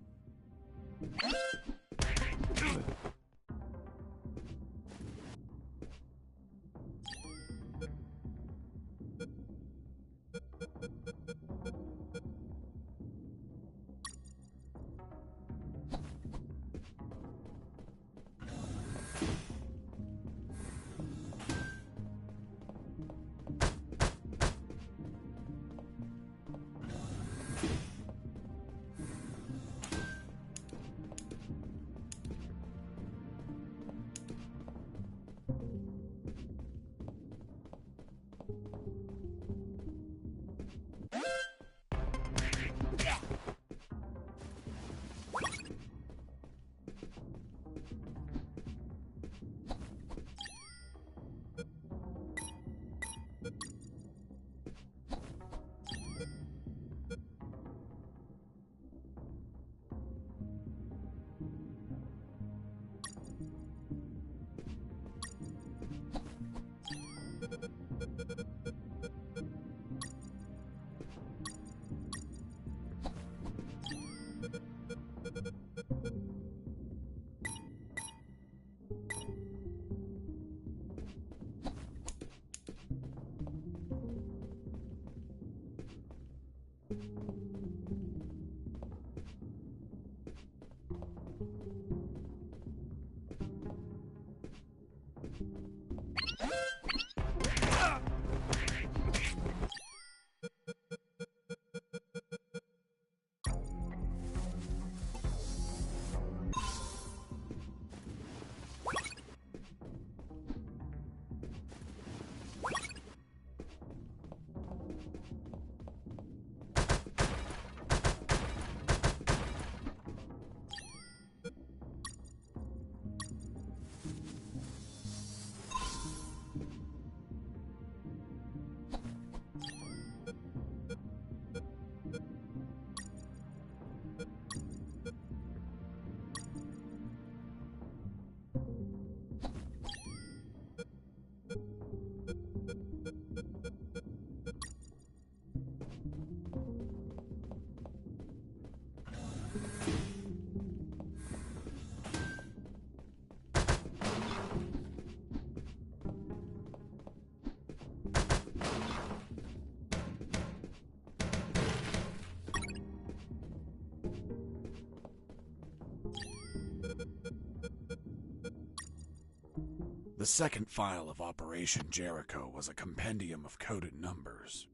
The second file of Operation Jericho was a compendium of coded numbers.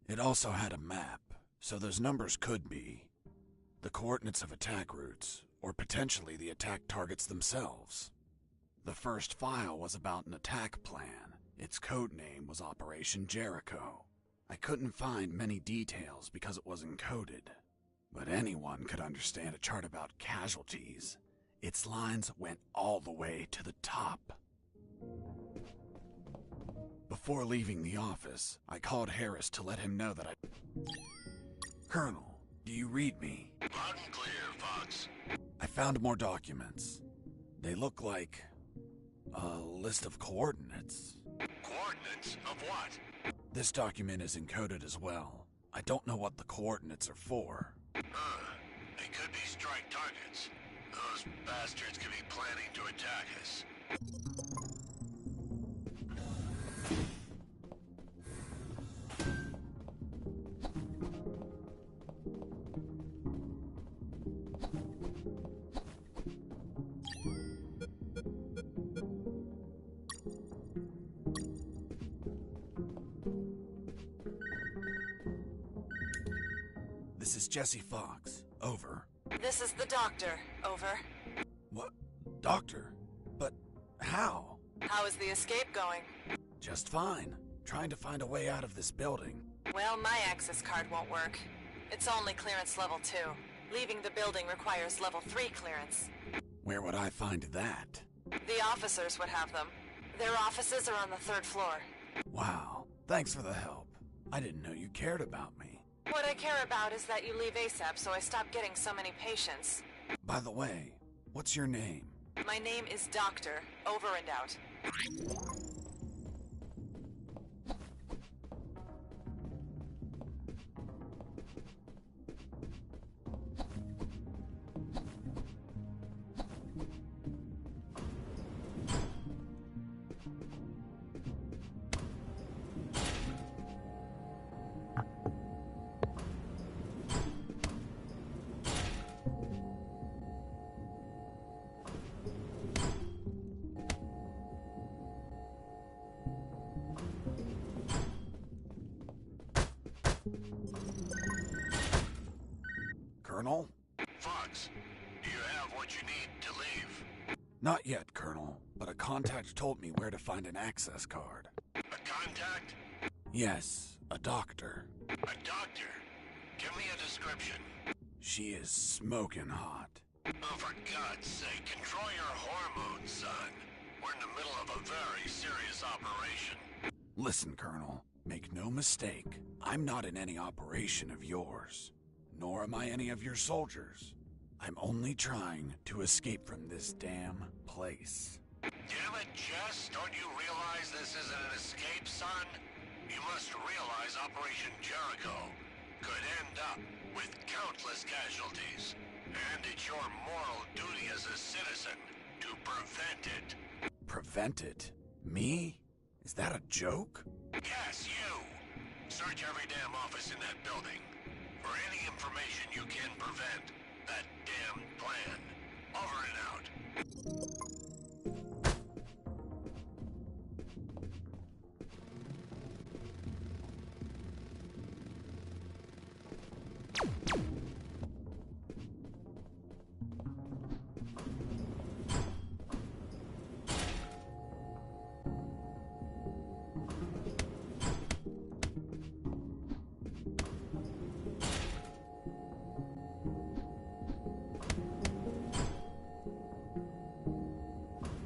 It also had a map, so those numbers could be the coordinates of attack routes, or potentially the attack targets themselves. The first file was about an attack plan. Its code name was Operation Jericho. I couldn't find many details because it was encoded, but anyone could understand a chart about casualties. Its lines went all the way to the top. Before leaving the office, I called Harris to let him know that Colonel, do you read me? Loud and clear, Fox. I found more documents. They look like a list of coordinates. Coordinates of what? This document is encoded as well. I don't know what the coordinates are for. They could be strike targets. Those bastards could be planning to attack us. This is Jesse Fox. Over. This is the doctor. Over. What? Doctor? But how? How is the escape going? Just fine. Trying to find a way out of this building. Well, my access card won't work. It's only clearance level 2. Leaving the building requires level 3 clearance. Where would I find that? The officers would have them. Their offices are on the 3rd floor. Wow. Thanks for the help. I didn't know you cared about me. What I care about is that you leave ASAP so I stop getting so many patients. By the way, what's your name? My name is Doctor. Over and out. Colonel? Fox, do you have what you need to leave? Not yet, Colonel, but a contact told me where to find an access card. A contact? Yes, a doctor. A doctor? Give me a description. She is smoking hot. Oh, for God's sake, control your hormones, son. We're in the middle of a very serious operation. Listen, Colonel, make no mistake. I'm not in any operation of yours. Nor am I any of your soldiers. I'm only trying to escape from this damn place. Damn it, Jess, don't you realize this isn't an escape, son? You must realize Operation Jericho could end up with countless casualties. And it's your moral duty as a citizen to prevent it. Prevent it? Me? Is that a joke? Yes, you! Search every damn office in that building for any information you can prevent that damn plan. Over and out.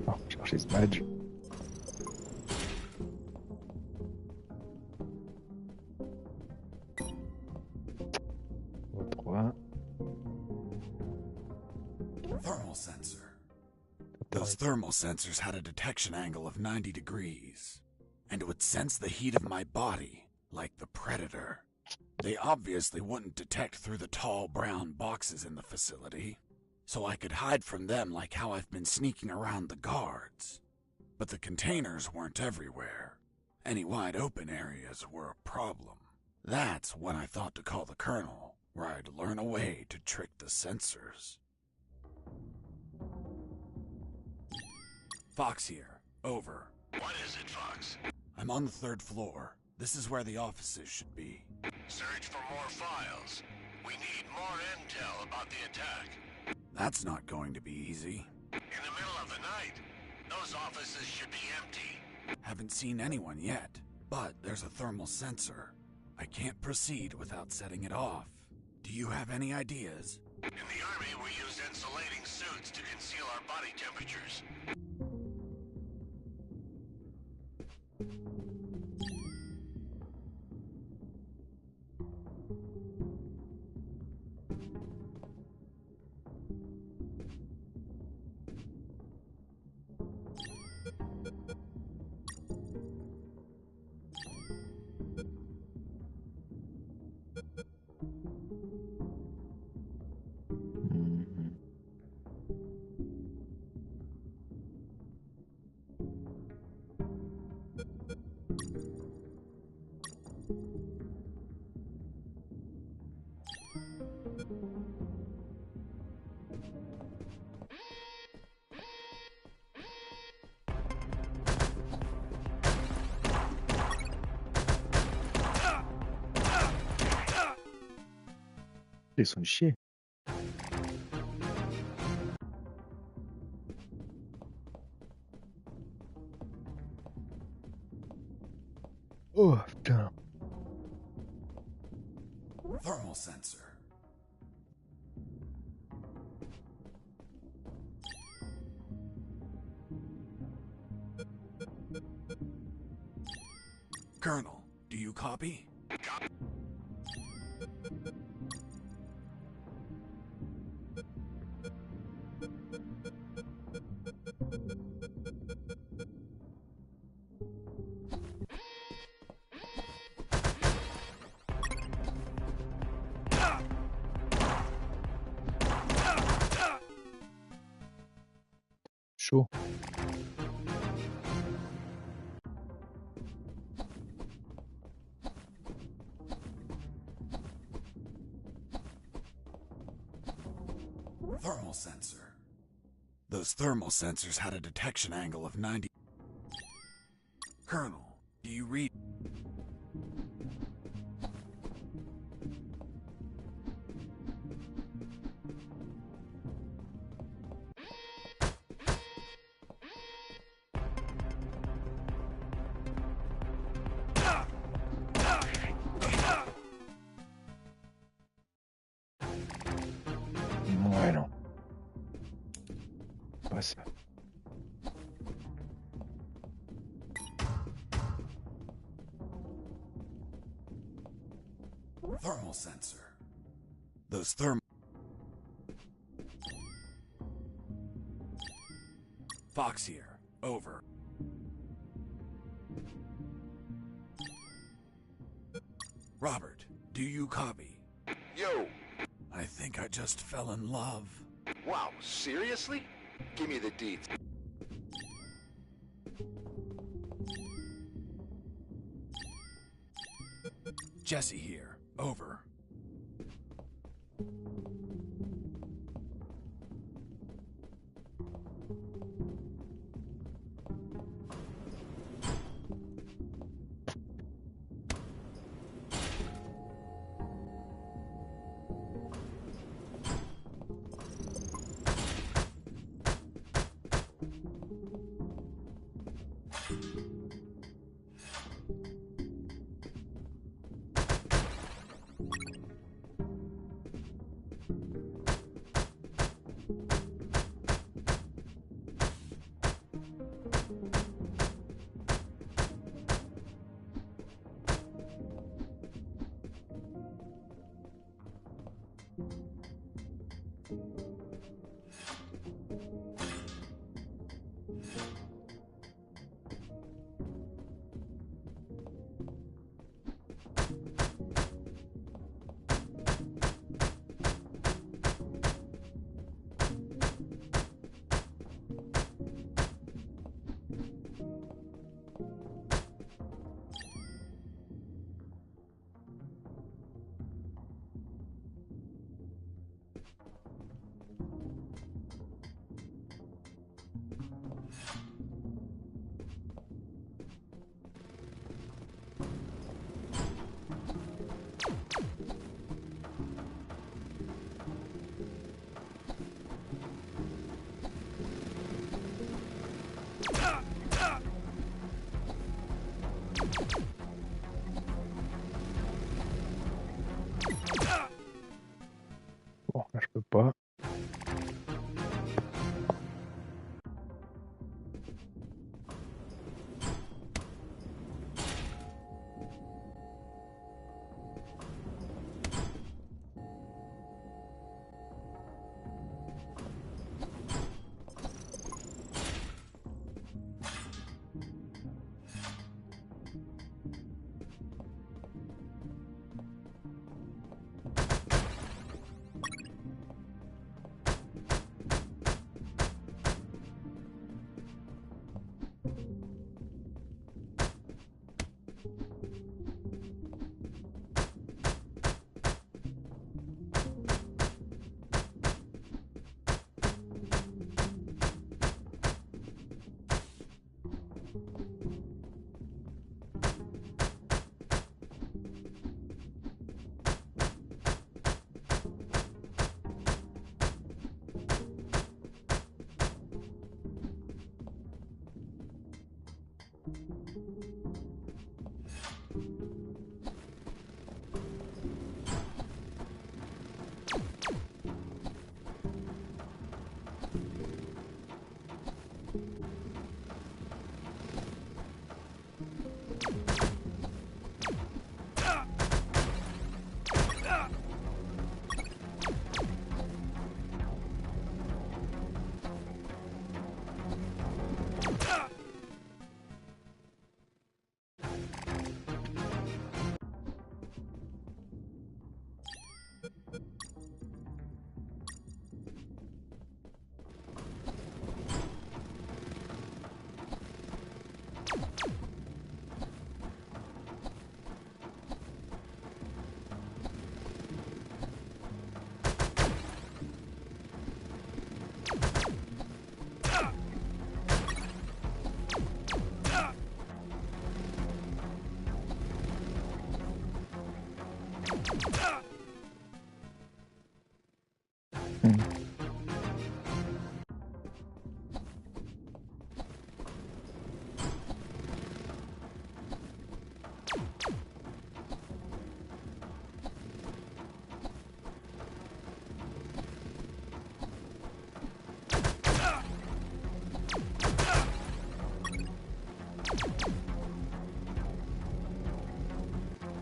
Oh, chercher ce badge. Trois. Thermal sensor. Those thermal sensors had a detection angle of 90 degrees, and would sense the heat of my body, like the Predator. They obviously wouldn't detect through the tall brown boxes in the facility, so I could hide from them like how I've been sneaking around the guards. But the containers weren't everywhere. Any wide open areas were a problem. That's when I thought to call the Colonel, where I'd learn a way to trick the sensors. Fox here. Over. What is it, Fox? I'm on the 3rd floor. This is where the offices should be. Search for more files. We need more intel about the attack. That's not going to be easy. In the middle of the night, those offices should be empty. Haven't seen anyone yet, but there's a thermal sensor. I can't proceed without setting it off. Do you have any ideas? In the Army, we use insulating suits to conceal our body temperatures. Mhm. Ils sont chiés. Oh putain. Thermal sensor. Colonel, do you copy? Chaud. Thermal sensor. Those thermal sensors had a detection angle of 90. Colonel, do you read? Ouais, non. Pas ça. Thermal sensor. Those thermal. Fox here. Over. Robert, do you copy? Yo! I think I just fell in love. Wow, seriously? Give me the deeds. Jesse here. Over.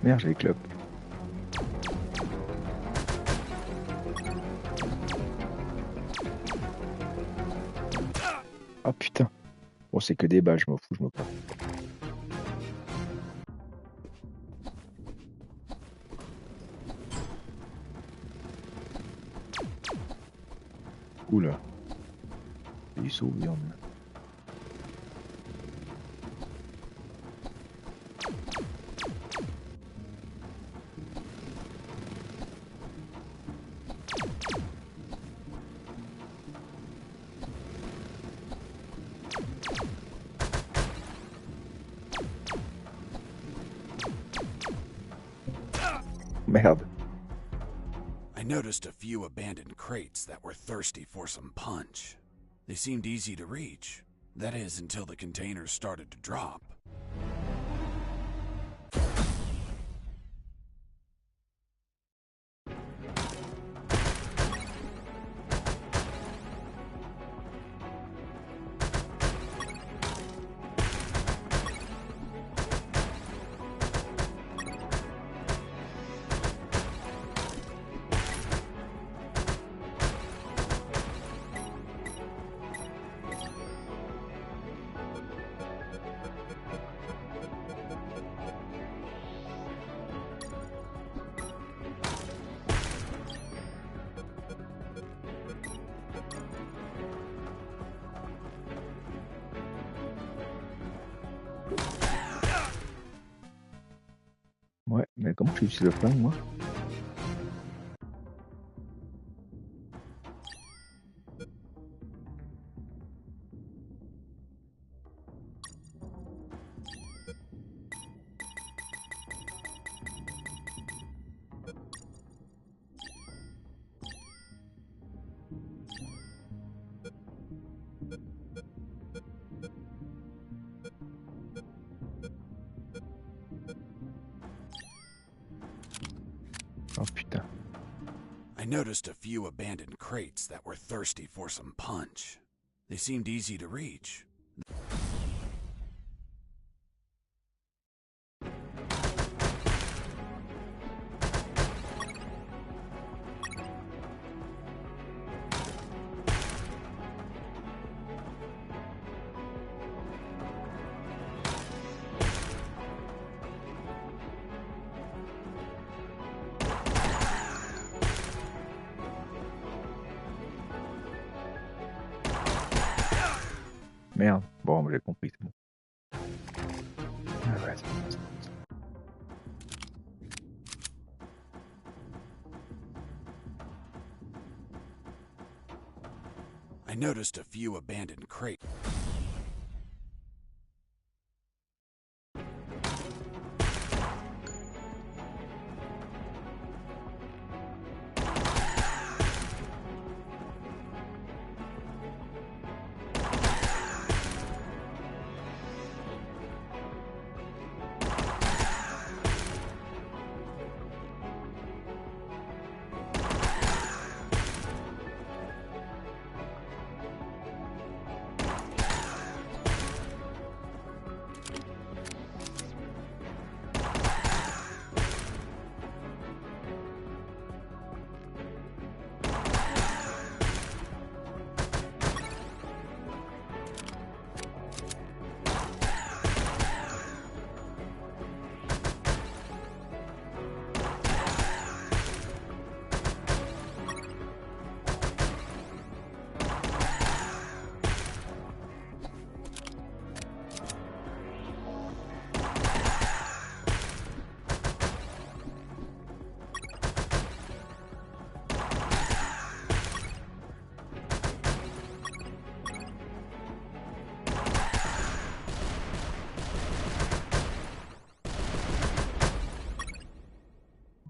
Merde, j'ai les clopes. Oh putain. Bon, c'est que des balles, je m'en fous, je me prends. Oula. Il sauve, viande. Merde. I noticed a few abandoned crates that were thirsty for some punch. They seemed easy to reach. That is, until the containers started to drop. Ouais, mais comment j'utilise le flingue, moi? Oh putain. I noticed a few abandoned crates that were thirsty for some punch. They seemed easy to reach. Merde. Bon, j'ai compris, c'est bon. Ah ouais, c'est bon, c'est bon. I noticed a few abandoned crates.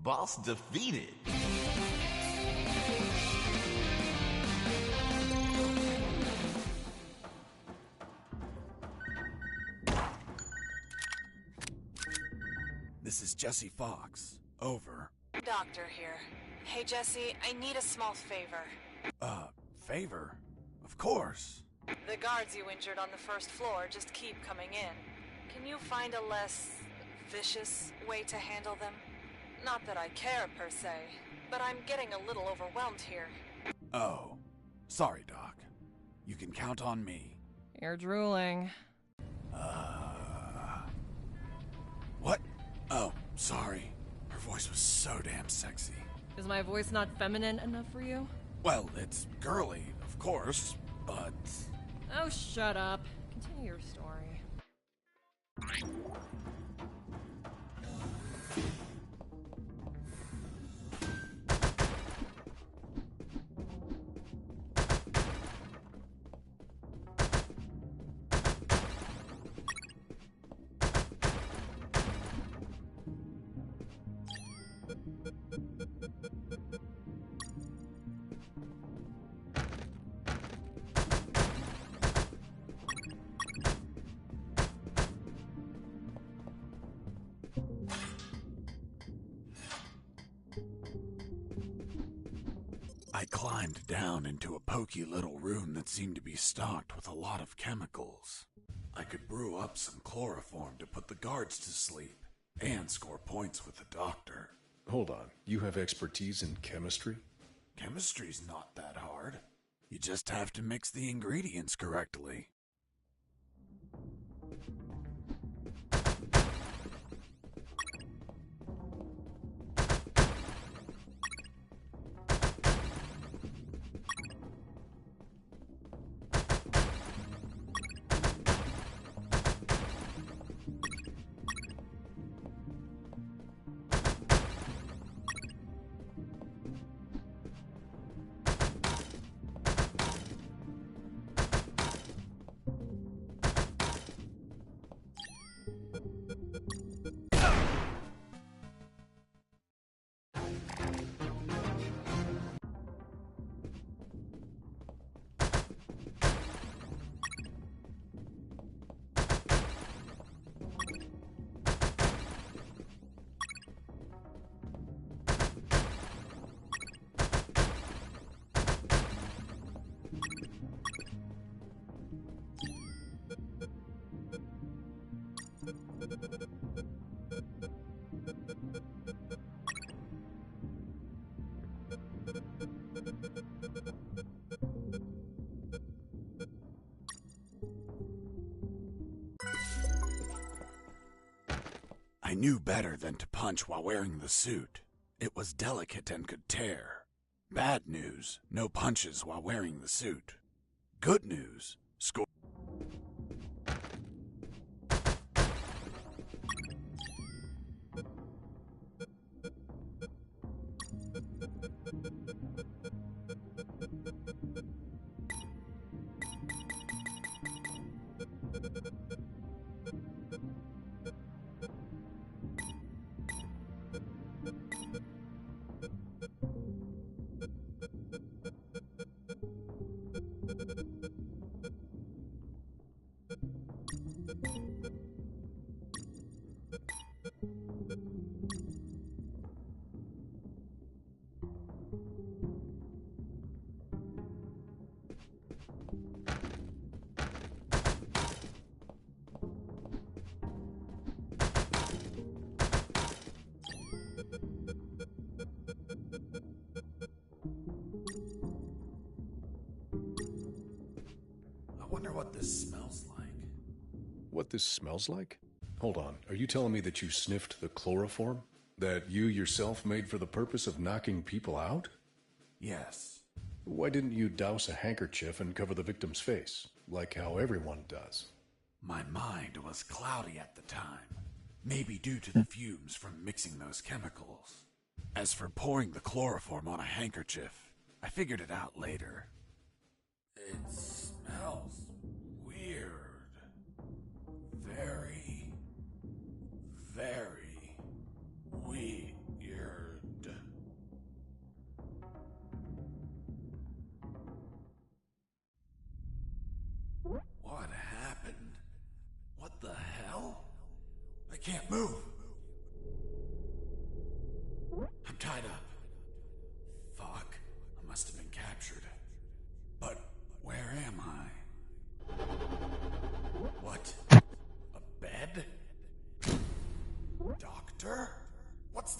Boss defeated. This is Jesse Fox. Over. Doctor here. Hey, Jesse, I need a small favor. Favor? Of course. The guards you injured on the first floor just keep coming in. Can you find a less vicious way to handle them. Not that I care, per se, but I'm getting a little overwhelmed here. Oh, sorry, Doc. You can count on me. You're drooling. What? Oh, sorry. Her voice was so damn sexy. Is my voice not feminine enough for you? Well, it's girly, of course, but... Oh, shut up. Continue your story. I climbed down into a poky little room that seemed to be stocked with a lot of chemicals. I could brew up some chloroform to put the guards to sleep and score points with the doctor. Hold on, you have expertise in chemistry? Chemistry's not that hard. You just have to mix the ingredients correctly. I knew better than to punch while wearing the suit. It was delicate and could tear. Bad news, no punches while wearing the suit. Good news, score. I wonder what this smells like. What this smells like? Hold on, are you telling me that you sniffed the chloroform? That you yourself made for the purpose of knocking people out? Yes. Why didn't you douse a handkerchief and cover the victim's face, like how everyone does? My mind was cloudy at the time, maybe due to the fumes from mixing those chemicals. As for pouring the chloroform on a handkerchief, I figured it out later. It smells weird. Very, very weird. What happened? What the hell? I can't move. I'm tied up. Fuck, I must have been captured. But where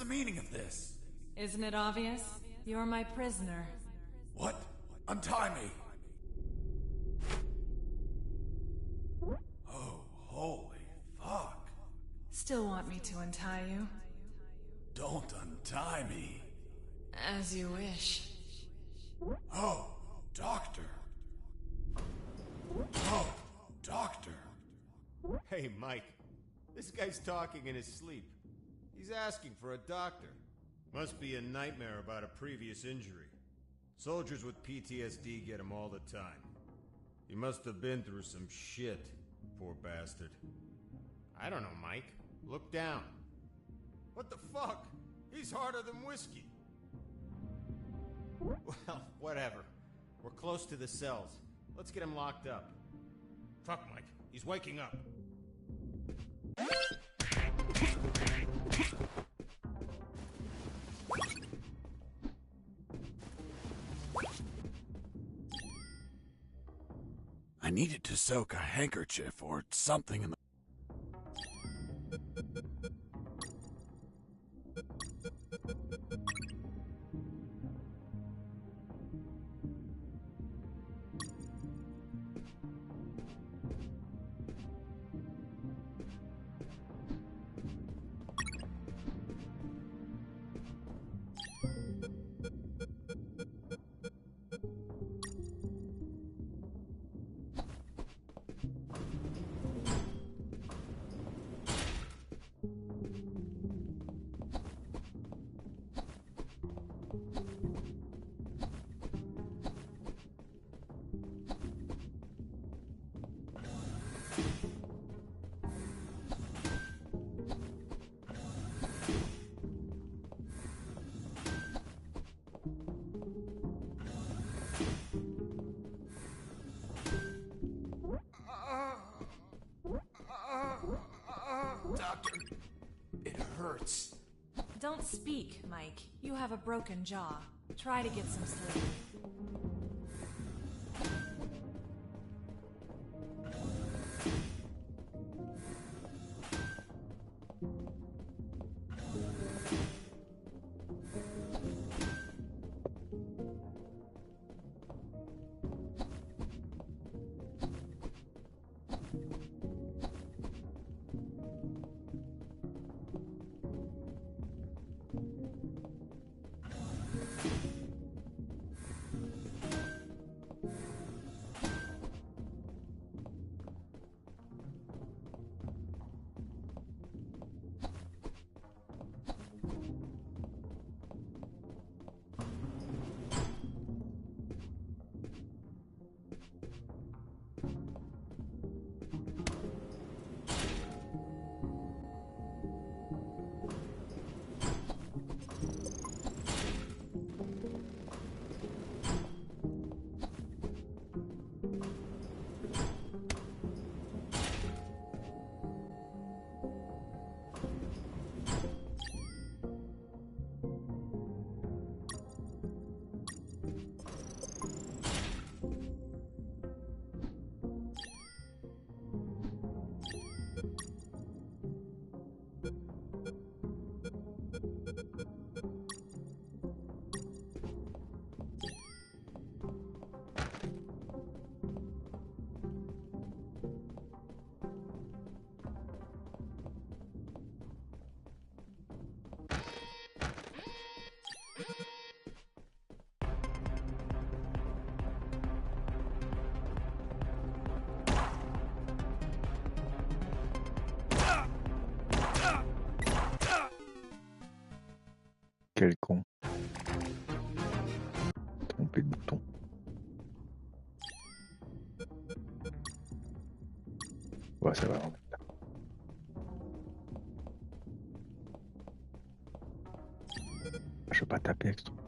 the meaning of this? Isn't it obvious? You're my prisoner. What? Untie me! Oh, holy fuck. Still want me to untie you? Don't untie me. As you wish. Oh, doctor. Oh, doctor. Hey, Mike. This guy's talking in his sleep. He's asking for a doctor. Must be a nightmare about a previous injury. Soldiers with PTSD get him all the time. He must have been through some shit, poor bastard. I don't know, Mike. Look down. What the fuck? He's harder than whiskey. Well, whatever. We're close to the cells. Let's get him locked up. Fuck, Mike. He's waking up. I needed to soak a handkerchief or something in the... Doctor, it hurts. Don't speak, Mike. You have a broken jaw. Try to get some sleep. Quel con. Trompé de bouton. Ouais, ça va. Je peux pas taper avec ce truc.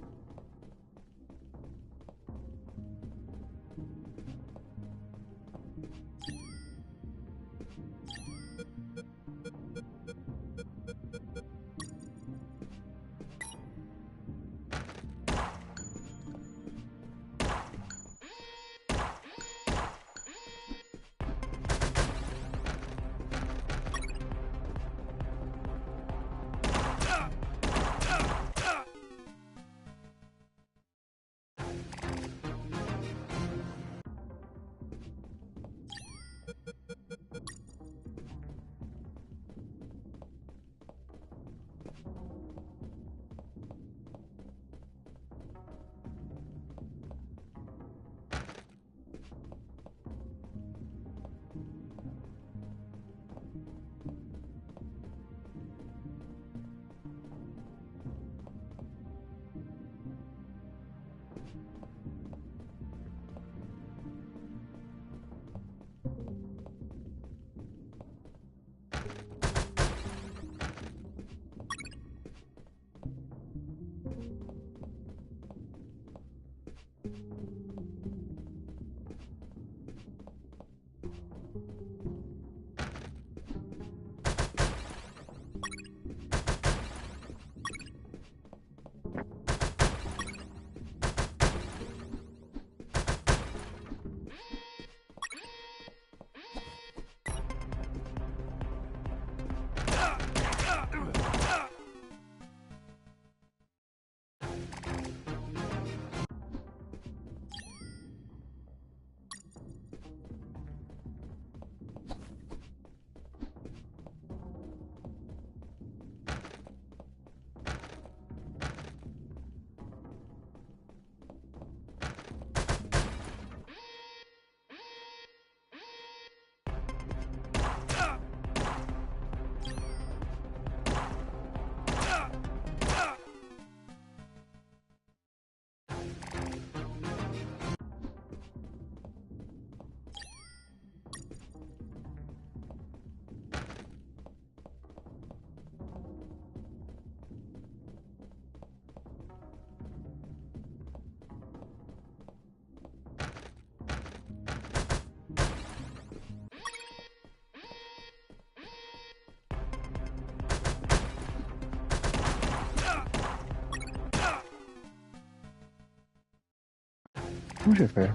Comment j'ai fait?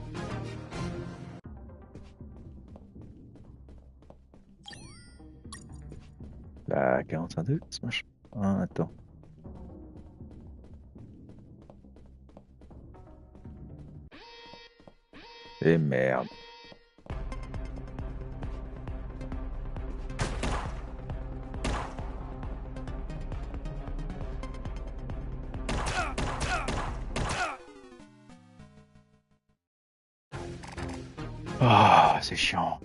La 45 ce machin. Ah, attends. Et merde. Ah, c'est chiant.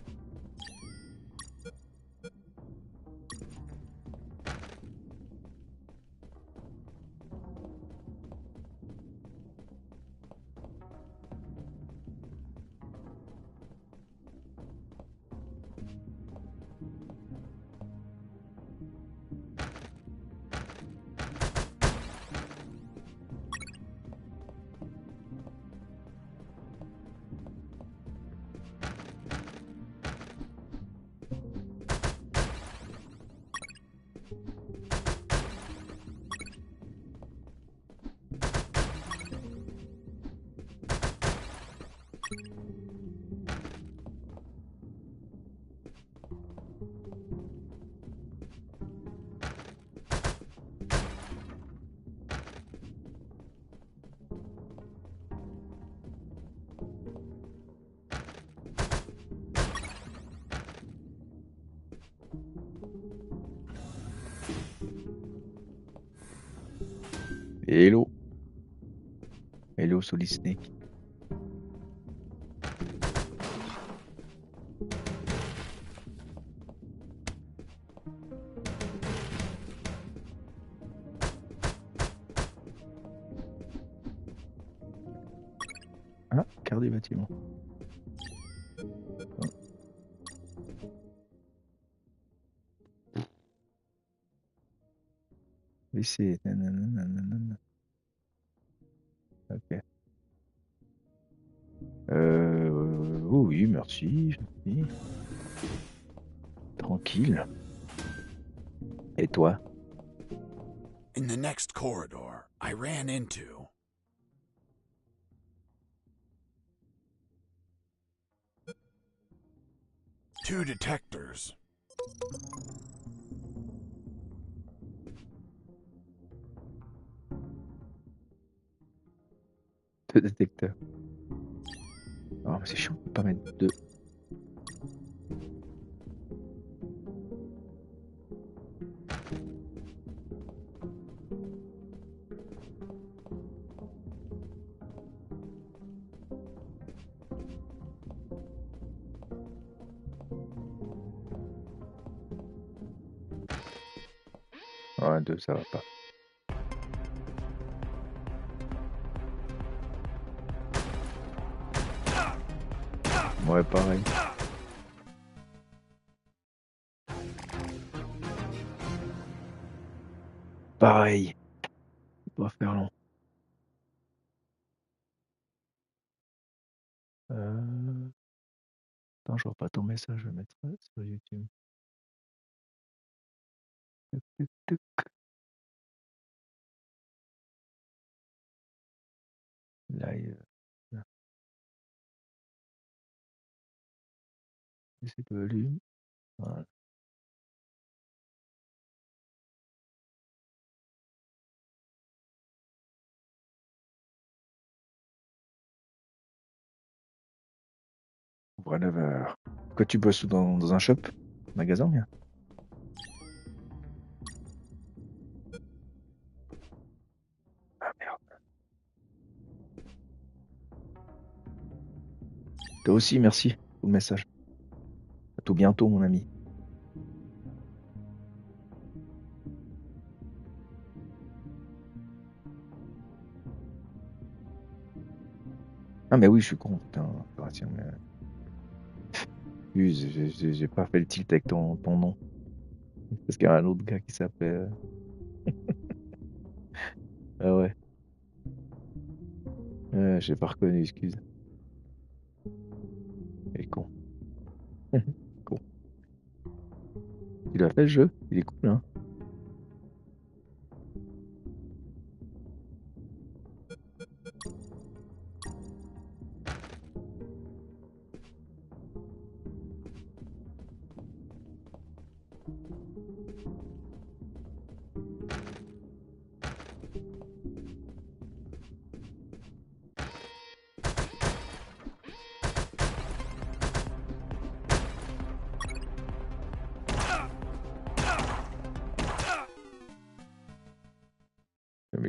Hello. Hello, Solid Snake. Ah, carte des bâtiments. Oh. WC. Nanana. Ok. Oh oui, merci. Merci. Tranquille. Et toi? In the next corridor, I ran into... two detectors. Deux détecteurs. Oh, mais c'est chiant, on peut pas mettre deux. Ouais, deux, ça va pas. Ouais, pareil. Pareil. Ça doit faire long. Attends, je vois pas ton message, je vais mettre ça sur YouTube. Tuc, tuc, tuc. Live. C'est le volume. Voilà. Ouvre à 9h. Quoi, tu bosses dans un shop? Magasin, bien? Ah merde. Toi aussi, merci pour le message. À tout bientôt, mon ami. Ah, mais oui, je suis con, putain. Ah, tiens, mais... Excuse, j'ai pas fait le tilt avec ton nom. Parce qu'il y a un autre gars qui s'appelle. Ah ouais. J'ai pas reconnu, excuse. Il est con. Con. Tu l'as fait le jeu? Il est cool, hein?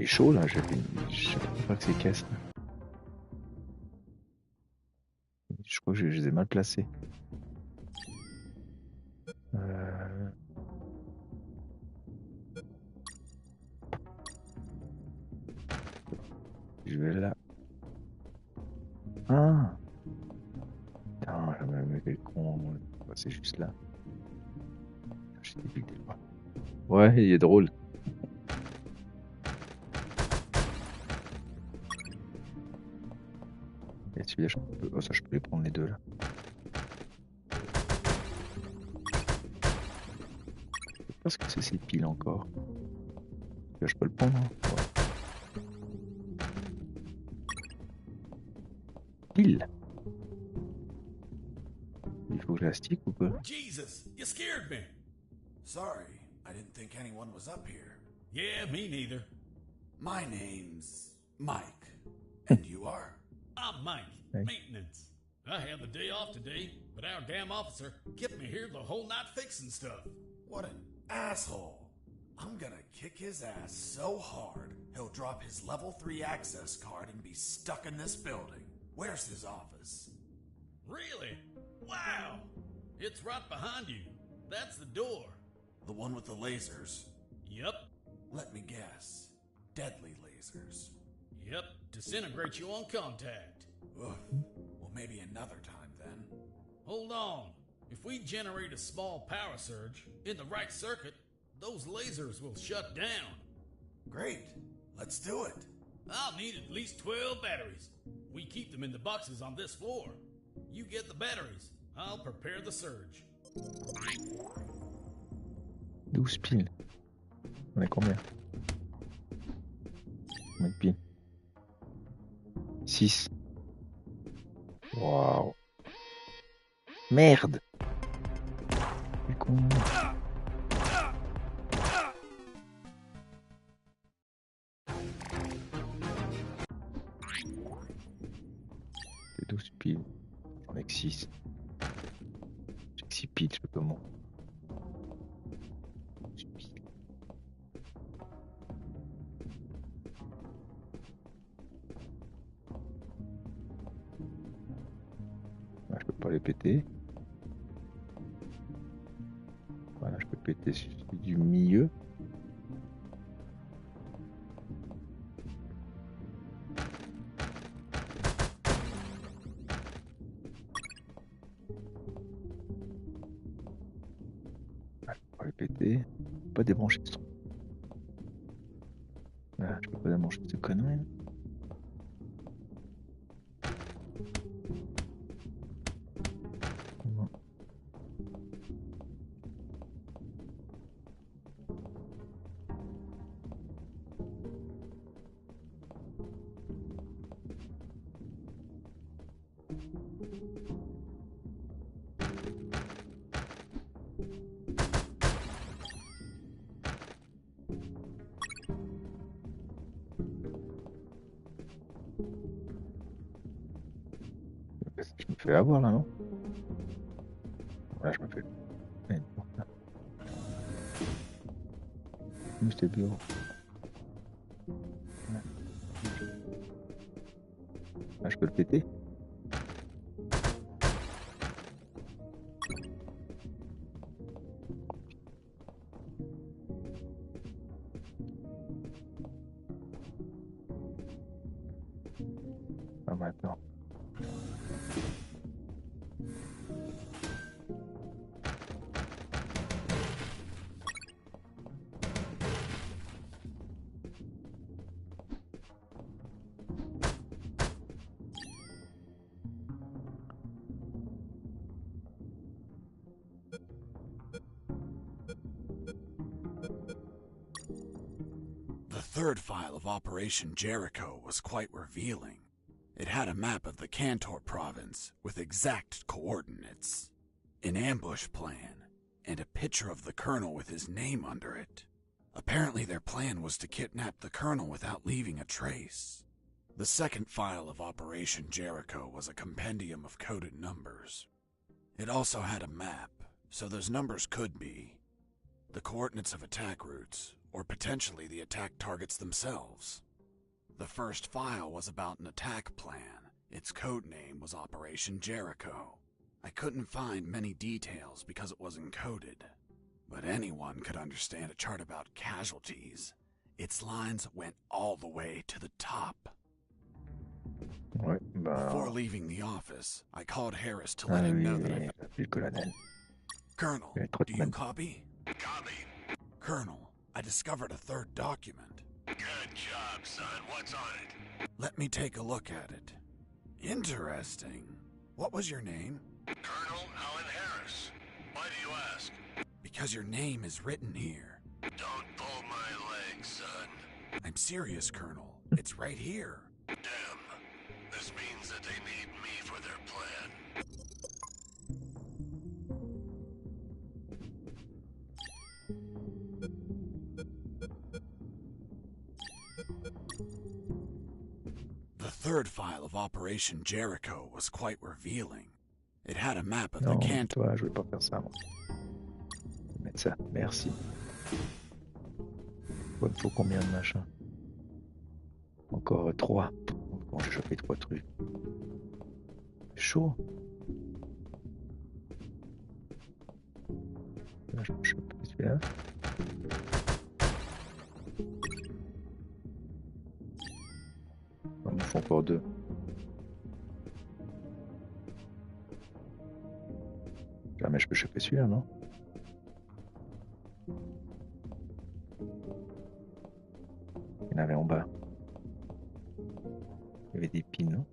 est chaud là, je savais pas que c'est caisse. Je crois que je les ai mal placés. Je vais là. Ah! Putain, quel con. C'est juste là. J'étais débile. Ouais, il est drôle. Et celui-là, je peux les prendre les deux là. Je sais pas ce que c'est ces piles encore. Là, je peux le prendre. Hein. Ouais. Pile. Il faut que je la stick ou pas? Jesus, you scared me. Sorry, I didn't think anyone was up here. Yeah, me neither. My name's Mike. And you are? I'm Mike, maintenance. I had the day off today, but our damn officer kept me here the whole night fixing stuff. What an asshole. I'm gonna kick his ass so hard, he'll drop his level 3 access card and be stuck in this building. Where's his office? Really? Wow! It's right behind you. That's the door. The one with the lasers? Yep. Let me guess. Deadly lasers. Yep, disintegrate you on contact. Ugh. Well, maybe another time then. Hold on. If we generate a small power surge in the right circuit, those lasers will shut down. Great. Let's do it. I'll need at least 12 batteries. We keep them in the boxes on this floor. You get the batteries. I'll prepare the surge. 12 piles. On est combien? Combien de piles? 6. Waouh. Merde. C'est con. C'est 12 piles. J'en ai que 6. J'ai que 6 piles, je peux comment? 12 piles. Là, je peux pas les péter. Voilà, je peux péter celui du milieu. Péter. Pas débrancher ce truc. Voilà, je peux pas débrancher cette connerie. Non. Je me fais avoir là, non? Là, je me fais. C'était bureau. Là, je peux le péter. Ah, maintenant. The third file of Operation Jericho was quite revealing. It had a map of the Kantor province with exact coordinates, an ambush plan, and a picture of the colonel with his name under it. Apparently their plan was to kidnap the colonel without leaving a trace. The second file of Operation Jericho was a compendium of coded numbers. It also had a map, so those numbers could be the coordinates of attack routes, or potentially the attack targets themselves. The first file was about an attack plan. Its code name was Operation Jericho. I couldn't find many details because it was encoded, but anyone could understand a chart about casualties. Its lines went all the way to the top. Ouais, bah... Before leaving the office, I called Harris to let him know that I... Le colonel. Colonel, do you copy? Copy. Colonel, I discovered a third document. Good job, son. What's on it? Let me take a look at it. Interesting. What was your name? Colonel Alan Harris. Why do you ask? Because your name is written here. Don't pull my leg, son. I'm serious, Colonel. It's right here. Damn. This means that they need me for their plan. The third file of Operation Jericho was quite revealing. It had a map of the canton. Toi, je vais pas faire ça, moi. Je vais mettre ça. Merci. Il me faut combien de machins? Encore 3. Bon, j'ai chopé 3 trucs. C'est chaud. Là, je peux choper celui-là. Il me faut encore 2. Jamais je peux choper celui-là, non? Il y en avait en bas. Il y avait des pins, non?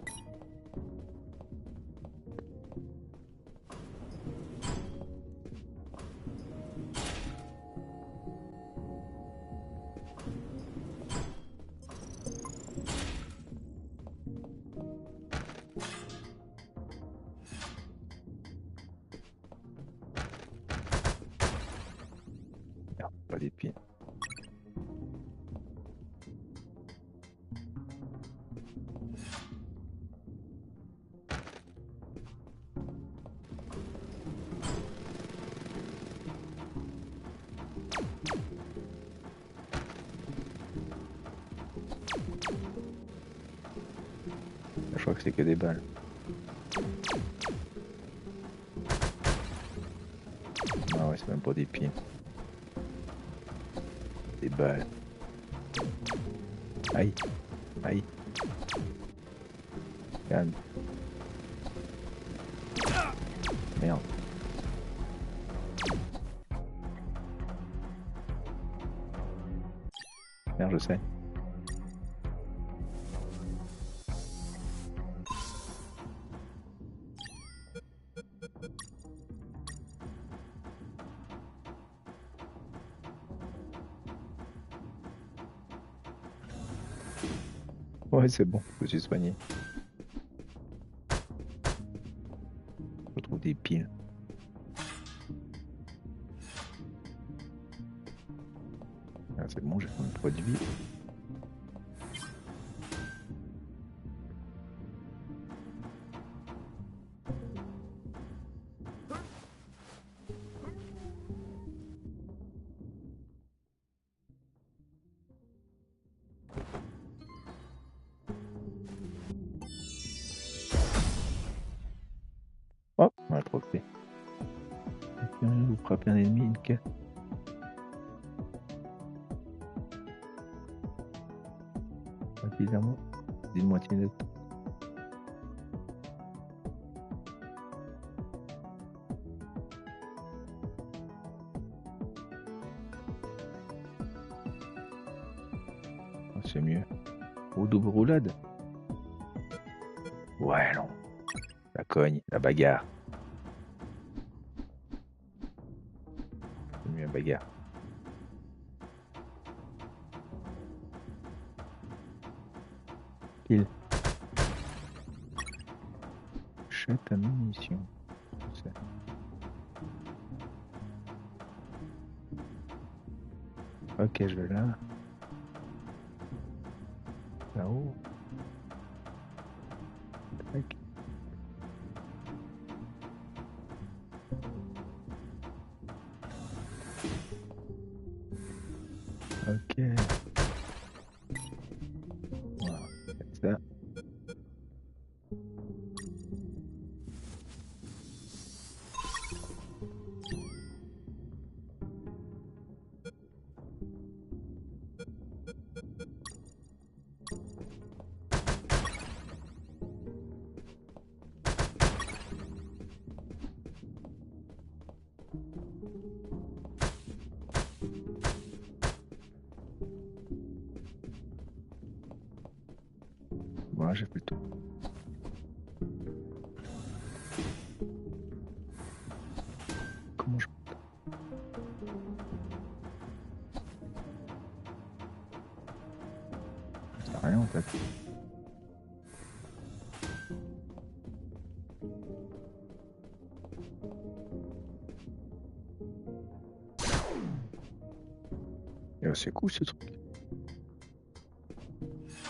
Merde, pas des pins. Je crois que c'est que des balles. Ah ouais, c'est même pas des pieds. Des balles. Aïe. Aïe. Calme. Merde. Merde, je sais. Ouais, c'est bon, je me suis soigné. Je retrouve des piles. Ah, c'est bon, j'ai fait un produit. Oh, on a trophée. Vous frappez un ennemi, une quête. Évidemment, d'une moitié de temps. C'est mieux. Au double roulade. Ouais, non. La cogne, la bagarre. C'est mieux, la bagarre. Kill. Achète à munitions. Ok, je vais là. Là-haut. Tac. Ok. Voilà, c'est ça. Voilà, j'ai fait le tour. Comment je... Ça rien en fait. Et c'est cool ce truc.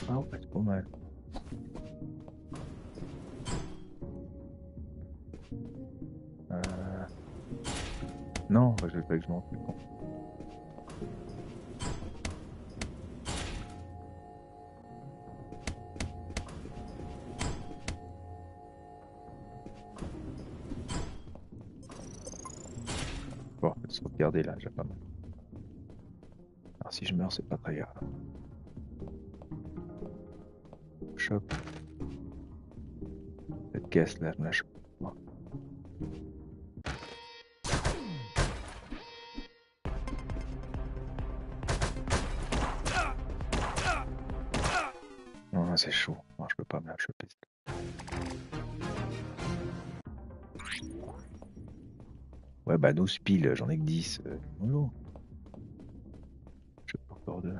Ah ouais, c'est pas mal. Non, je vais pas que je m'en rende compte. Bon, faut sauvegarder là, j'ai pas mal. Alors si je meurs, c'est pas très grave. Chope. Cette caisse là, je me la chope. Bon. Non, c'est chaud. Non, je peux pas me la choper. Ouais, bah 12 piles, j'en ai que 10. Bonjour. Je peux encore deux.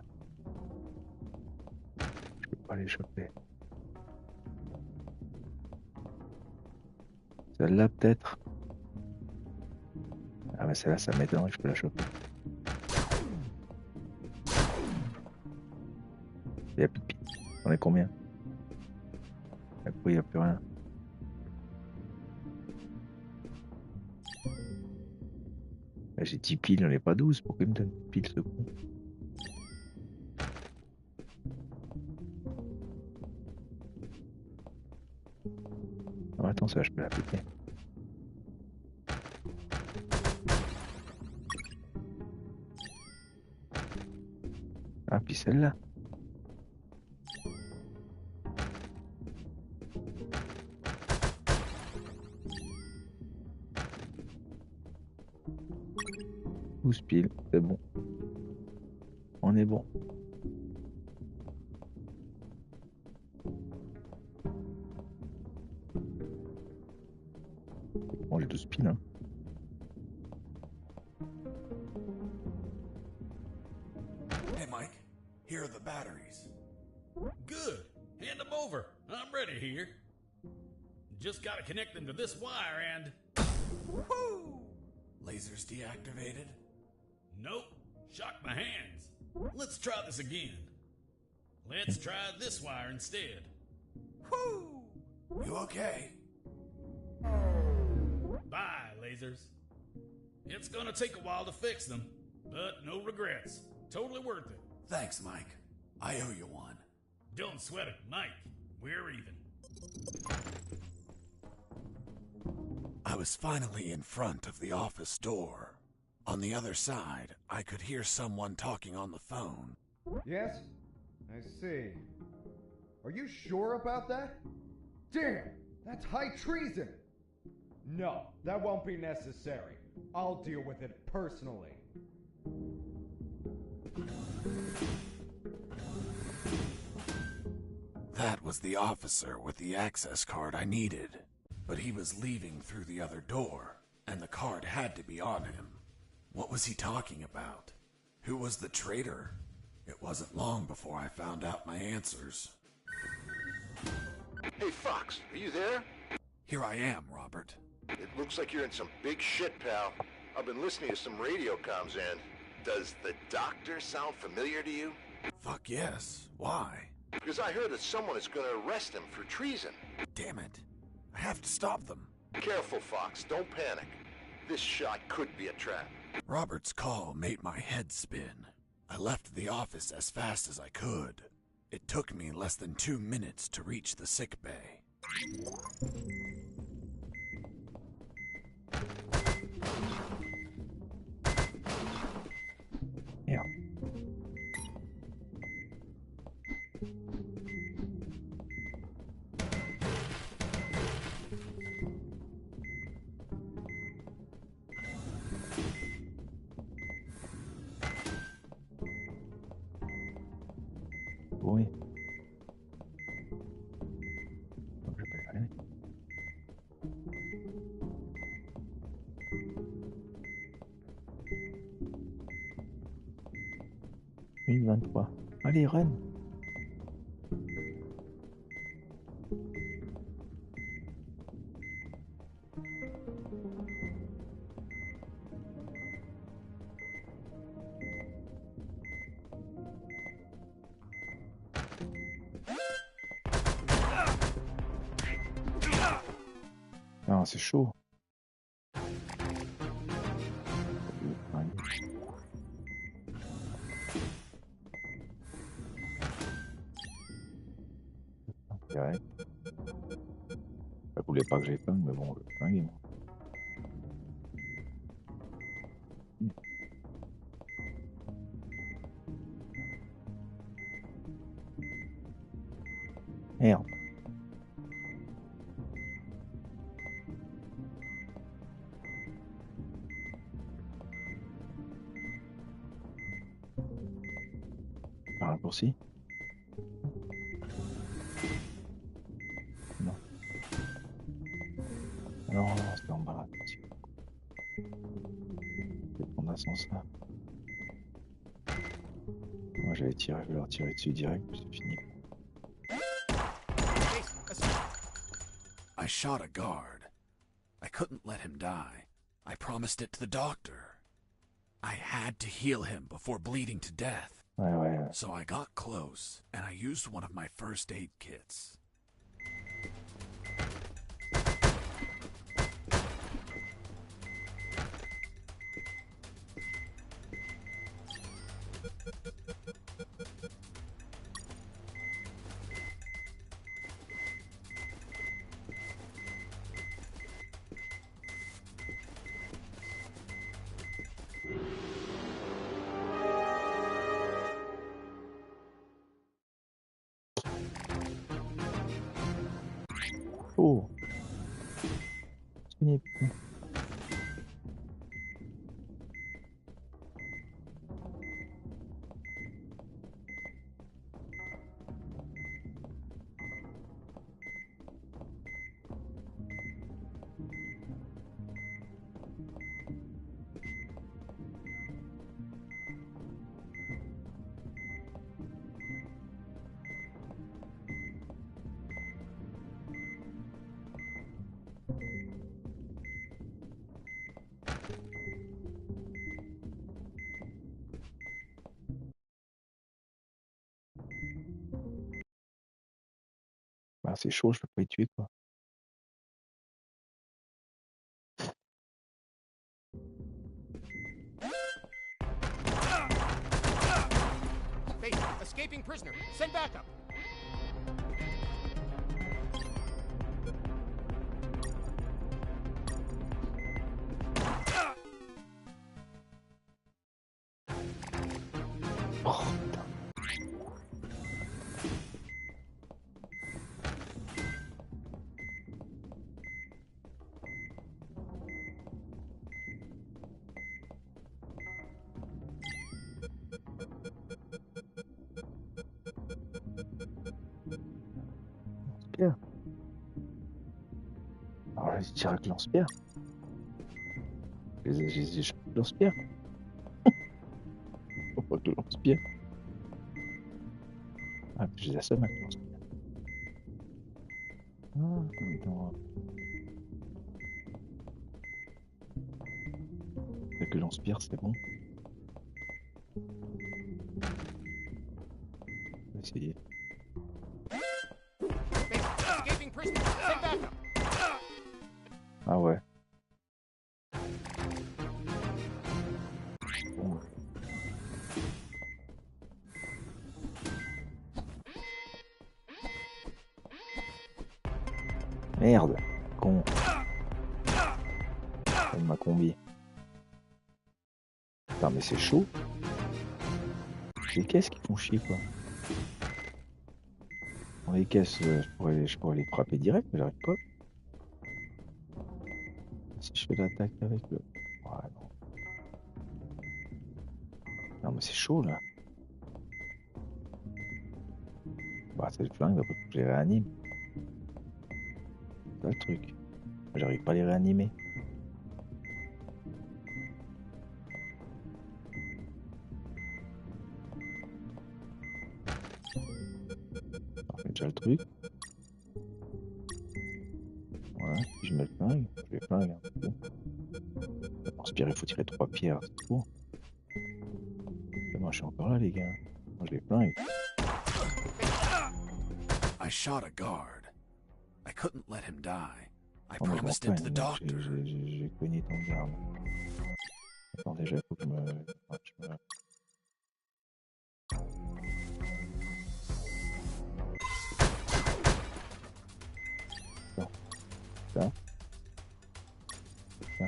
Je peux pas les choper. Celle-là peut-être. Ah bah celle-là, ça m'étonnerait que je peux la choper. Il y a plus de piles. J'en ai combien? Après, il n'y a plus rien. Là, j'ai 10 piles, j'en ai pas 12. Pourquoi il me donne 10 piles ce con? Non, attends, ça, je peux la péter. Ah, puis celle-là. Piles, c'est bon. On est bon. Bon, j'ai 12 piles, hein. Hey, Mike. Here are the batteries. Good. Hand them over. I'm ready here. Just gotta connect them to this wire and... Woohoo! Lasers deactivated? Nope. Shocked my hands. Let's try this again. Let's try this wire instead. Whoo! You okay? Bye, lasers. It's gonna take a while to fix them, but no regrets. Totally worth it. Thanks, Mike. I owe you one. Don't sweat it, Mike. We're even. I was finally in front of the office door. On the other side, I could hear someone talking on the phone. Yes? I see. Are you sure about that? Damn! That's high treason! No, that won't be necessary. I'll deal with it personally. That was the officer with the access card I needed. But he was leaving through the other door, and the card had to be on him. What was he talking about? Who was the traitor? It wasn't long before I found out my answers. Hey, Fox, are you there? Here I am, Robert. It looks like you're in some big shit, pal. I've been listening to some radio comms and... Does the doctor sound familiar to you? Fuck yes. Why? Because I heard that someone is going to arrest him for treason. Damn it. I have to stop them. Careful, Fox. Don't panic. This shot could be a trap. Robert's call made my head spin. I left the office as fast as I could. It took me less than 2 minutes to reach the sick bay. Merde. Oui. Donc, je peux y aller. Une 23. Allez, run. Non, c'est chaud. Direct. Ça voulait pas que j'éteigne, mais bon, le flingue, moi. Merde. Un raccourci. Non. Non, non, c'est en bas. Je vais prendre l'ascenseur. Moi j'avais tiré, je vais leur tirer dessus direct, puis c'est fini. I shot a guard. I couldn't let him die. I promised it to the doctor. I had to heal him before bleeding to death. Ouais. So I got close, and I used one of my first aid kits. Oh. C'est fini, putain. Bah, c'est chaud, je peux pas y tuer, quoi. Base, escaping prisoner. Send backup. Oh, putain. Lance-pierre. Alors, je tire avec lance-pierre. J'ai échappé de lance-pierre. Pourquoi que lance-pierre? Ah, puis j'ai la seule avec lance-pierre. Ah, attends. Avec le lance-pierre, c'est bon. On va essayer. Base, escaping prisoner. Send backup. Ah ouais. Bon. Merde, con. Il m'a combi. Putain, mais c'est chaud. Les caisses qui font chier, quoi. Dans les caisses, je pourrais les frapper direct, mais j'arrive pas. Si je fais l'attaque avec le... Ouais, non. Non, mais c'est chaud, là. Bah, c'est le flingue, faut que je les réanime. C'est ça le truc. J'arrive pas à les réanimer. On fait déjà le truc. Voilà, si je mets le flingue, je les flingue. Hein. Pour se il faut tirer 3 pierres, c'est tout. Moi, je suis encore là, les gars. Moi, je les flingue. I shot a guard. I couldn't let him die. I promised it to the doctor. J'ai cogné ton garde. Attends, déjà, il faut que je me... Bon. Ça. Ça.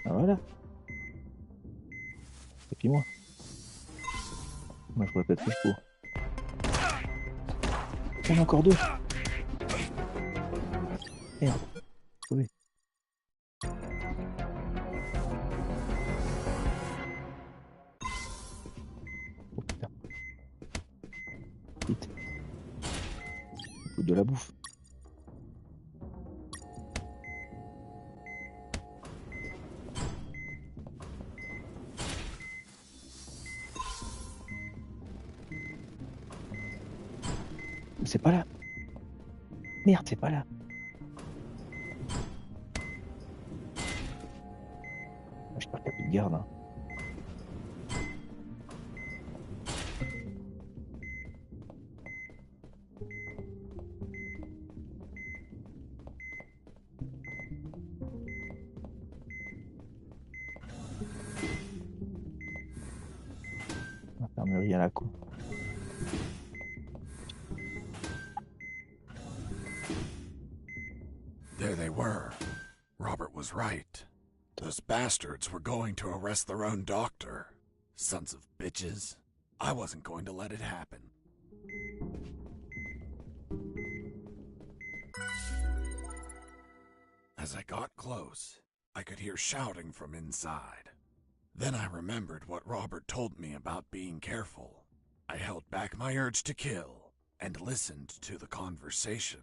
Ah, voilà. Et puis moi. Moi, je vois peut-être que je cours. Il y en a encore 2. Merde. Oui. Oh putain. Vite. Il faut de la bouffe. C'est pas là. Merde, c'est pas là. J'espère qu'il n'y a plus de garde. Hein. Infirmerie à la cour. There they were. Robert was right. Those bastards were going to arrest their own doctor. Sons of bitches. I wasn't going to let it happen. As I got close, I could hear shouting from inside. Then I remembered what Robert told me about being careful. I held back my urge to kill and listened to the conversation.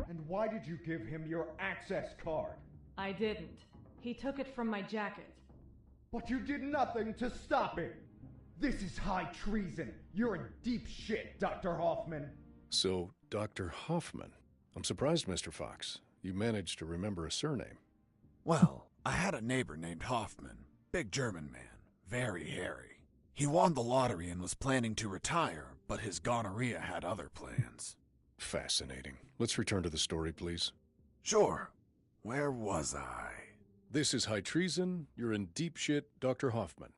And why did you give him your access card? I didn't. He took it from my jacket. But you did nothing to stop him. This is high treason. You're in deep shit, Dr. Hoffman. So, Dr. Hoffman. I'm surprised, Mr. Fox. You managed to remember a surname. Well, I had a neighbor named Hoffman. Big German man. Very hairy. He won the lottery and was planning to retire, but his gonorrhea had other plans. Fascinating. Let's return to the story, please. Sure. Where was I? This is high treason. You're in deep shit, Dr. Hoffman.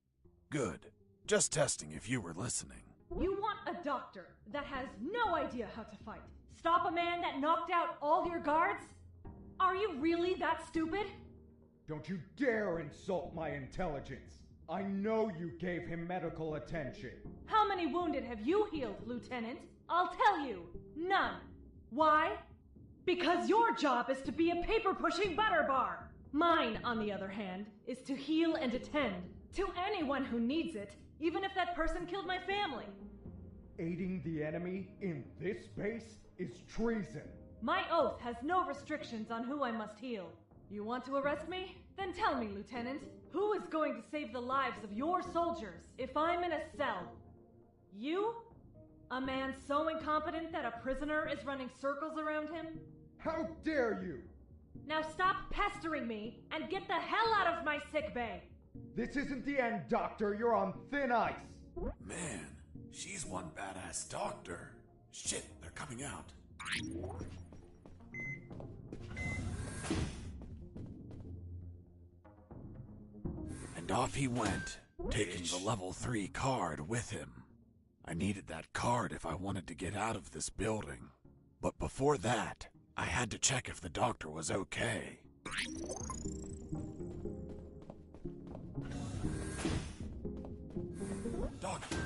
Good. Just testing if you were listening. You want a doctor that has no idea how to fight. Stop a man that knocked out all your guards? Are you really that stupid? Don't you dare insult my intelligence. I know you gave him medical attention. How many wounded have you healed, Lieutenant? I'll tell you. None. Why? Because your job is to be a paper-pushing butterbar. Mine, on the other hand, is to heal and attend to anyone who needs it, even if that person killed my family. Aiding the enemy in this base is treason. My oath has no restrictions on who I must heal. You want to arrest me? Then tell me, Lieutenant, who is going to save the lives of your soldiers if I'm in a cell? You? A man so incompetent that a prisoner is running circles around him? How dare you! Now stop pestering me and get the hell out of my sickbay! This isn't the end, Doctor. You're on thin ice. Man, she's one badass doctor. Shit, they're coming out. And off he went, taking the level 3 card with him. I needed that card if I wanted to get out of this building. But before that, I had to check if the doctor was okay. Doctor,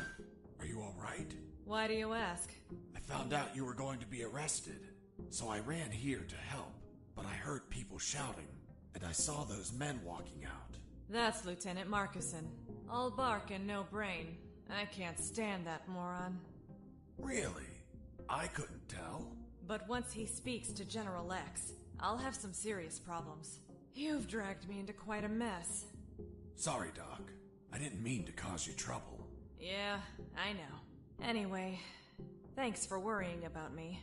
are you all right? Why do you ask? I found out you were going to be arrested, so I ran here to help. But I heard people shouting, and I saw those men walking out. That's Lieutenant Marcuson. All bark and no brain. I can't stand that moron. Really? I couldn't tell. But once he speaks to General X, I'll have some serious problems. You've dragged me into quite a mess. Sorry, Doc. I didn't mean to cause you trouble. Yeah, I know. Anyway, thanks for worrying about me.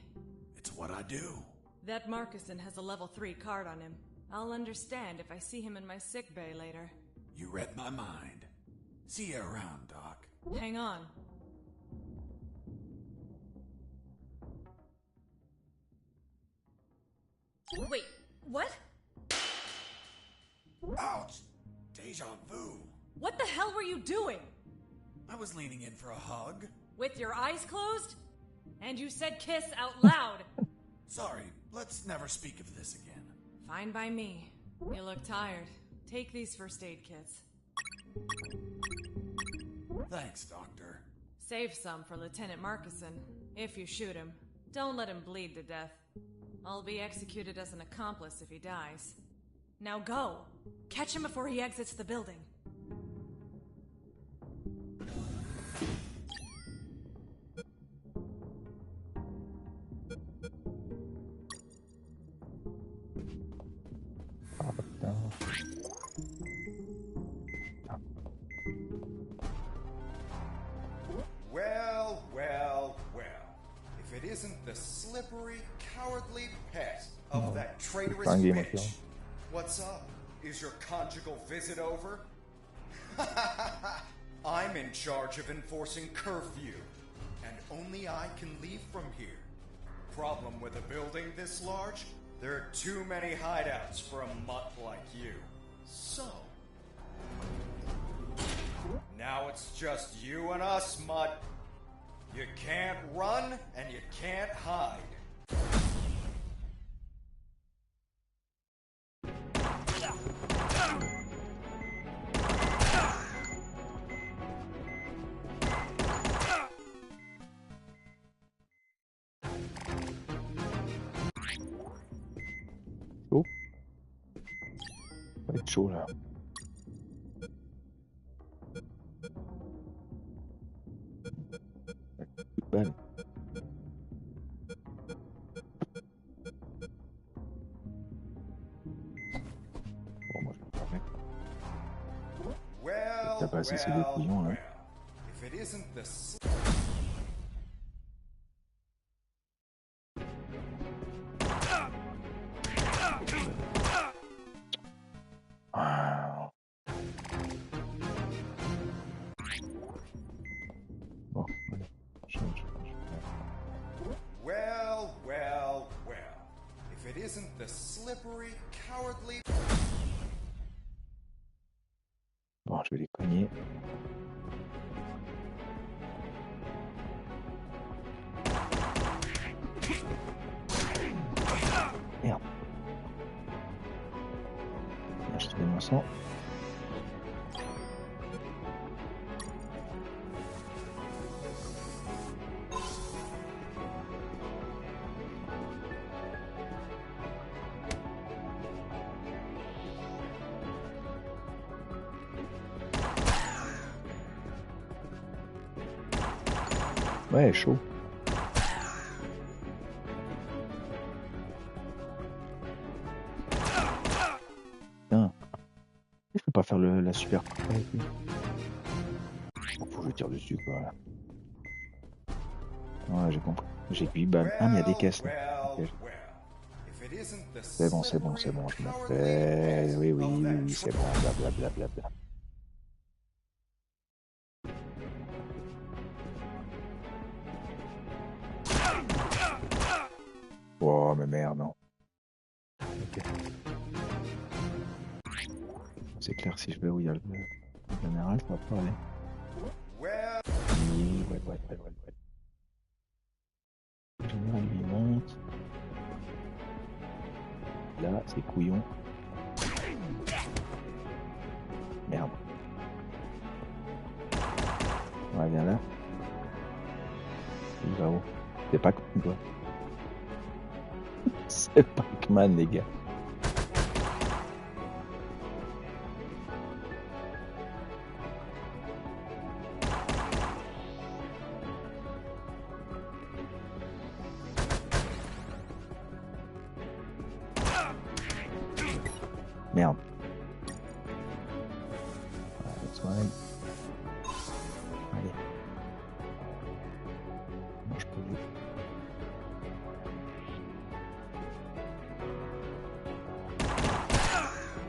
It's what I do. That Marcuson has a level 3 card on him. I'll understand if I see him in my sickbay later. You read my mind. See you around, Doc. Hang on. Wait, what? Ouch! Deja vu. What the hell were you doing? I was leaning in for a hug. With your eyes closed? And you said kiss out loud. Sorry, let's never speak of this again. Fine by me. You look tired. Take these first aid kits. Thanks, Doctor. Save some for Lieutenant Marcuson. If you shoot him, don't let him bleed to death. I'll be executed as an accomplice if he dies. Now go! Catch him before he exits the building. Well, well, well. If it isn't the slippery, cowardly pest of that traitorous bitch. What's up? Is your conjugal visit over? I'm in charge of enforcing curfew, and only I can leave from here. Problem with a building this large? There are too many hideouts for a mutt like you. So, now it's just you and us, mutt. You can't run, and you can't hide. Oh. Ça va être chaud là. Balle. Bon, moi je vais pas mettre. T'as pas assez ces deux couillons là. If it isn't the Bon, allez. Well, well, well. If it isn't the slippery, cowardly... Bon, je vais les cogner. Merde. Là, je fais mon sang. Ouais, chaud. Putain. Je peux pas faire la super avec lui. Faut que je tire dessus quoi. Ouais, j'ai compris. J'ai 8 balles. Ah mais il y a des caisses là. Okay. C'est bon, c'est bon, c'est bon. Je me fais. Oui, oui, oui, oui, c'est bon. Blablabla. Bla, bla, bla. Oh mais merde non. Ok. C'est clair si je vais où il y a le général, ça va pas aller. Oui, ouais. Le général il monte. c'est couillon. Merde. Ouais, viens là. Il va où? C'est pas con, quoi. C'est Pac-Man, les gars. Merde. Allez. Non, je peux vous.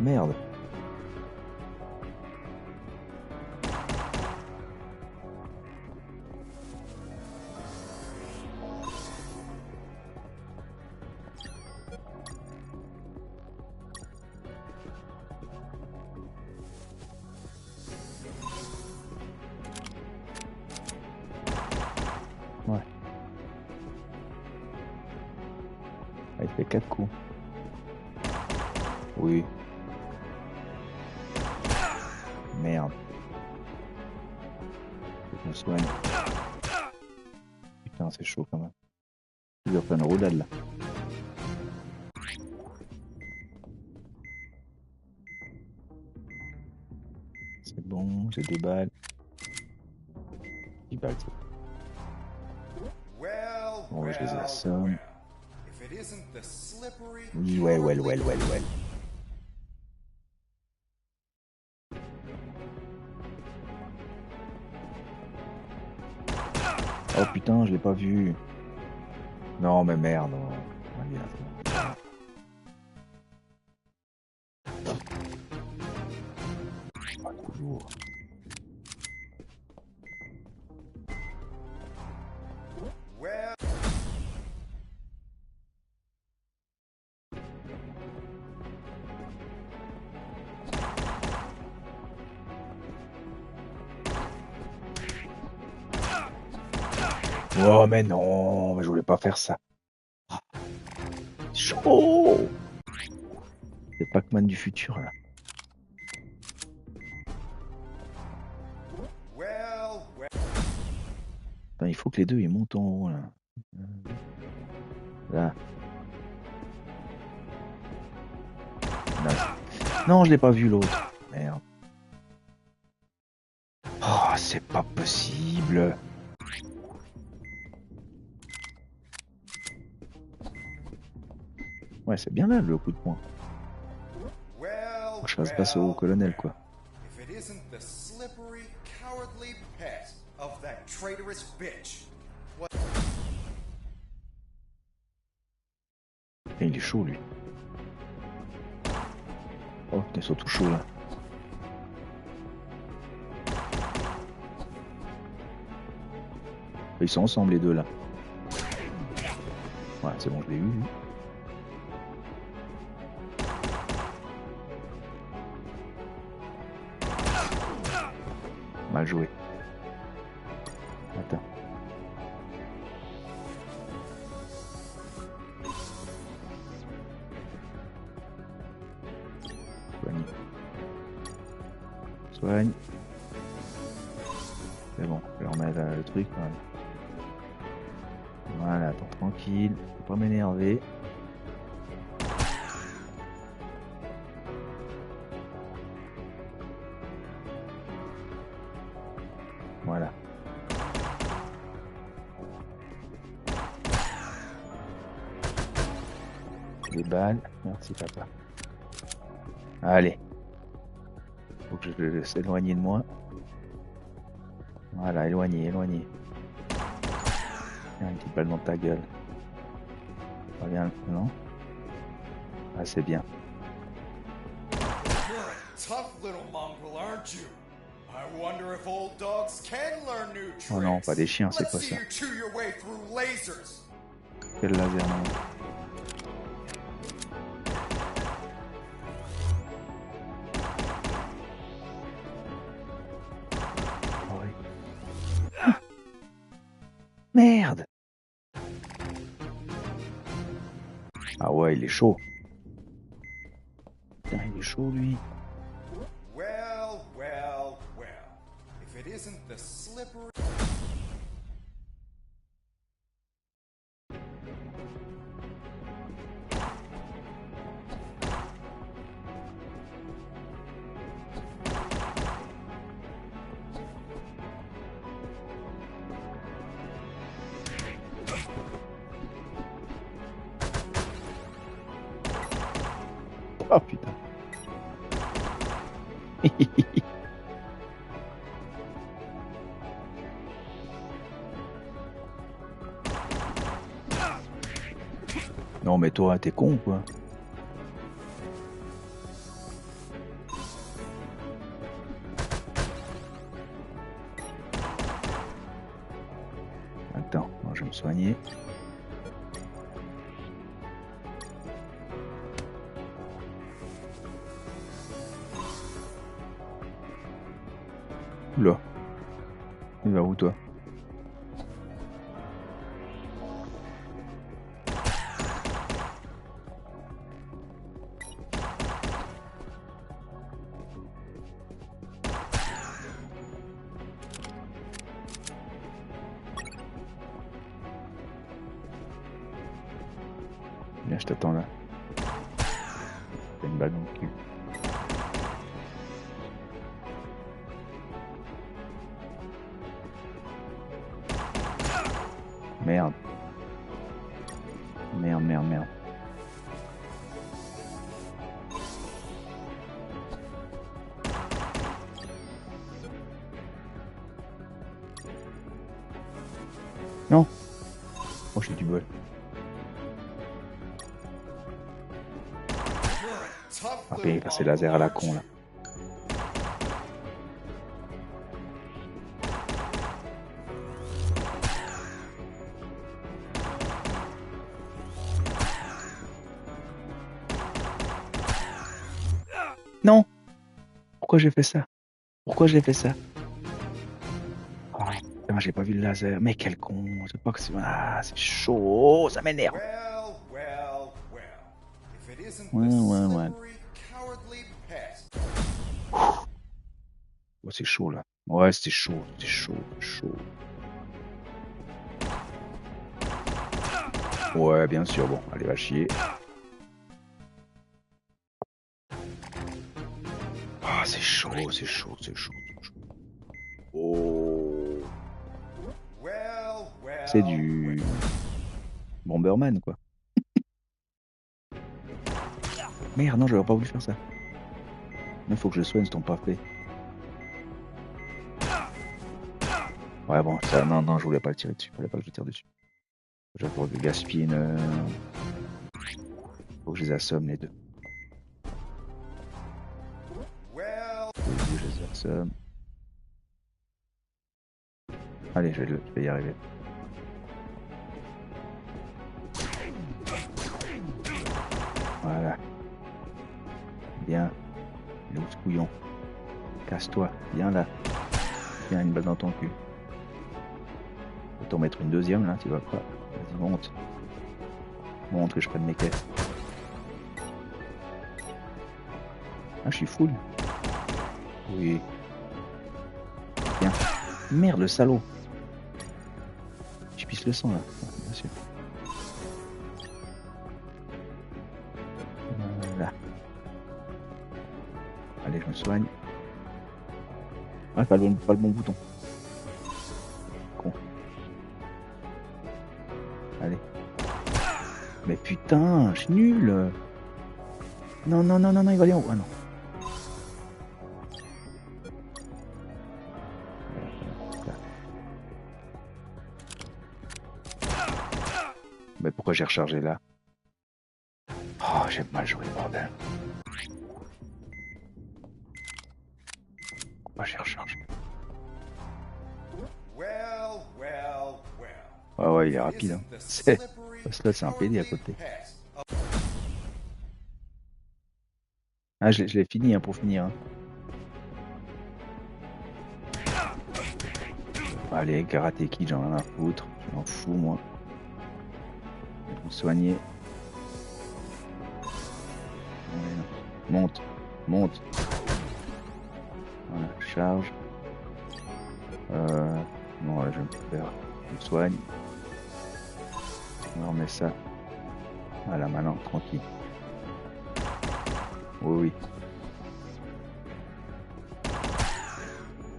Merde. Ouais. Ah, il fait 4 coups. Oui. Merde. Faut que je me soigne. Putain, c'est chaud quand même. Il doit faire une roulade là. C'est bon, j'ai 2 balles. 10 balles, c'est bon. Bon, je les assomme. Oui, ouais. Oh putain, je l'ai pas vu. Non, mais merde. Allez, attends. Pas trop lourd. Oh mais non, je voulais pas faire ça. Chaud. C'est Pac-Man du futur là. Attends, il faut que les deux ils montent en haut là. Là. Non, je l'ai pas vu l'autre. Merde. Oh, c'est pas possible. Ouais, c'est bien là le coup de poing. Faut que je fasse passer au colonel quoi. Et il est chaud lui. Oh, t'es surtout chaud là. Ils sont ensemble les deux là. Ouais, c'est bon, je l'ai eu. Mal joué. Attends. Soigne. C'est bon, je vais remettre le truc. Voilà, attends, tranquille. Faut pas m'énerver. Voilà. Les balles. Merci papa. Allez. Faut que je le laisse éloigner de moi. Voilà, éloigné. Une petite balle dans ta gueule. Pas bien, non? Ah, c'est bien. Oh non, pas des chiens, c'est pas ça. Quel laser, non? Merde! Ah ouais, il est chaud. chaud lui. Well, well, well. If it isn't the slippery... Oh putain. Non mais toi, t'es con ou quoi? Attends, moi je vais me soigner. Oula. Il va où toi? Viens, je t'attends là. T'as une balle dans le cul. Merde. Merde. Non. Oh, j'ai du bol. Ah, il va passer laser à la con là. Non. Pourquoi j'ai fait ça? Oh, putain, j'ai pas vu le laser. Mais quel con. C'est pas que c'est... Ah, c'est chaud. Ça m'énerve. Ouais. Oh, c'est chaud là. Ouais, c'était chaud. Ouais, bien sûr. Bon, allez, va chier. Ah, c'est chaud. Oh. C'est du Bomberman quoi. Merde, non, j'aurais pas voulu faire ça. Il faut que je soigne, c'est ton pas fait. Ouais, bon, ça, non, je voulais pas le tirer dessus. Fallait pas que je tire dessus. J'avoue que gaspiller une... Faut que je les assomme les deux. Je les assomme. Allez, je vais y arriver. Voilà. Bien. Il est où ce couillon? Casse-toi. Viens là. Viens, une balle dans ton cul. Je vais t'en mettre une deuxième là, tu vas pas. Vas-y, monte. Monte que je prenne mes caisses. Ah, je suis full. Oui. Bien. Merde, le salaud. Je pisse le sang là. Ouais, bien sûr. Voilà. Allez, je me soigne. Ah, pas le bon bouton. Con. Allez. Mais putain, je suis nul. Non, il va aller en haut. Ah non. Mais pourquoi j'ai rechargé là? Oh, j'ai mal joué, bordel. Pourquoi j'ai rechargé? Ouais, il est rapide. Hein. C'est un PD à côté. Ah, je l'ai fini hein, pour finir. Hein. Allez, karaté kid, j'en ai rien à foutre. Je m'en fous, moi. Je vais me soigner. Allez, monte. Monte. Voilà, charge. Non, là, je vais me faire. Je me soigne. On remet ça. Voilà, maintenant, tranquille. Oui, oui.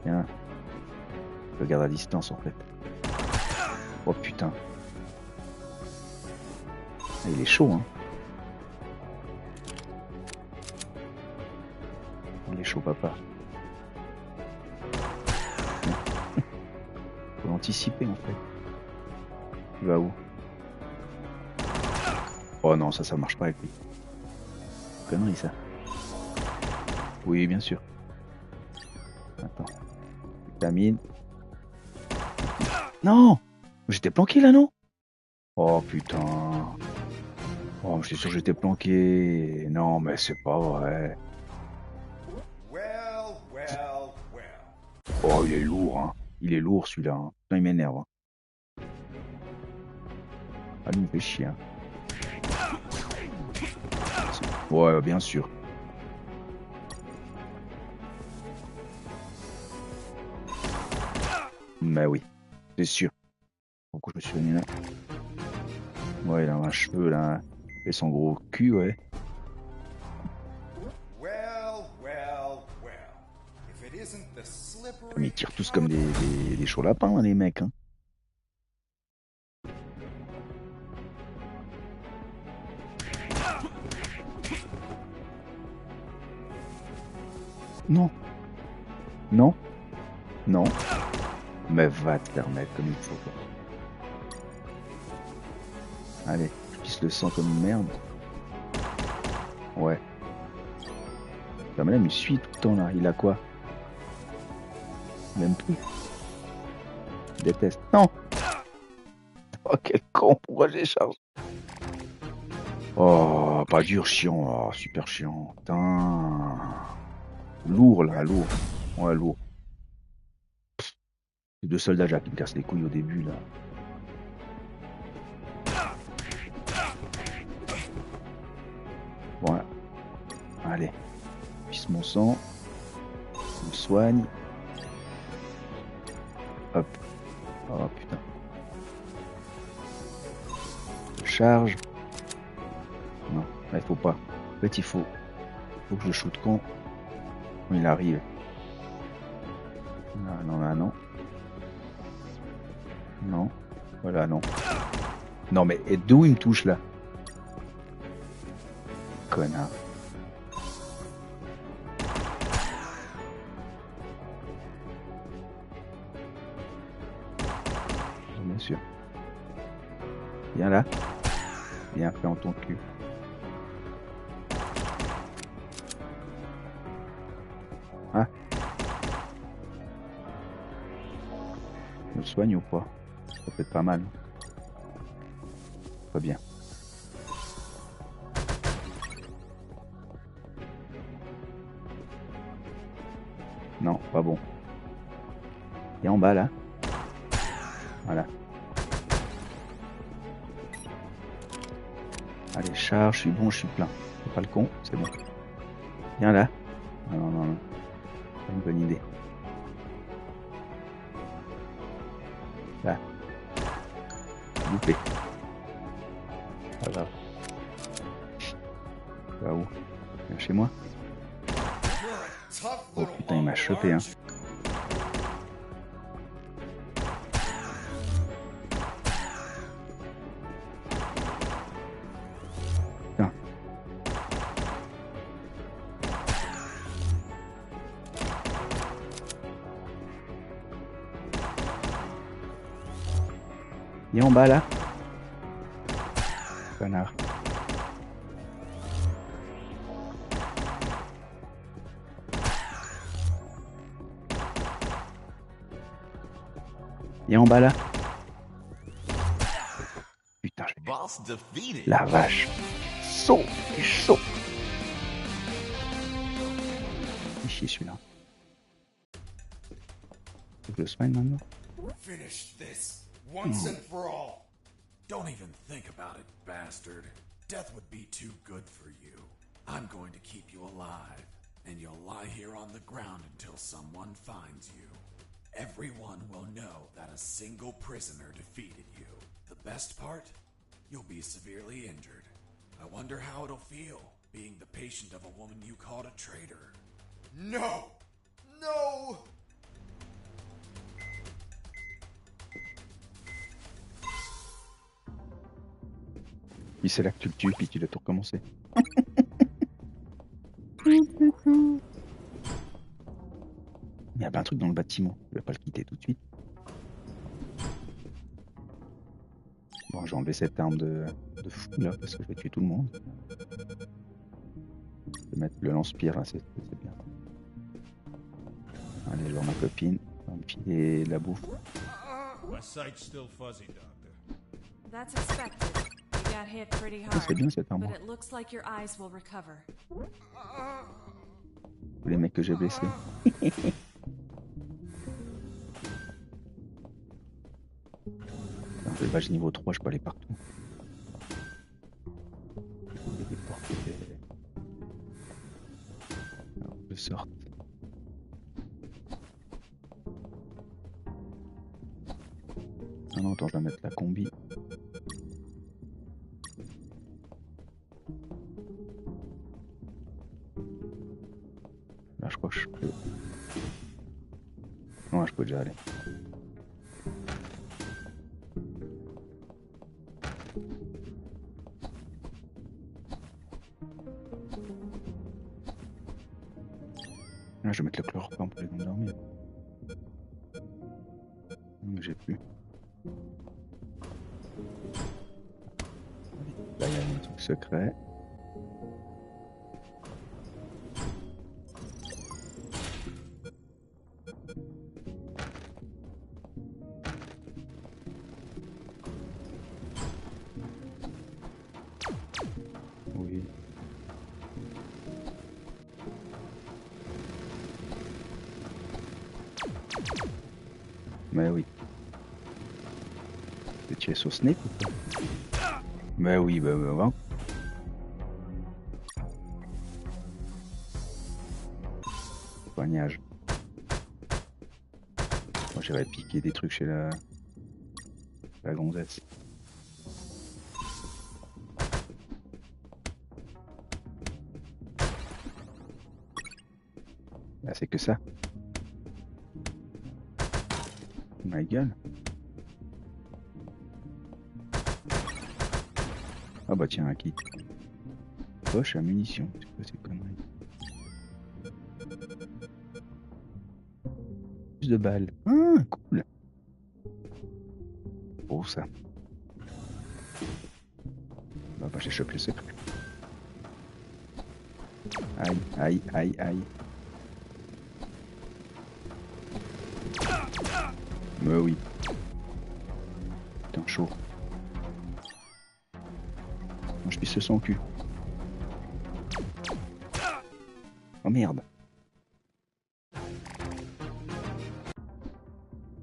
Tiens. Je garde à distance, en fait. Oh, putain. Il est chaud, hein. Il est chaud, papa. Faut l'anticiper, en fait. Il va où? Oh non, ça marche pas avec lui. Connerie, ça. Oui, bien sûr. Attends. Vitamine. Non! J'étais planqué, là, non? Oh, putain. Oh, je suis sûr que j'étais planqué. Non, mais c'est pas vrai. Well, well, well. Oh, il est lourd, hein. Il est lourd, celui-là. Hein. Putain, il m'énerve. Hein. Ah, lui, il me fait chier. Hein. Ouais, bien sûr. Mais oui, c'est sûr. Pourquoi je me suis mis là? Ouais, il a un cheveu, là. Et son gros cul, ouais. Well, well, well. If it isn't the slippery... Mais ils tirent tous comme des chauds lapins, hein, les mecs. Hein. Non. Non. Non. Mais va te faire mettre comme il faut. Quoi. Allez, je pisse le sang comme une merde. Ouais. Non, mais là, il me suit tout le temps, là. Il a quoi? Même plus. Je déteste. Non. Oh, quel con. Pourquoi j'ai chargé? Oh, pas dur, chiant. Oh, super chiant. Putain. Lourd, là, lourd. Ouais, lourd. C'est deux soldats déjà qui me cassent les couilles au début, là. Voilà. Allez. Pisse mon sang. Je me soigne. Hop. Oh, putain. Je charge. Non, là, il faut pas. En fait, il faut que je shoot quand il arrive. Là, non, là, non. Non. Voilà, non. Non, mais et d'où il me touche, là? Connard. Bien sûr. Viens là. Viens, fais en ton cul. Ah. Je me soigne ou pas? Ça peut être pas mal. Pas bien. Non, pas bon. Et en bas là. Voilà. Allez, charge, je suis bon, je suis plein. C'est pas le con, c'est bon. Viens là. Non, non, non, non. C'est une bonne idée. Là. Loupé. Pas grave. Là où? Viens chez moi. Oh putain, il m'a chopé, hein. Putain. Il est en bas là. Connard. Il est en bas là. Putain, la vache. Saut, il est chaud. Il est chier celui-là. Faut que je le soigne maintenant. Finish this once and for all. Don't even think about it, bastard. Death would be too good for you. I'm going to keep you alive. lie here on the ground until someone finds you. Everyone will know that a single prisoner defeated you. The best part? You'll be severely injured. I wonder how it'll feel, being the patient of a woman you called a traitor. No! No! Puis c'est là que tu le tues, puis tu dois tout recommencer. Il y avait un truc dans le bâtiment, je vais pas le quitter tout de suite. Bon, j'ai enlevé cette arme de fou là, parce que je vais tuer tout le monde. Je vais mettre le lance-pierre là, c'est bien. Allez, je vais voir ma copine, elle va me filer la bouffe. My sight's still fuzzy, Doctor. That's expected. You got hit pretty Ah, c'est hard, bien cette arme. but it looks like your eyes will recover. Tous les mecs que j'ai blessés. Le badge niveau 3, je peux aller partout. Les portes alors, je sorte. Ah non, attends, je vais mettre la combi. Là, je crois que je peux. Non, je peux déjà aller. Là, je vais mettre le chloroforme pour les endormir. J'ai plus. Là, il y a un truc secret. Oui. Mais oui. Tu es sur Snake ou pas? Mais oui, bah. Poignage. Moi j'avais piqué des trucs chez la gonzesse. Là c'est que ça. Ma gueule. Ah bah tiens, un kit. Poche à munitions. C'est quoi ces conneries? Plus de balles. Ah, cool. Oh ça. Bah j'ai chopé le secret. Aïe, aïe, aïe, aïe. Mais oui. Putain, chaud. Je pisse son cul. Oh merde.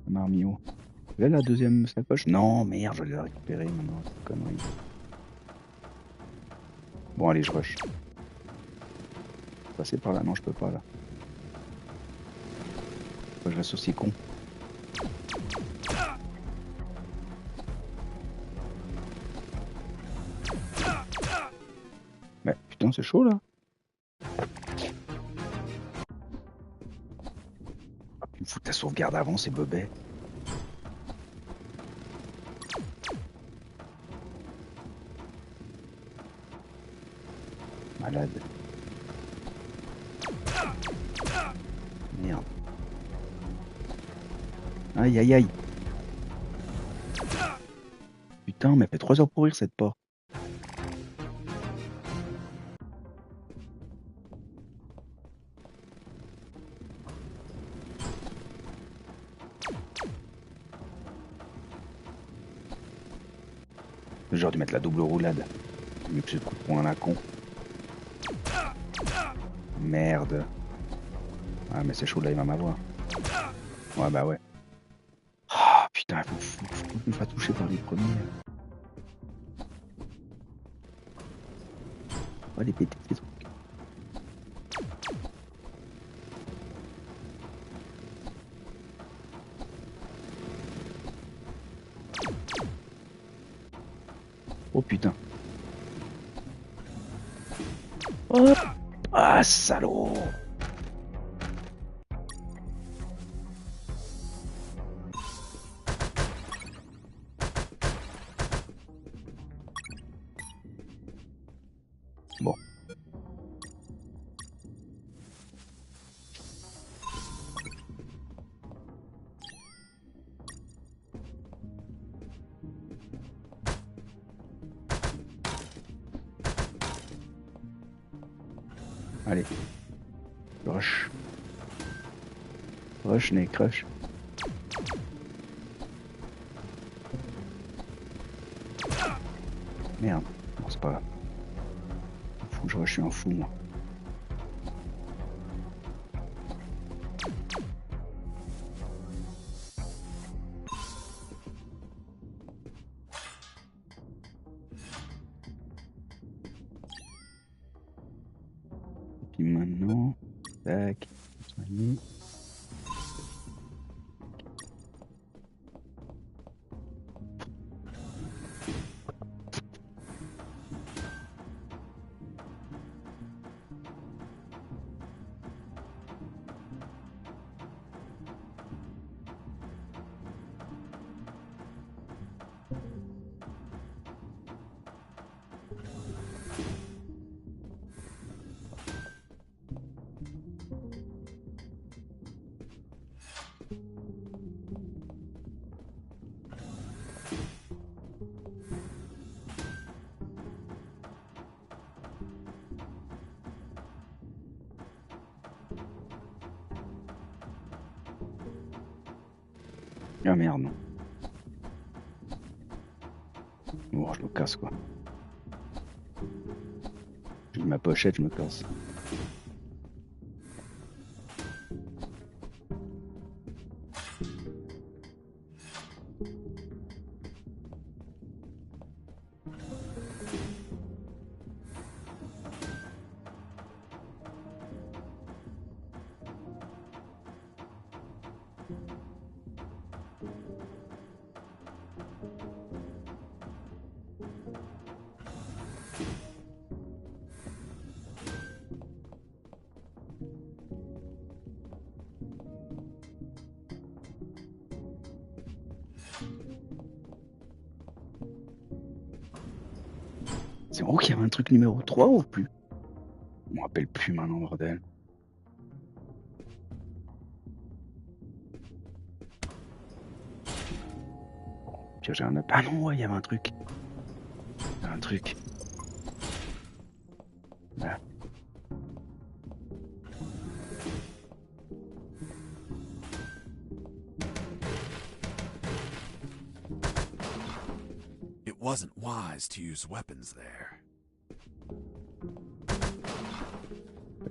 Marmio. Là la deuxième sacoche. Non, merde, je vais la récupérer maintenant. C'est connerie. Bon, allez, je rush. Passer par là. Non, je peux pas là. Faut que je reste aussi con. Mais putain, c'est chaud là. Ah, tu me fous ta sauvegarde avant, c'est bobet. Malade. Merde. Aïe aïe aïe. Putain, mais elle fait 3 heures pour ouvrir cette porte. J'aurais dû mettre la double roulade. Mieux que ce coup de poing à la con. Merde. Ah mais c'est chaud là, il va m'avoir. Ouais bah ouais. Ah putain, faut que je me fasse toucher par les premiers. On va les péter ces trucs. Oh putain. Oh. Ah, salaud. Bon. Allez. Rush. Rush, Nick, rush. Merde. Bon, c'est pas grave. Faut que je rush, je suis un fou, moi. Et puis maintenant... Tac. Allez. Ah merde, non. Bon, je me casse, quoi. J'ai ma pochette, je me casse. C'est vrai qu'il y avait un truc numéro 3 ou plus? Je me rappelle plus maintenant, bordel. Puis j'ai un... Ah non, ouais, il y avait un truc. Il y avait un truc. Là. It wasn't wise to use weapons there.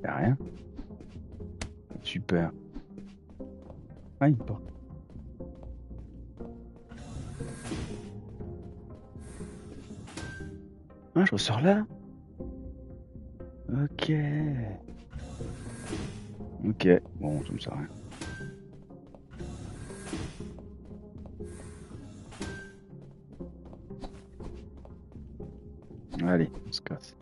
Y'a rien. Super. Ah, il porte. Ah, je ressors là. Ok. Ok. Bon, ça me sert à rien. Allez, on se casse.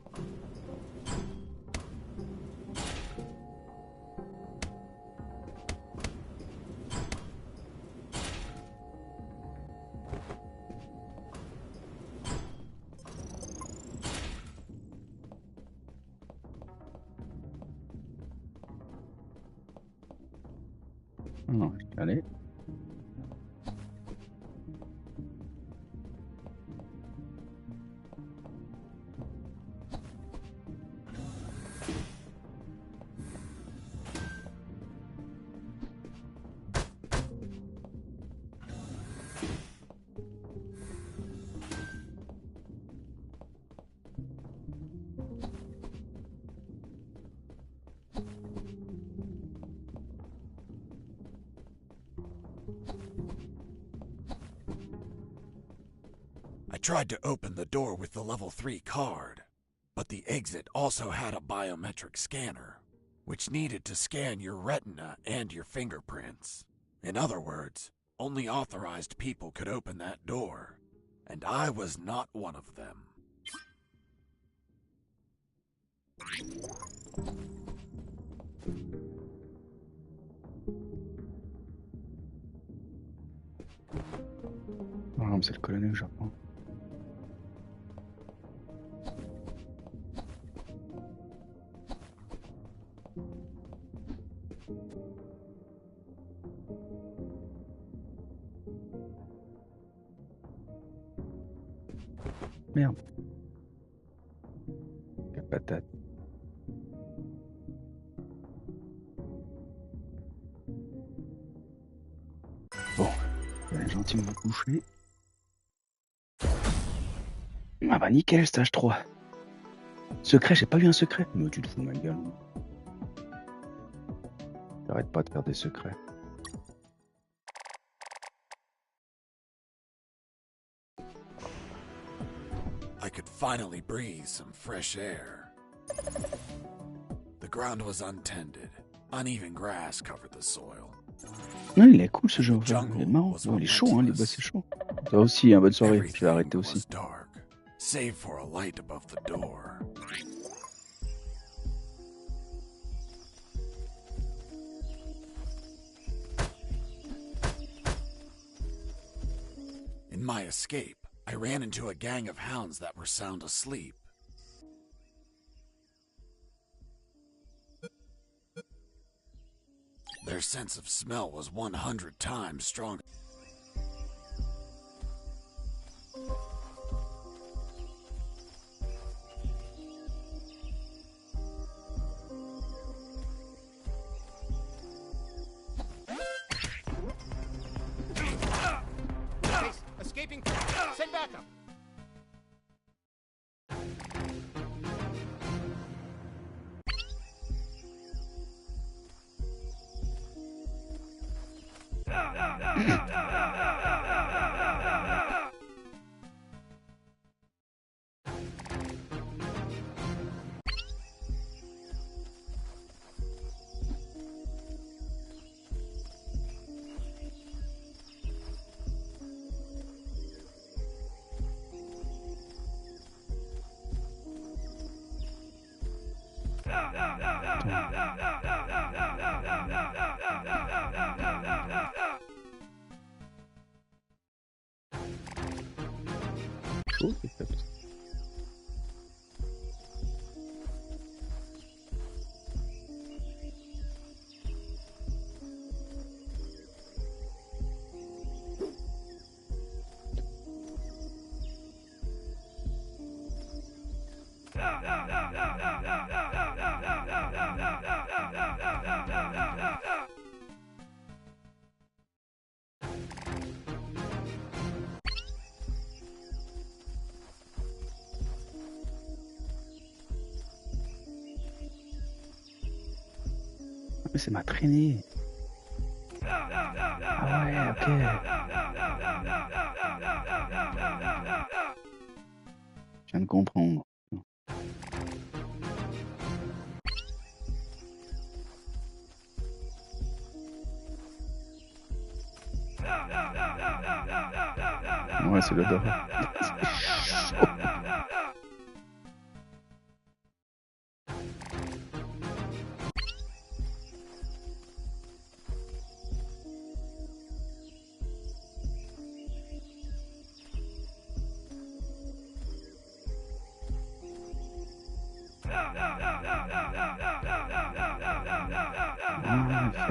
Non, allez. I tried to open the door with the level 3 card, but the exit also had a biometric scanner, which needed to scan your retina and your fingerprints. In other words, only authorized people could open that door, and I was not one of them. Oh, c'est le colonel, je crois. Merde. Quelle patate. Bon, je vais gentiment me coucher. Ah bah nickel, stage 3. Secret, j'ai pas eu un secret. Mais tu te fous de ma gueule. J'arrête pas de faire des secrets. I could finally breathe some fresh air. The ground was untended. Uneven grass covered the soil. Non, il est cool ce jeu. Enfin, il est marrant. Bon, il est chaud, hein, les boss, c'est chaud. Toi aussi, hein, bonne soirée. Je vais arrêter aussi. Dark, save for a light above the door. In my escape, I ran into a gang of hounds that were sound asleep. Their sense of smell was 100 times stronger. Escaping. Send backup. Chaud, c'est top. Mais c'est ma traînée. Ah ouais, ok. Je viens de comprendre. Ouais, c'est l'odeur.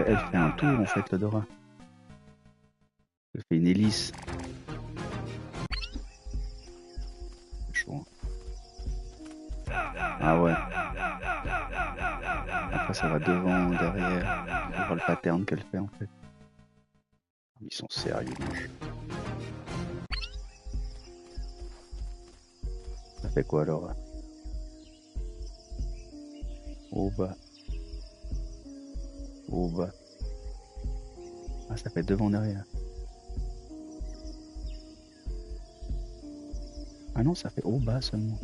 Elle fait un tour en fait, l'odorat. Elle fait une hélice. C'est chaud. Ah ouais. Après ça va devant, derrière. On voit le pattern qu'elle fait en fait. Ils sont sérieux, moche. Ça fait quoi alors? Au bas. Au bas. Ah, ça fait devant, derrière. Ah non, ça fait au bas seulement.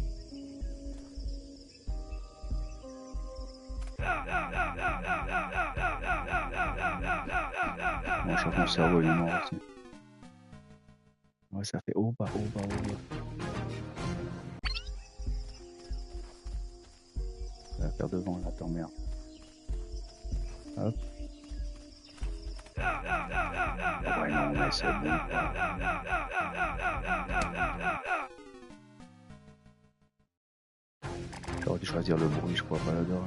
Bon, je crois que mon cerveau il est mort aussi. Ouais, ça fait haut, bas, haut, bas, haut, bas. Ça va faire devant là, t'emmerdes. Hop. Ah ouais, non, mais c'est bon. J'aurais dû choisir le bruit, je crois pas là-dedans.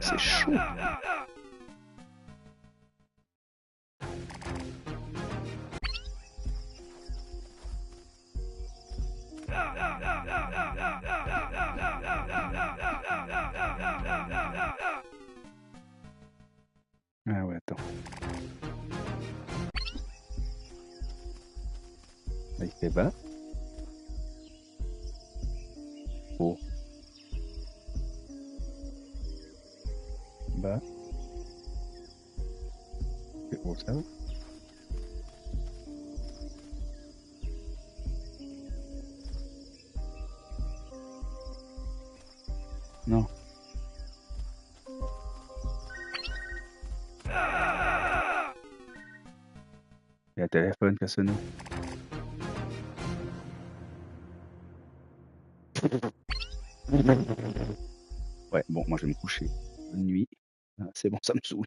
C'est chaud. Ah ouais, attends. Là, il fait bas. Haut. Bas. C'est haut, ça va. Non. Il y a un téléphone qui a sonné. Ouais, bon, moi je vais me coucher. Bonne nuit. Ah, c'est bon, ça me saoule.